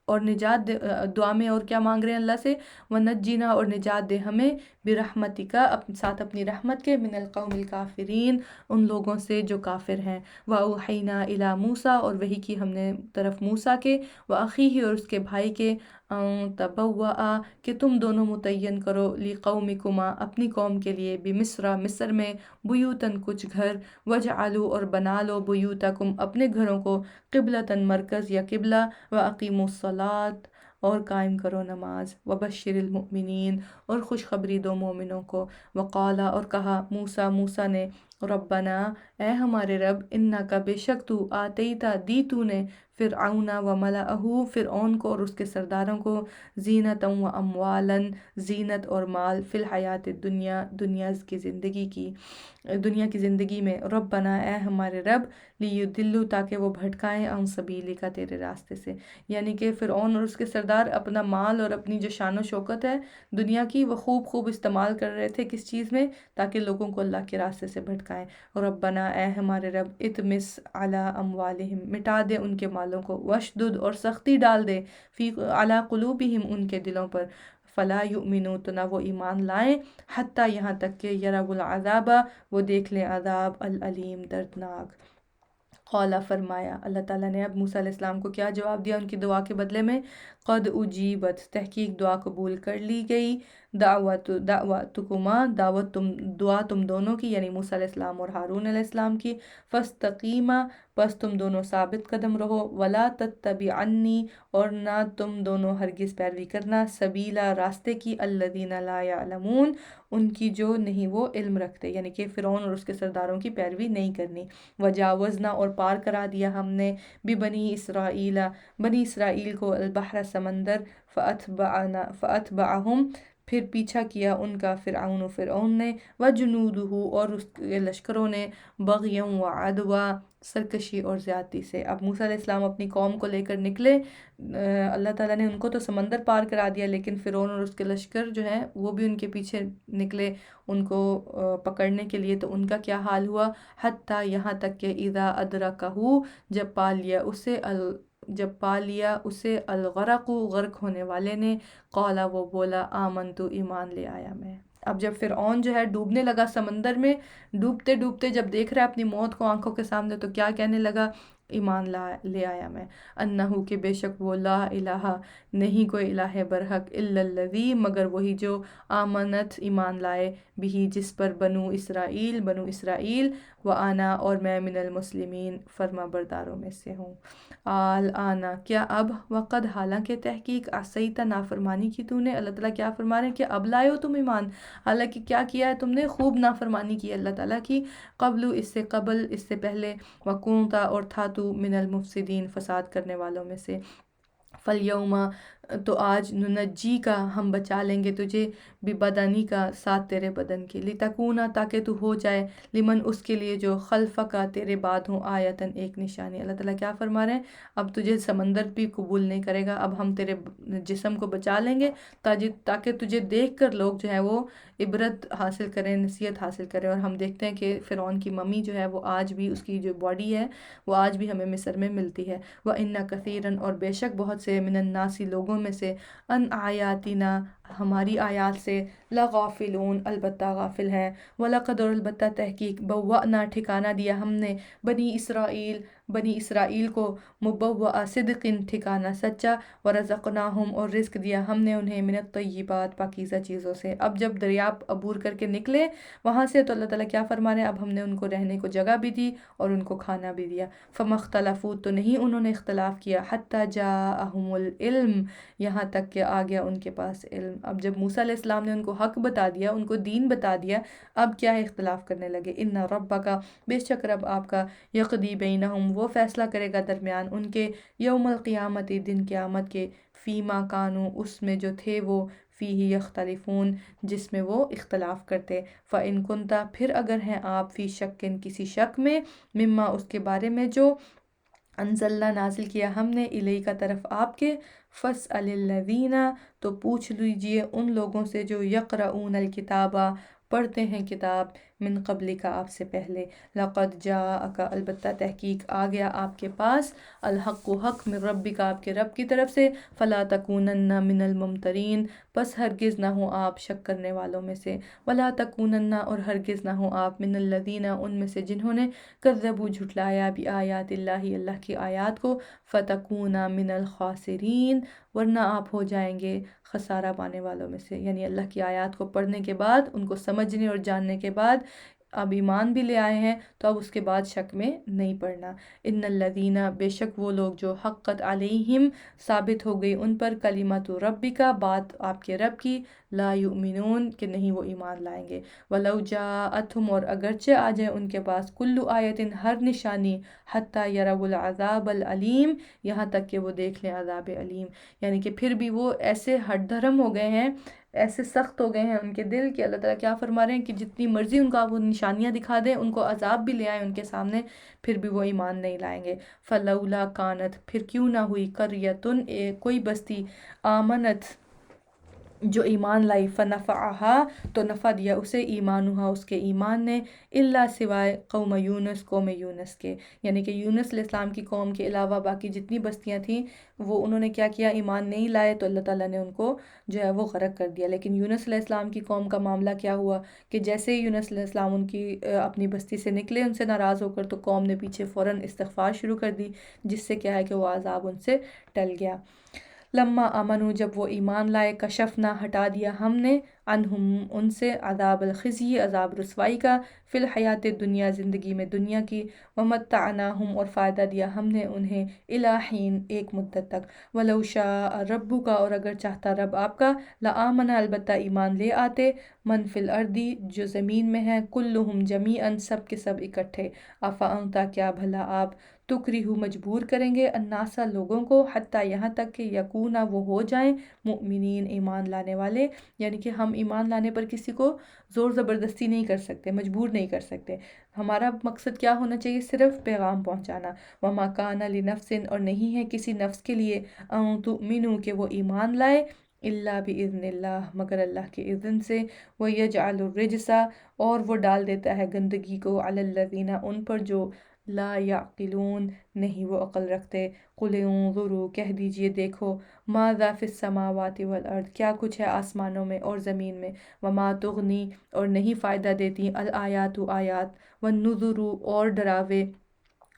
اور نجات دے، دعا میں اور کیا مانگ رہے ہیں اللہ سے؟ وَنَجِّنَا اور نجات دے ہمیں، بِرَحْمَتِكَ ساتھ اپنی رحمت کے، مِنَ الْقَوْمِ الْكَافِرِينَ ان لوگوں سے جو کافر ہیں، وَأَوْحَيْنَا إِلَى مُوسَىٰ اور وحی کی ہم نے طرف موسیٰ کے، وَأَخِيهِ اور اس کے بھائی کے، تبوّأ کہ تم دونوں متعین کرو، لِقَوْمِكُمَا اپنی قوم کے لیے، بمصر مصر میں، بیوتاً کچھ گھر، وجعلوا اور بنا لو، بیوتکم اپنے گھروں کو، قبلةً مرکز یا قبلہ، وَأَقِیمُوا الصَّلَاةَ اور قائم کرو نماز، وَبَشِّرِ الْمُؤْمِنِينَ اور خوشخبری دو مومنوں کو، وقال اور کہا موسیٰ نے، ربنا اے ہمارے رب، انک بے شک تو، آتیتا دی تو نے، فرعون و ملأہ فرعون کو اور اس کے سرداروں کو، زینتا و اموالا زینت اور مال، فی الحیات الدنیا دنیا کی زندگی میں، ربنا اے ہمارے رب، لیدلوا تاکہ وہ بھٹکائیں، عن سبیلک تیرے راستے سے، یعنی کہ فرعون اور اس کے سردار اپنا مال اور اپنی جو شان و شوکت ہے دنیا کی وہ خوب استعمال کر رہے تھے کس چیز میں؟ تاکہ لوگوں کو اللہ کے راستے سے بھٹکائیں۔ ربنا اے ہمارے رب، اطمس علی اموالہم مٹا دے ان کے مالوں کو، وشدد اور سختی ڈال دے، فی علی قلوبہم ان کے دلوں پر، فلا یؤمنون تو نہ وہ ایمان لائیں، حتیٰ یہاں تک کہ یروا العذاب وہ دیکھ لیں عذاب، العلیم دردناک۔ قال فرمایا اللہ تعالیٰ نے اب موسیٰ علیہ السلام کو کیا جواب دیا ان کی دعا کے بدلے میں؟ قد اجیبت تحقیق دعا قبول کر لی گئی، دعوتکما دعا تم دونوں کی، یعنی موسیٰ علیہ السلام اور ہارون علیہ السلام کی، فاستقیما پس تم دونوں ثابت قدم رہو، ولا تتبعنی اور نہ تم دونوں ہرگز پیروی کرنا، سبیلا راستے کی، الذین لا یعلمون ان کی جو نہیں وہ علم رکھتے، یعنی کہ فرعون اور اس کے سرداروں کی پیروی نہیں کرنی۔ وجاوزنا اور پار کرا دیا ہم نے، بنی اسرائیل کو، البحر سمندر، فاتبعہم پھر پیچھا کیا ان کا، فرعون نے، وجنودہ اور اس کے لشکروں نے، بغیاً وعدوا سرکشی اور زیادتی سے۔ اب موسیٰ علیہ السلام اپنی قوم کو لے کر نکلے، اللہ تعالیٰ نے ان کو تو سمندر پار کرا دیا، لیکن فرعون اور اس کے لشکر جو ہیں وہ بھی ان کے پیچھے نکلے ان کو پکڑنے کے لیے، تو ان کا کیا حال ہوا؟ حتیٰ یہاں تک کہ اذا ادرکہ جب پا لیا اسے الغرق غرق ہونے والے نے، قال وہ بولا، آمنتو ایمان لے آیا میں۔ اب جب فرعون جو ہے ڈوبنے لگا سمندر میں، ڈوبتے جب دیکھ رہا ہے اپنی موت کو آنکھوں کے سامنے، تو کیا کہنے لگا؟ ایمان لے آیا میں، انہو کہ بے شک وہ، لا الہ نہیں کوئی الہ برحق، الا الذی مگر وہی جو، آمنت ایمان لائے، بھی جس پر، بنو اسرائیل، وانا اور میں، من المسلمین فرما برداروں میں سے ہوں۔ آنا کیا اب، وقد حالانکہ تحقیق، عصیت نافرمانی کی تو نے، اللہ تعالیٰ کیا فرما رہے ہیں کہ اب لائے ہو تم ایمان، حالانکہ کیا کیا ہے تم نے؟ خوب نافرمانی کی اللہ تعالیٰ کی، قبل اس سے پہلے، وکنتا اور تھا تو، من المفسدین فساد کرنے والوں میں سے، فالیوم تو آج، ننجی کا ہم بچا لیں گے تجھے، ببدنی کا ساتھ تیرے بدن کے، لتکونا تاکہ تو ہو جائے، لمن اس کے لیے جو، خلف کا تیرے بعد ہوں، آیتن ایک نشانی۔ اللہ تعالیٰ کیا فرما رہے ہیں؟ اب تجھے سمندر بھی قبول نہیں کرے گا، اب ہم تیرے جسم کو بچا لیں گے تاکہ تجھے دیکھ کر لوگ جو ہے وہ عبرت حاصل کریں، نصیحت حاصل کریں۔ اور ہم دیکھتے ہیں کہ فرعون کی ممی جو ہے وہ آج بھی، اس کی جو باڈی ہے وہ آج بھی ہمیں مصر میں ملتی ہے۔ وَإِنَّ كَثِيرًا اور بے شک بہت سے، من الناس لوگوں میں سے، ان آیاتنا ہماری آیات سے لغافلون البتہ غافل ہیں، وَلَقَدْ اور البتہ تحقیق بوّأْنَا ٹھکانہ دیا ہم نے بنی اسرائیل کو مبوّأ صدق ٹھکانہ سچا، ورزقناہم اور رزق دیا ہم نے انہیں من الطیبات پاکیزہ چیزوں سے۔ اب جب دریا عبور کر کے نکلے وہاں سے تو اللہ تعالیٰ کیا فرما رہے ہیں، اب ہم نے ان کو رہنے کو جگہ بھی دی اور ان کو کھانا بھی دیا۔ فَمَا اخْتَلَفُوا تو نہیں انہوں نے اختلاف کیا، حَتَّى جَاءَهُمُ الْعِلْمُ یہاں تک کہ آ گیا ان کے پاس علم۔ اب جب موسیٰ علیہ السلام نے ان کو حق بتا دیا، ان کو دین بتا دیا، اب کیا ہے اختلاف کرنے لگے۔ ان ربک بے شک رب آپ کا یقضی بینہم وہ فیصلہ کرے گا درمیان ان کے، یوم القیامت دن قیامت کے، فیما کانوا اس میں جو تھے وہ، فیہ یختلفون جس میں وہ اختلاف کرتے۔ فَإِن كُنْتَ پھر اگر ہیں آپ، فی شکٍ کسی شک میں، مما اس کے بارے میں جو انزلنا نازل کیا ہم نے الیک طرف آپ کے، فَاسْأَلِ الَّذِينَ تو پوچھ لیجئے ان لوگوں سے جو یقرؤون الکتاب پڑھتے ہیں کتاب، من قبل کا آپ سے پہلے، لقد جاءک البتہ تحقیق آ گیا آپ کے پاس، الحق حق من ربک آپ کے رب کی طرف سے، فلا تکونن من الممترین پس ہرگز نہ ہوں آپ شک کرنے والوں میں سے، ولا تکونن اور ہرگز نہ ہوں آپ من الذین ان میں سے جنہوں نے کذبوا جھٹلایا بآیات اللہ اللہ کی آیات کو، فتکون من الخاسرین ورنہ آپ ہو جائیں گے خسارہ پانے والوں میں سے۔ یعنی اللہ کی آیات کو پڑھنے کے بعد، ان کو سمجھنے اور جاننے کے بعد اب ایمان بھی لے آئے ہیں تو اب اس کے بعد شک میں نہیں پڑنا۔ ان الذین بے شک وہ لوگ جو حقت علیہم ثابت ہو گئی ان پر کلمۃ ربک بات آپ کے رب کی، لا یؤمنون کہ نہیں وہ ایمان لائیں گے، ولو جاءتہم اور اگرچہ آ جائے ان کے پاس، کل آیت ہر نشانی، حتی یروا العذاب العلیم یہاں تک کہ وہ دیکھ لیں عذاب علیم۔ یعنی کہ پھر بھی وہ ایسے ہٹ دھرم ہو گئے ہیں، ایسے سخت ہو گئے ہیں ان کے دل کہ اللہ تعالیٰ کیا فرما رہے ہیں کہ جتنی مرضی ان کو آپ وہ نشانیاں دکھا دیں، ان کو عذاب بھی لے آئیں ان کے سامنے، پھر بھی وہ ایمان نہیں لائیں گے۔ فلولا کانت پھر کیوں نہ ہوئی، قریۃ کوئی بستی، آمنت جو ایمان لائی، فنفعہا تو نفع دیا اسے، ایمانہا اس کے ایمان نے، الا سوائے قوم یونس قوم یونس کے، یعنی کہ یونس علیہ السلام کی قوم کے علاوہ باقی جتنی بستیاں تھیں وہ انہوں نے کیا کیا، ایمان نہیں لائے تو اللہ تعالیٰ نے ان کو جو ہے وہ غرق کر دیا۔ لیکن یونس علیہ السلام کی قوم کا معاملہ کیا ہوا کہ جیسے ہی یونس علیہ السلام ان کی اپنی بستی سے نکلے ان سے ناراض ہو کر، تو قوم نے پیچھے فوراً استغفار شروع کر دی، جس سے کیا ہے کہ وہ عذاب ان سے ٹل گیا۔ لما آمنو جب وہ ایمان لائے، کشفنا ہٹا دیا ہم نے، عنہم ان سے، عذاب الخزی عذاب رسوائی کا، فی الحیات دنیا زندگی میں دنیا کی، ومتعناہم اور فائدہ دیا ہم نے انہیں، الی حین ایک مدت تک، ولو شاء ربک اور اگر چاہتا رب آپ کا، لآمن البتہ ایمان لے آتے، من فی الارض جو زمین میں ہے، کلہم جمیعا سب کے سب اکٹھے، افانت کیا بھلا آپ، تکرہو مجبور کریں گے، الناس لوگوں کو، حتیٰ یہاں تک کہ یکونا وہ ہو جائیں، مؤمنین ایمان لانے والے۔ یعنی کہ ہم ایمان لانے پر کسی کو زور زبردستی نہیں کر سکتے، مجبور نہیں کر سکتے، ہمارا مقصد کیا ہونا چاہیے، صرف پیغام پہنچانا۔ وما کان لنفس اور نہیں ہے کسی نفس کے لیے، ان تؤمنوا کہ وہ ایمان لائے، الا باذن اللہ مگر اللہ کے اذن سے، ویجعل الرجس اور وہ ڈال دیتا ہے گندگی کو، علی الذین ان پر جو لا یعقلون نہیں وہ عقل رکھتے۔ قل انظروا کہہ دیجئے دیکھو، ماذا فی السماوات والارض کیا کچھ ہے آسمانوں میں اور زمین میں، وما تغنی اور نہیں فائدہ دیتی، الآیات آیات، والنذر اور ڈراوے،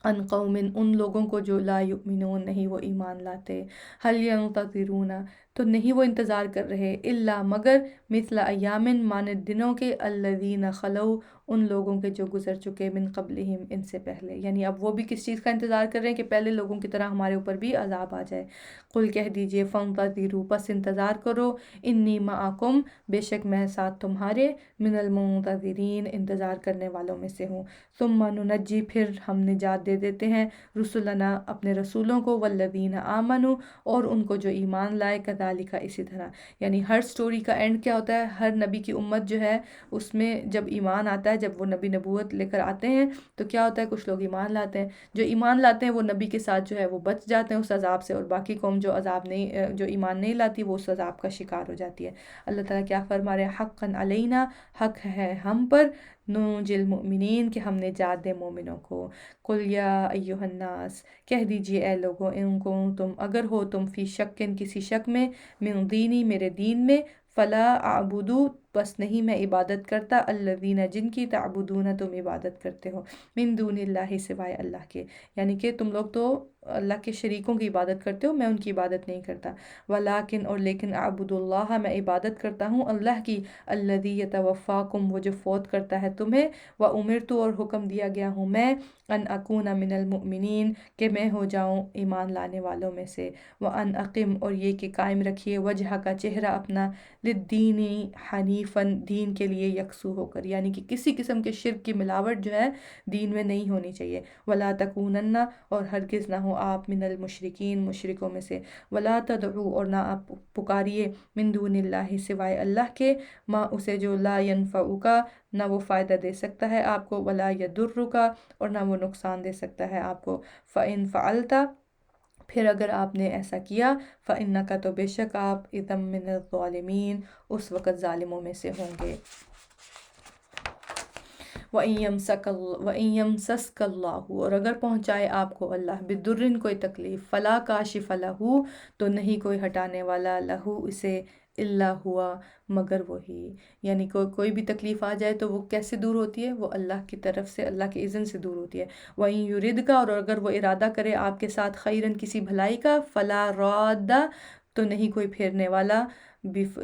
عن قوم ان لوگوں کو جو لا یؤمنون نہیں وہ ایمان لاتے، هل ينتظرون تو نہیں وہ انتظار کر رہے، الا مگر، مثل ایام مانند دنوں کے، الذین خلو ان لوگوں کے جو گزر چکے، من قبلہم ان سے پہلے، یعنی اب وہ بھی کس چیز کا انتظار کر رہے ہیں کہ پہلے لوگوں کی طرح ہمارے اوپر بھی عذاب آ جائے۔ قل کہہ دیجئے، فانتظروا پس انتظار کرو، انی معکم بے شک میں ساتھ تمہارے، من المنتظرین انتظار کرنے والوں میں سے ہوں، ثم ننجی پھر ہم نجات دے دیتے ہیں، رسلنا اپنے رسولوں کو، والذین آمنوا اور ان کو جو ایمان لائے، کذالک اسی طرح۔ یعنی ہر سٹوری کا اینڈ کیا ہوتا ہے، ہر نبی کی امت جو ہے اس میں جب ایمان آتا ہے، جب وہ نبی نبوت لے کر آتے ہیں تو کیا ہوتا ہے، کچھ لوگ ایمان لاتے ہیں، جو ایمان لاتے ہیں وہ نبی کے ساتھ جو ہے وہ بچ جاتے ہیں اس عذاب سے، اور باقی قوم جو جو ایمان نہیں لاتی وہ اس عذاب کا شکار ہو جاتی ہے۔ اللہ تعالیٰ کیا فرما رہے ہیں، حقا علینا حق ہے ہم پر، ننجی المؤمنین کہ ہم نجات دیں مومنوں کو۔ قل یا ایھا الناس کہہ دیجئے اے لوگوں، ان کو تم اگر ہو تم فی شک کسی شک میں، من دینی میرے دین میں، فلا اعبدو بس نہیں میں عبادت کرتا الذین جن کی تعبدون تم عبادت کرتے ہو من دون اللہ سوائے اللہ کے، یعنی کہ تم لوگ تو اللہ کے شریکوں کی عبادت کرتے ہو، میں ان کی عبادت نہیں کرتا۔ ولیکن اور لیکن اعبد اللہ میں عبادت کرتا ہوں اللہ کی، الذی یتوفاکم وہ جو فوت کرتا ہے تمہیں، وامرت اور حکم دیا گیا ہوں میں ان اکون من المؤمنین کہ میں ہو جاؤں ایمان لانے والوں میں سے، وان اقم اور یہ کہ قائم رکھیے وجہ کا چہرہ اپنا للدین حنیفاً دین کے لیے یکسو ہو کر، یعنی کہ کسی قسم کے شرک کی ملاوٹ جو ہے دین میں نہیں ہونی چاہیے۔ ولا تکونن اور ہرگز نہ ہو آپ من المشرکین مشرکوں میں سے، ولا تدعو اور نہ آپ پکاریے من دون اللہ سوائے اللہ کے، ما اسے جو لا ینفعک نہ وہ فائدہ دے سکتا ہے آپ کو، ولا یضرک اور نہ وہ نقصان دے سکتا ہے آپ کو، فإن فعلت پھر اگر آپ نے ایسا کیا، فإنک تو بے شک آپ اذا من الظالمین اس وقت ظالموں میں سے ہوں گے۔ وَإِن يَمْسَسْكَ اللَّهُ اور اگر پہنچائے آپ کو اللہ بِالضُّرٍ کوئی تکلیف، فَلَا كَاشِفَ لَهُ تو نہیں کوئی ہٹانے والا، لہو اسے، الا ہوا مگر وہی، یعنی کوئی بھی تکلیف آ جائے تو وہ کیسے دور ہوتی ہے؟ وہ اللہ کی طرف سے، اللہ کے اذن سے دور ہوتی ہے۔ وَإِن يُرِدْكَ اور اگر وہ ارادہ کرے آپ کے ساتھ خیرن کسی بھلائی کا، فَلَا رَادَّ تو نہیں کوئی پھیرنے والا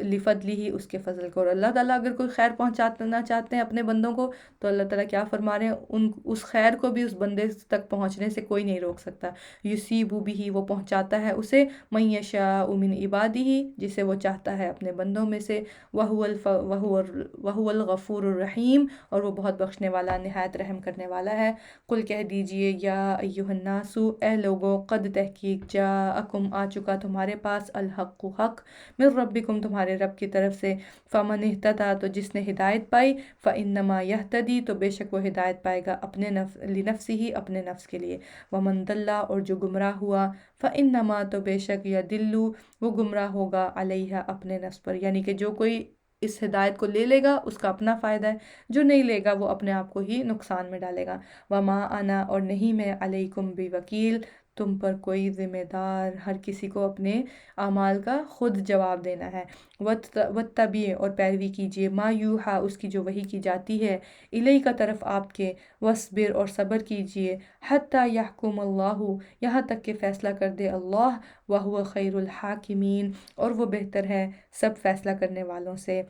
لفضلہ اس کے فضل کو، اور اللہ تعالیٰ اگر کوئی خیر پہنچانا چاہتے ہیں اپنے بندوں کو تو اللہ تعالیٰ کیا فرما رہے ہیں، اس خیر کو بھی اس بندے تک پہنچنے سے کوئی نہیں روک سکتا۔ یصیب بھی وہ پہنچاتا ہے اسے، من یشاء من عبادہ جسے وہ چاہتا ہے اپنے بندوں میں سے، وہو الغفور الرحیم اور وہ بہت بخشنے والا نہایت رحم کرنے والا ہے۔ قل کہہ دیجئے یا ایھا الناس اے لوگو، قد تحقیق جاءکم آ چکا تمہارے پاس الحق حق من ربکم تمہارے رب کی طرف سے، فمن اہتدی تو جس نے ہدایت پائی، فانما یہتدی تو بے شک وہ ہدایت پائے گا اپنے لنفسہ اپنے نفس کے لیے، ومن ضل اور جو گمراہ ہوا، فانما تو بے شک یضل وہ گمراہ ہوگا علیہا اپنے نفس پر، یعنی کہ جو کوئی اس ہدایت کو لے لے گا اس کا اپنا فائدہ ہے، جو نہیں لے گا وہ اپنے آپ کو ہی نقصان میں ڈالے گا۔ وما انا اور نہیں میں علیکم بوکیل تم پر کوئی ذمہ دار، ہر کسی کو اپنے اعمال کا خود جواب دینا ہے۔ واتبع اور پیروی کیجیے ما یوحا اس کی جو وحی کی جاتی ہے، الیک طرف آپ کے، وصبر اور صبر کیجیے، حتی یحکم اللہ یہاں تک کہ فیصلہ کر دے اللہ، وہو خیر الحاکمین اور وہ بہتر ہے سب فیصلہ کرنے والوں سے۔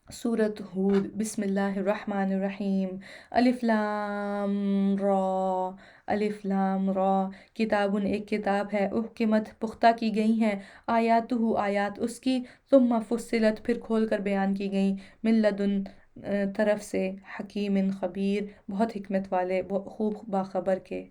سورۃ ہود بسم اللہ الرحمن الرحیم، الف لام را، الف لام را، کتاب ایک کتاب ہے، احکمت پختہ کی گئی ہیں، آیاتہ آیات اس کی، ثم فصلت پھر کھول کر بیان کی گئیں، من لدن طرف سے، حکیم خبیر بہت حکمت والے خوب باخبر کے۔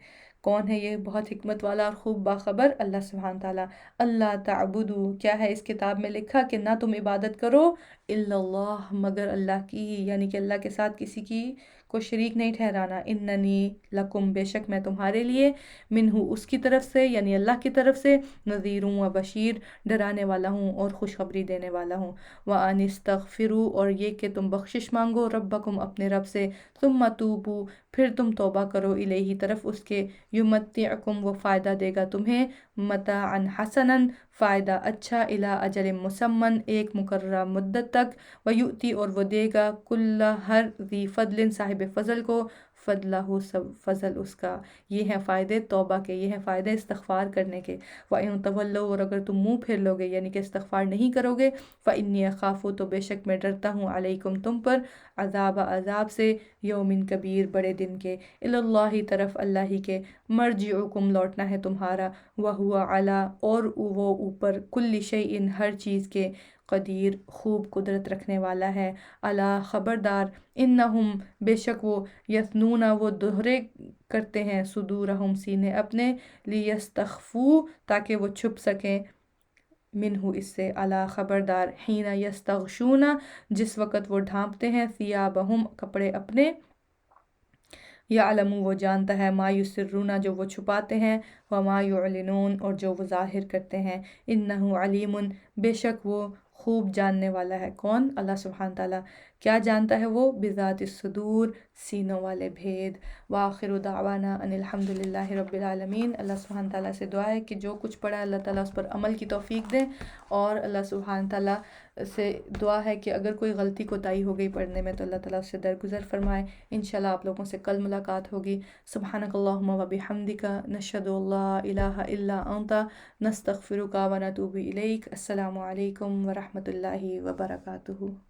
کون ہے یہ بہت حکمت والا اور خوب باخبر؟ اللہ سبحانہ تعالیٰ۔ اللہ تعبدو کیا ہے اس کتاب میں لکھا کہ نہ تم عبادت کرو، الا اللہ مگر اللہ کی، یعنی کہ اللہ کے ساتھ کسی کی کو شریک نہیں ٹھہرانا، اننی لکم بے شک میں تمہارے لیے، منہ اس کی طرف سے یعنی اللہ کی طرف سے، نذیر و بشیر ڈرانے والا ہوں اور خوشخبری دینے والا ہوں۔ وان استغفروا اور یہ کہ تم بخشش مانگو، ربکم اپنے رب سے، ثم توبوا پھر تم توبہ کرو، الیہ طرف اس کے، یمتعکم وہ فائدہ دے گا تمہیں، متاعا حسنا فائدہ اچھا، الی اجل مسمى ایک مقررہ مدت تک، ویؤتی اور وہ دے گا کل ہر ذی فضل صاحب فضل کو، فضلہ سب فضل اس کا۔ یہ ہیں فائدے توبہ کے، یہ ہیں فائدے استغفار کرنے کے۔ وَإِن تَوَلَّوْا اور اگر تم منہ پھیر لوگے یعنی کہ استغفار نہیں کرو گے، فَإِنِّي أَخَافُ تو بے شک میں ڈرتا ہوں، علیکم تم پر، عذاب سے، یوم کبیر بڑے دن کے، الی اللہ طرف اللہ ہی کے، مرجعکم لوٹنا ہے تمہارا، وہو علی اور وہ اوپر، کل شیء ہر چیز کے، قدیر خوب قدرت رکھنے والا ہے، الا خبردار، انہم بے شک وہ، یثنون وہ دہرے کرتے ہیں، صدورہم سینے اپنے، لیستخفوا تاکہ وہ چھپ سکیں، منہ اس سے، الا خبردار، حین یستغشون جس وقت وہ ڈھانپتے ہیں، ثیابہم کپڑے اپنے، یعلم وہ جانتا ہے، ما یسرون جو وہ چھپاتے ہیں، وما یعلنون اور جو وہ ظاہر کرتے ہیں، انہ علیم بے شک وہ خوب جاننے والا ہے۔ کون؟ اللہ سبحانہ تعالیٰ۔ کیا جانتا ہے وہ؟ بذات الصدور، سینوں والے بھید۔ وآخر دعوانا ان الحمد للہ رب العالمین۔ اللہ سبحانہ تعالیٰ سے دعا ہے کہ جو کچھ پڑھا اللہ تعالیٰ اس پر عمل کی توفیق دے، اور اللہ سبحانہ تعالیٰ سے دعا ہے کہ اگر کوئی غلطی کوتاہی ہو گئی پڑھنے میں تو اللہ تعالیٰ اس سے درگزر فرمائے۔ انشاءاللہ آپ لوگوں سے کل ملاقات ہوگی۔ سبحانک اللہم و بحمدک، نشہد ان لا الہ الا انت، نستغفرک و نتوب الیک۔ السلام علیکم ورحمۃ اللہ وبرکاتہ۔